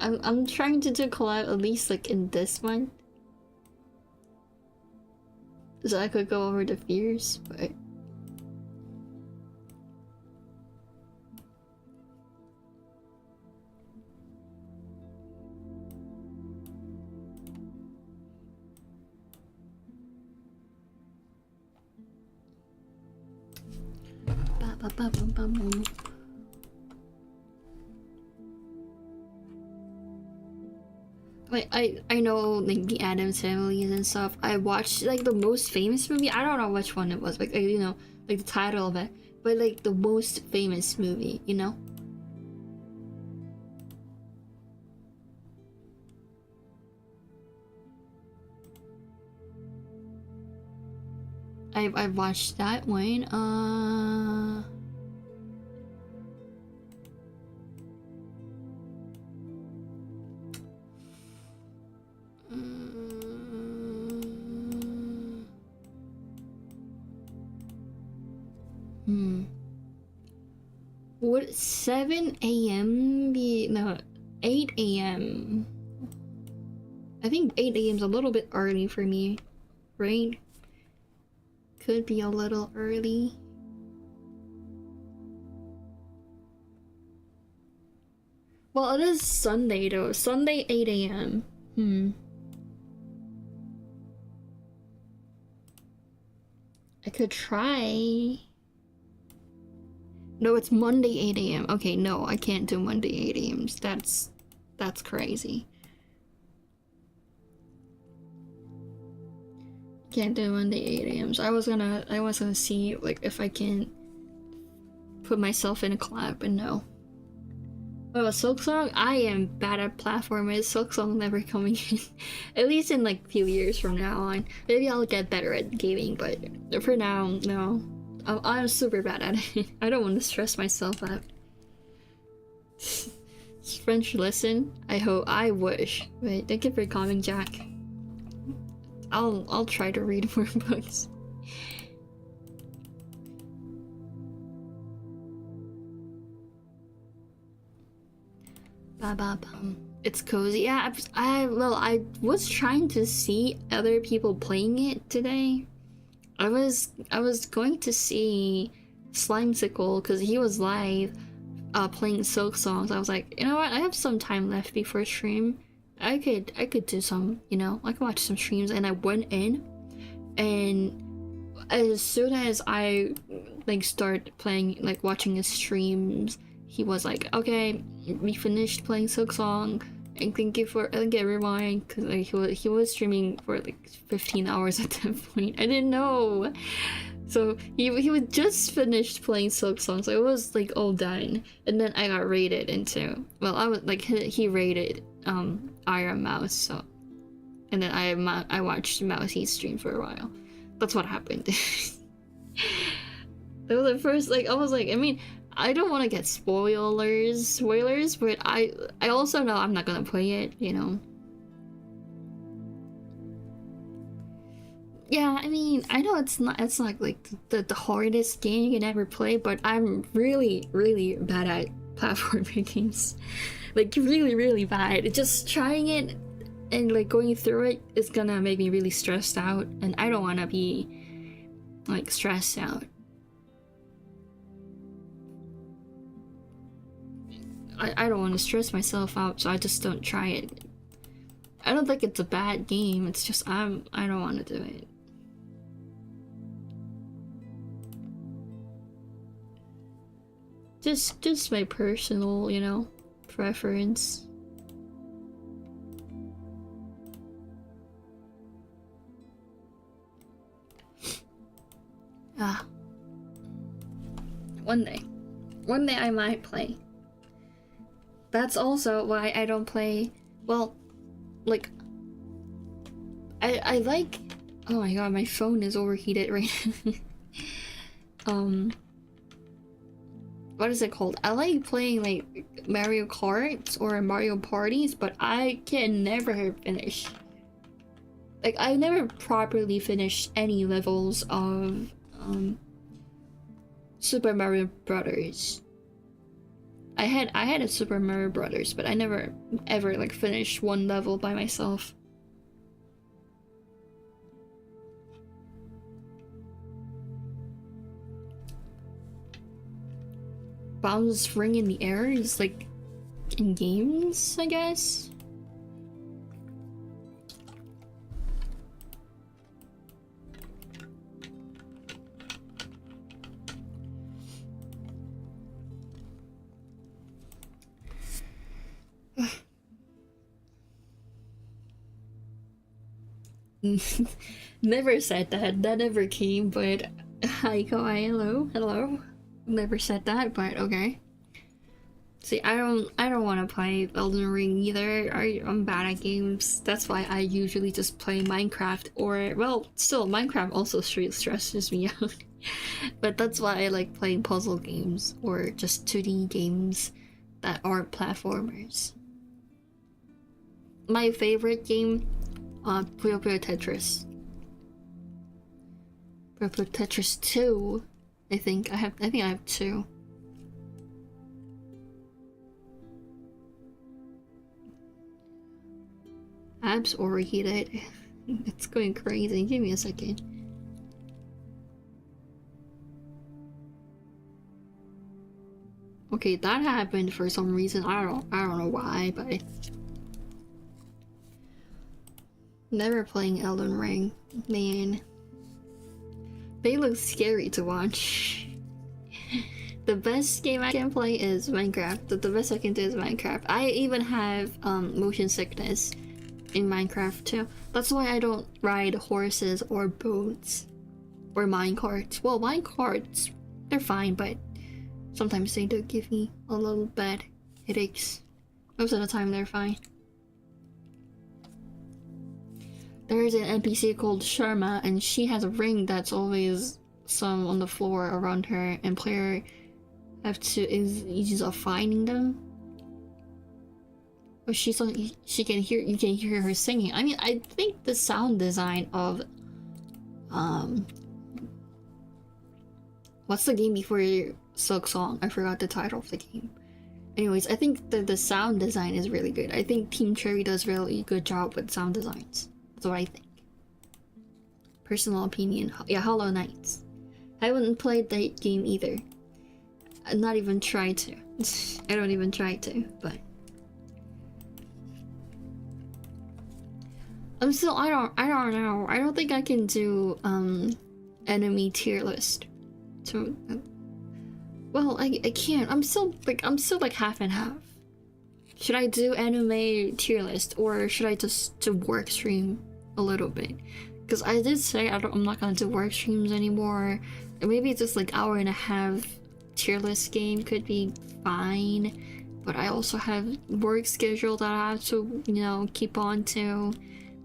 I'm trying to do collab at least like in this month, so I could go over the fears, but. Like I know like the Addams Families and stuff. I watched like the most famous movie. I don't know which one it was. Like you know, like the title of it, but like the most famous movie. You know. I've watched that one. Would 7 a.m. be no 8 a.m. I think 8 a.m. is a little bit early for me, right? Could be a little early. Well, it is Sunday though. Sunday 8 a.m. I could try. No, it's Monday 8 a.m. Okay, no, I can't do Monday 8 a.m. That's crazy. Can't do Monday 8 a.m. So I was gonna see like if I can put myself in a collab, and no. Oh, Silksong? I am bad at platformers. Silksong never coming in. At least in like few years from now on. Maybe I'll get better at gaming, but for now, no. I'm super bad at it. I don't want to stress myself out. French lesson? I wish. Wait, thank you for calling, Jack. I'll try to read more books. It's cozy. Yeah, I was trying to see other people playing it today. I was going to see Slimesicle because he was live playing Silksong. I was like, you know what? I have some time left before stream. I could do some, you know, I could watch some streams. And I went in, and as soon as I like start playing, like watching his streams, he was like, okay, we finished playing Silksong, and thank you everyone, because like he was streaming for like 15 hours at that point. I didn't know. So he was just finished playing Silksong, so it was like all done. And then I got raided into, well, I was like, he raided Iron Mouse, so, and then I watched Mousey's stream for a while. That's what happened. That was the first, like, I was like, I mean, I don't want to get spoilers, but I also know I'm not gonna play it, you know. Yeah, I mean, I know it's not like the hardest game you can ever play, but I'm really bad at platforming games. like really, really bad. Just trying it and like going through it is gonna make me really stressed out, and I don't want to be like stressed out. I don't want to stress myself out, so I just don't try it. I don't think it's a bad game, it's just I don't want to do it. Just my personal, you know, preference. Ah. One day I might play. That's also why I don't play, well, like, I like, oh my god, my phone is overheated right now. What is it called? I like playing like Mario Karts or Mario Parties, but I can never finish. Like, I never properly finished any levels of Super Mario Brothers. I had a Super Mario Brothers, but I never ever like finished one level by myself. Bounce ring in the air is like in games, I guess. Never said that. That never came, but hi, hello. Never said that, but okay. See, I don't want to play Elden Ring either. I'm bad at games. That's why I usually just play Minecraft, or well, still Minecraft also stresses me out. But that's why I like playing puzzle games or just 2D games that aren't platformers. My favorite game, Puyo Puyo Tetris. Puyo Puyo Tetris 2. I think I have 2. Abs overheated. It's going crazy. Give me a second. Okay, that happened for some reason. I don't know why, but never playing Elden Ring, man. They look scary to watch. The best game I can play is Minecraft. The best I can do is Minecraft. I even have motion sickness in Minecraft too. That's why I don't ride horses or boats or minecarts. Well, minecarts, they're fine, but sometimes they do give me a little bad headaches. Most of the time they're fine. There is an NPC called Sharma, and she has a ring that's always some on the floor around her, and player have to is easy of finding them. But she can hear, you can hear her singing. I mean, I think the sound design of what's the game before Silk Song? I forgot the title of the game. Anyways, I think the sound design is really good. I think Team Cherry does really good job with sound designs. That's what I think. Personal opinion. Yeah, Hollow Knights. I haven't played that game either. I've not even tried to. I don't even try to, but I'm still, I don't know. I don't think I can do enemy tier list. So well, I can't. I'm still like half and half. Should I do anime tier list, or should I just do work stream a little bit? Because I did say I'm not gonna do work streams anymore. Maybe just like hour-and-a-half tier list game could be fine, but I also have work schedule that I have to, you know, keep on to.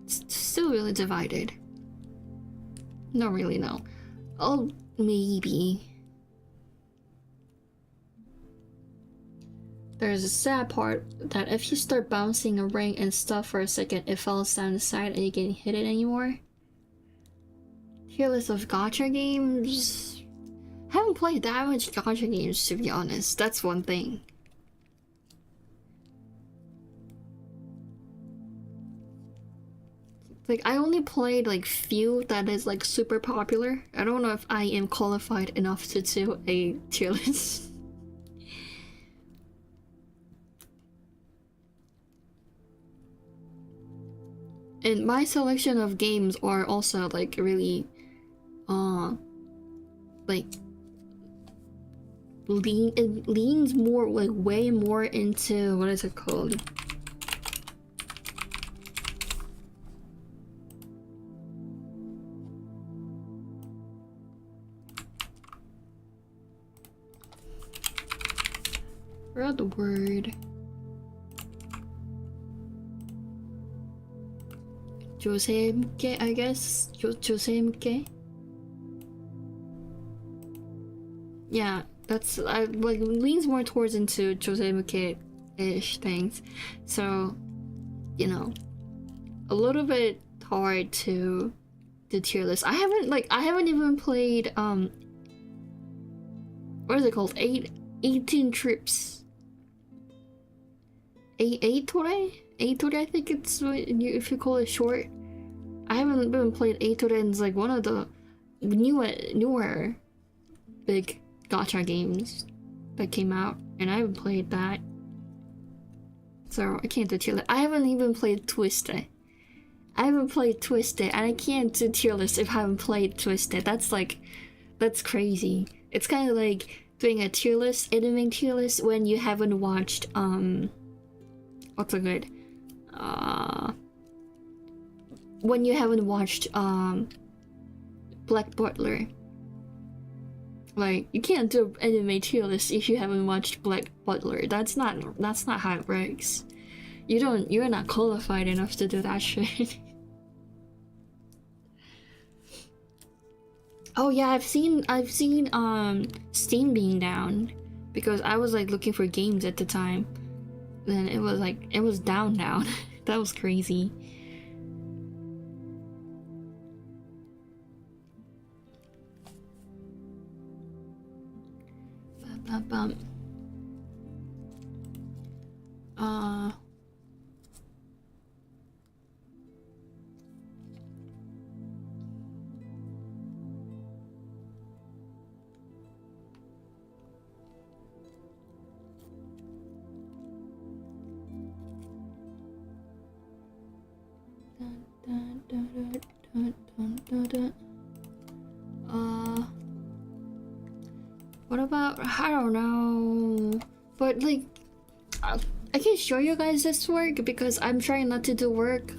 It's still really divided. Not really, no. Oh, maybe. There's a sad part that if you start bouncing a ring and stuff for a second, it falls down the side and you can't hit it anymore. Tier list of gacha games. I haven't played that much gacha games, to be honest. That's one thing. Like, I only played like few that is like super popular. I don't know if I am qualified enough to do a tier list. And my selection of games are also like really like it leans more, like way more into, what is it called? Forgot the word. 조세무게, I guess. 조세무게. Yeah, that's like leans more towards into 조세무게-ish things. So, you know, a little bit hard to do tier list. I haven't even played what is it called? 18 trips. 8 tore? 8 tore, I think it's what if you call it short. I haven't been played 8 tore, and it's like one of the newer big gacha games that came out, and I haven't played that. So I can't do tier list. I haven't even played Twisted. I haven't played Twisted, and I can't do tier list if I haven't played Twisted. That's crazy. It's kind of like doing a tier list, anime tier list, when you haven't watched what's a good when you haven't watched Black Butler. Like, you can't do anime tier list if you haven't watched Black Butler. That's not how it works. You're not qualified enough to do that shit. Oh yeah, I've seen Steam being down because I was like looking for games at the time. Then it was down. That was crazy. What about, I don't know, but like I can show you guys this work because I'm trying not to do work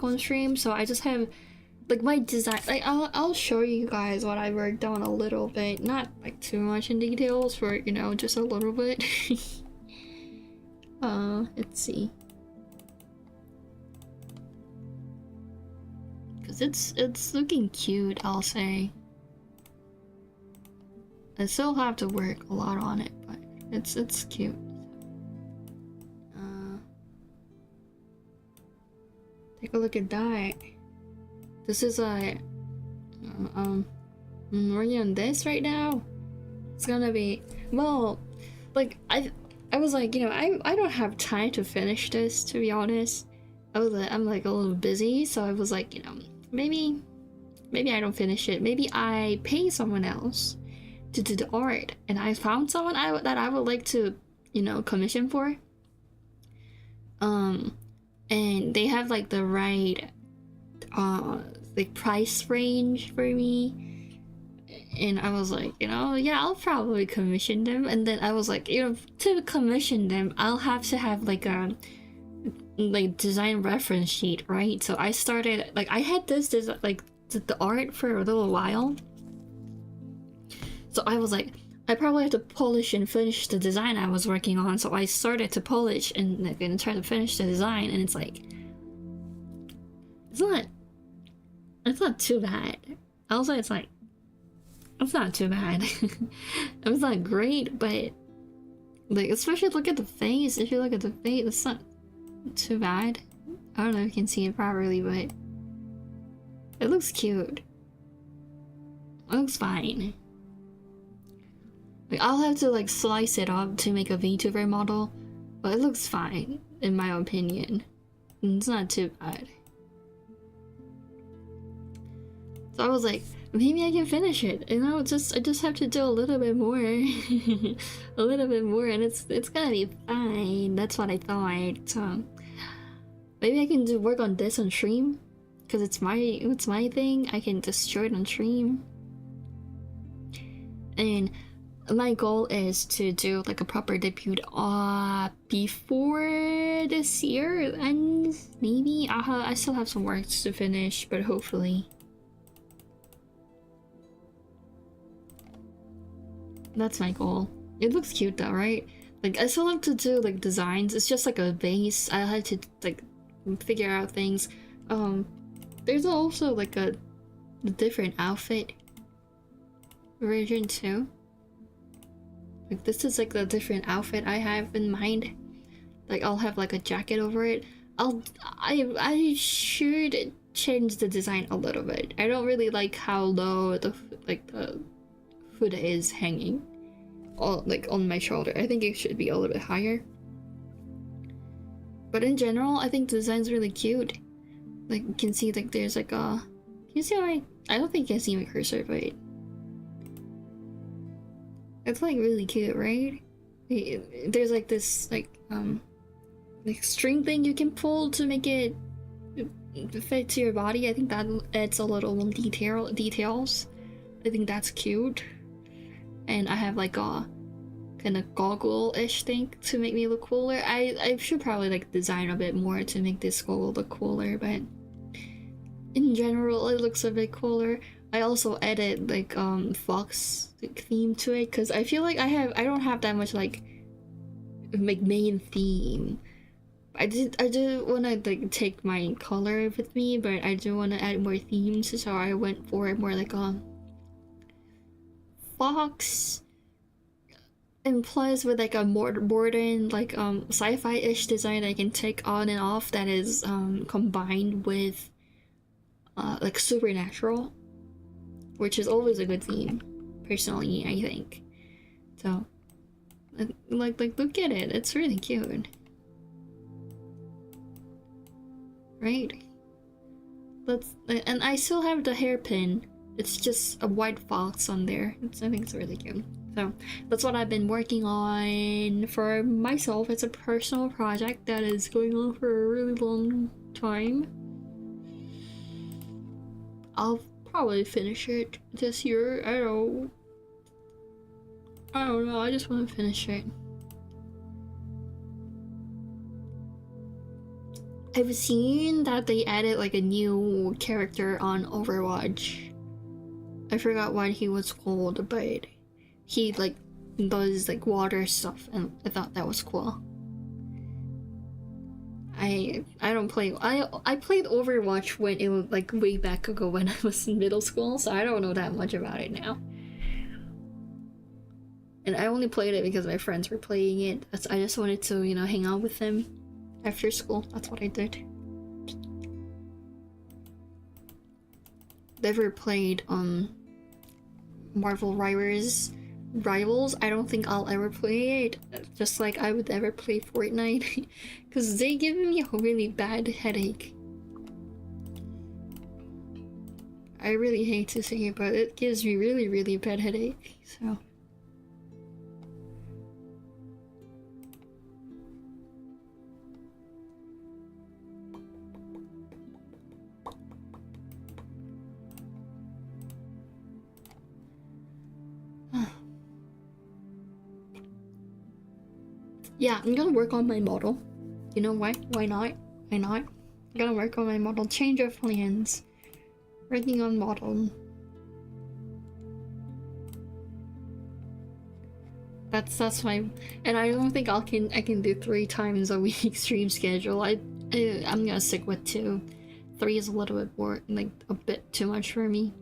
on stream, so I just have like my design. Like I'll show you guys what I worked on a little bit, not like too much in details, for just a little bit. Let's see, because it's looking cute, I'll say. I still have to work a lot on it, but it's cute. Take a look at that. This is I'm working on this right now. It's gonna be, well, like I was like, I don't have time to finish this, to be honest. I'm like a little busy, so I was like, maybe I don't finish it. Maybe I pay someone else to do the art, and I found someone that I would like to commission for, and they have like the right like price range for me, and I was like, yeah, I'll probably commission them. And then I was like, to commission them, I'll have to have like a design reference sheet, right? So I started, like, I had this like the art for a little while. So I was like, I probably have to polish and finish the design I was working on. So I started to polish and like try to finish the design, and it's like, it's not too bad. Also, it's like, it's not too bad. It's not great, but like, especially look at the face. If you look at the face, it's not too bad. I don't know if you can see it properly, but it looks cute. It looks fine. Like, I'll have to like slice it up to make a VTuber model, but it looks fine in my opinion. It's not too bad. So I was like, maybe I can finish it. You know, I just have to do a little bit more, a little bit more, and it's gonna be fine. That's what I thought. So maybe I can do work on this on stream, because it's my thing. I can destroy it on stream, and my goal is to do like a proper debut before this year ends. Maybe I still have some work to finish, but hopefully. That's my goal. It looks cute though, right? Like I still have to do like designs. It's just like a base. I had to like figure out things. There's also like a different outfit version too. Like this is like the different outfit I have in mind. Like I'll have like a jacket over it. I should change the design a little bit. I don't really like how low the hood is hanging like on my shoulder. I think it should be a little bit higher. But in general, I think the design's really cute. Like you can see like there's like a, can you see my, I don't think you can see my cursor, but it's like really cute, right? There's like this like string thing you can pull to make it fit to your body. I think that adds a little details. I think that's cute. And I have like a kind of goggle-ish thing to make me look cooler. I should probably like design a bit more to make this goggle look cooler, but in general it looks a bit cooler. I also added like fox theme to it because I feel like I don't have that much like main theme. I did want to like take my color with me, but I do want to add more themes, so I went for more like fox, and plus with like a more modern like sci-fi-ish design I can take on and off that is combined with like supernatural, which is always a good theme personally, I think. So like look at it, it's really cute, right? And I still have the hairpin. It's just a white fox on there. I think it's really cute. So that's what I've been working on for myself. It's a personal project that is going on for a really long time. I'll probably finish it this year. I don't know. I just want to finish it. I've seen that they added like a new character on Overwatch. I forgot what he was called, but he like does like water stuff, and I thought that was cool. I don't play. I played Overwatch when it was like way back ago when I was in middle school, so I don't know that much about it now. And I only played it because my friends were playing it. I just wanted to, you know, hang out with them after school. That's what I did. Never played Marvel Rivals. I don't think I'll ever play it, just like I would ever play Fortnite, because they give me a really bad headache. I really hate to say it, but it gives me really bad headache, so. Yeah, I'm gonna work on my model. You know why? Why not? Why not? I'm gonna work on my model. Change of plans. Working on model. That's my, and I don't think I can do 3 times a week stream schedule. I'm gonna stick with 2. 3 is a little bit more, like a bit too much for me.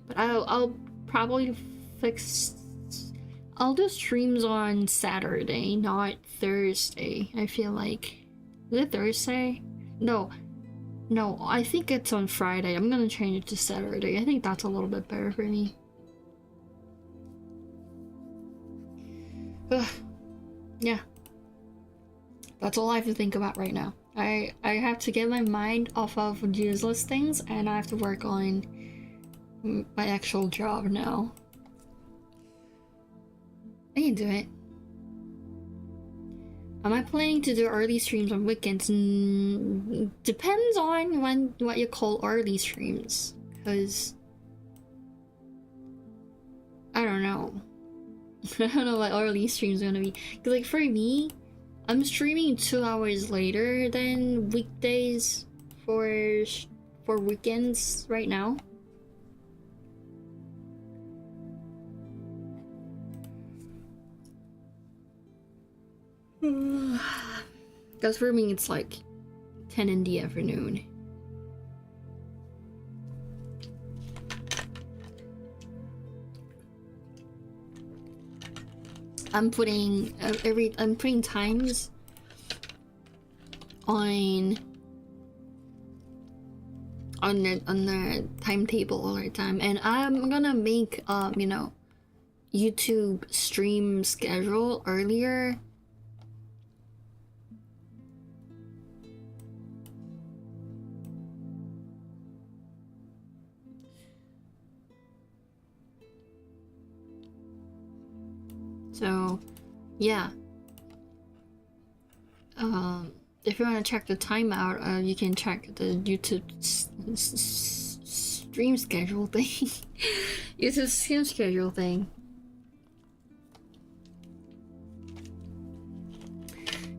But I'll probably fix. I'll do streams on Saturday, not Thursday. I feel like, is it Thursday? No, I think it's on Friday. I'm gonna change it to Saturday. I think that's a little bit better for me. Ugh. Yeah, that's all I have to think about right now. I have to get my mind off of useless things, and I have to work on my actual job now. I can do it. Am I planning to do early streams on weekends? Depends on what you call early streams, because I don't know. I don't know what early streams are gonna be. Cause like for me, I'm streaming 2 hours later than weekdays for weekends right now. Because for me it's like 10 in the afternoon. I'm putting times on the timetable all the time, and I'm gonna make you know, YouTube stream schedule earlier. So, yeah. If you want to check the time out, you can check the YouTube stream schedule thing. YouTube stream schedule thing.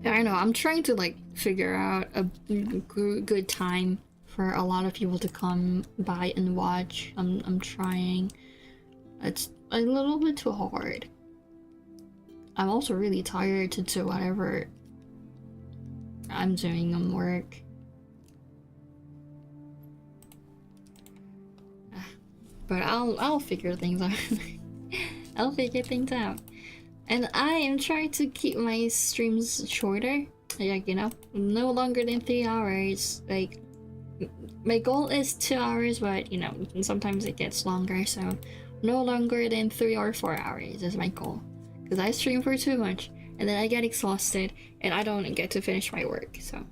Yeah, I know. I'm trying to like figure out a good time for a lot of people to come by and watch. I'm trying. It's a little bit too hard. I'm also really tired to do whatever I'm doing on work. But I'll figure things out. I'll figure things out. And I am trying to keep my streams shorter. Like, you know, no longer than 3 hours. Like, my goal is 2 hours, but you know, sometimes it gets longer, so no longer than 3 or 4 hours is my goal. Because I stream for too much, and then I get exhausted, and I don't get to finish my work, so.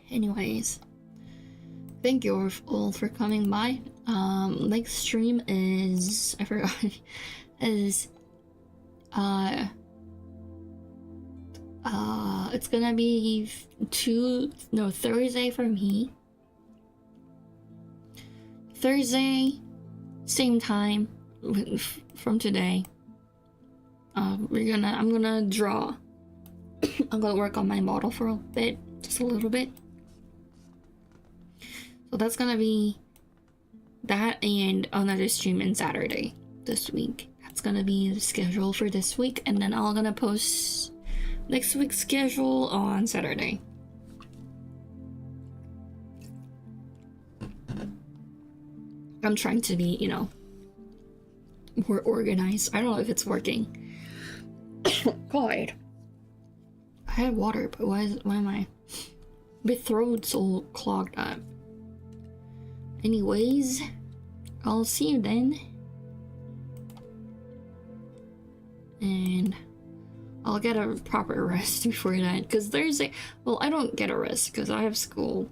Anyways, thank you all for coming by. Next stream is, I forgot, is, it's gonna be Thursday for me. Thursday, same time from today. I'm gonna draw. I'm gonna work on my model for a bit, just a little bit. So that's gonna be that, and another stream on Saturday this week. That's gonna be the schedule for this week, and then I'm gonna post next week's schedule on Saturday. I'm trying to be, you know, more organized. I don't know if it's working. God. I had water, but why am I? My throat's all clogged up. Anyways, I'll see you then. And I'll get a proper rest before that, because Thursday, well, I don't get a rest because I have school.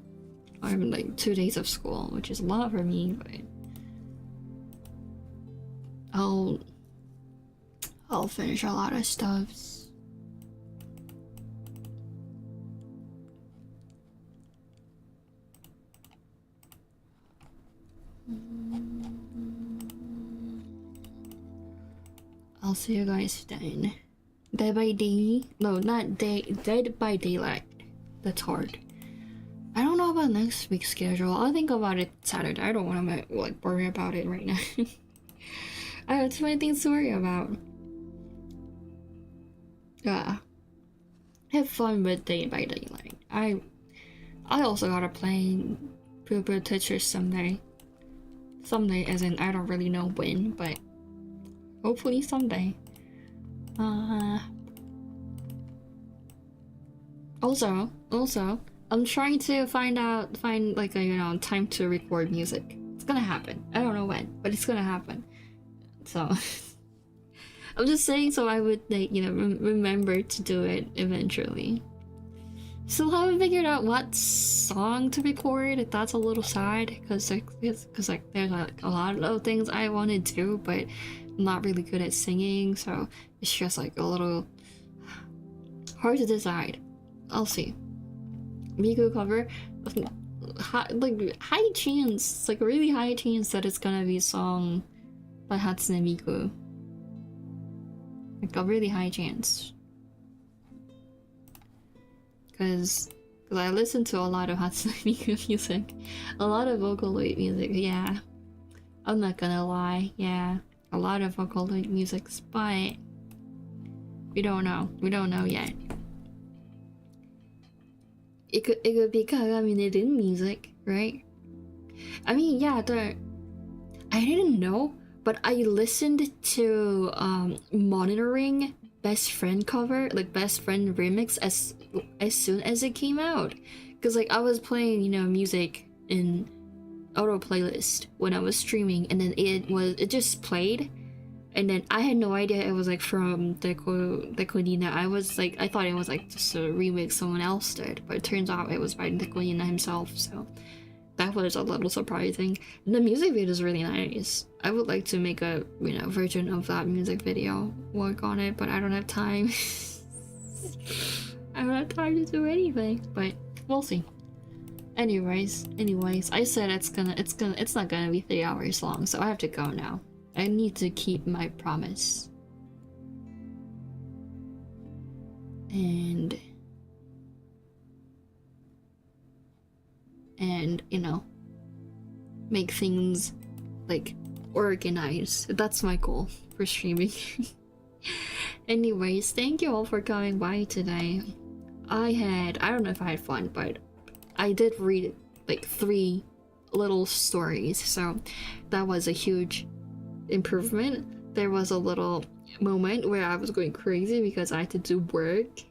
I have like 2 days of school, which is a lot for me, but I'll finish a lot of stuffs. I'll see you guys then. Dead by Day? No, not Dead by Daylight. That's hard. I don't know about next week's schedule. I'll think about it Saturday. I don't want to like worry about it right now. I have too many things to worry about. Yeah. Have fun with Dead by Daylight. I also gotta play Pooper Tetris someday. Someday, as in I don't really know when, but hopefully someday. Also, I'm trying to find like a, you know, time to record music. gonna happen. I don't know when, but it's gonna happen. So I'm just saying so I would like, you know, remember to do it eventually. Still haven't figured out what song to record. That's a little sad because like there's like a lot of things I want to do, but I'm not really good at singing, so it's just like a little hard to decide. I'll see. Miku cover, like high chance, like really high chance that it's gonna be a song by Hatsune Miku. Like a really high chance. Because I listen to a lot of Hatsune Miku music. A lot of Vocaloid music, yeah. I'm not gonna lie, yeah. A lot of Vocaloid music, but we don't know. We don't know yet. It could be Kagami Rin music, right? I mean, yeah, I didn't know, but I listened to Monitoring Best Friend cover, like Best Friend remix as soon as it came out, because like I was playing, you know, music in auto playlist when I was streaming, and then it just played, and then I had no idea it was like from Dekonina. I thought it was like just a remix someone else did, but it turns out it was by Dekonina himself, so that was a little surprising. And the music video is really nice. I would like to make a, you know, version of that music video, work on it, but I don't have time. I don't have time to do anything, but we'll see. Anyways, I said it's not gonna be 3 hours long, so I have to go now. I need to keep my promise. And you know, make things like organized. That's my goal for streaming. Anyways, thank you all for coming by today. I don't know if I had fun, but I did read like 3 little stories, so that was a huge improvement. There was a little moment where I was going crazy because I had to do work.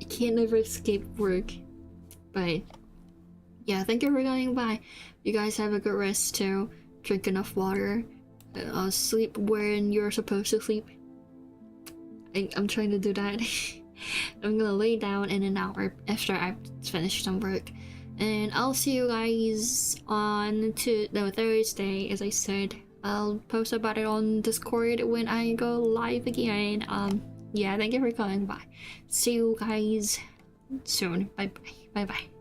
I can't never escape work. But yeah, thank you for coming by. You guys have a good rest too. Drink enough water. Sleep when you're supposed to sleep. I'm trying to do that. I'm gonna lay down in an hour after I've finished some work. And I'll see you guys on Thursday, as I said. I'll post about it on Discord when I go live again. Yeah, thank you for coming by. See you guys soon. Bye bye. Bye bye.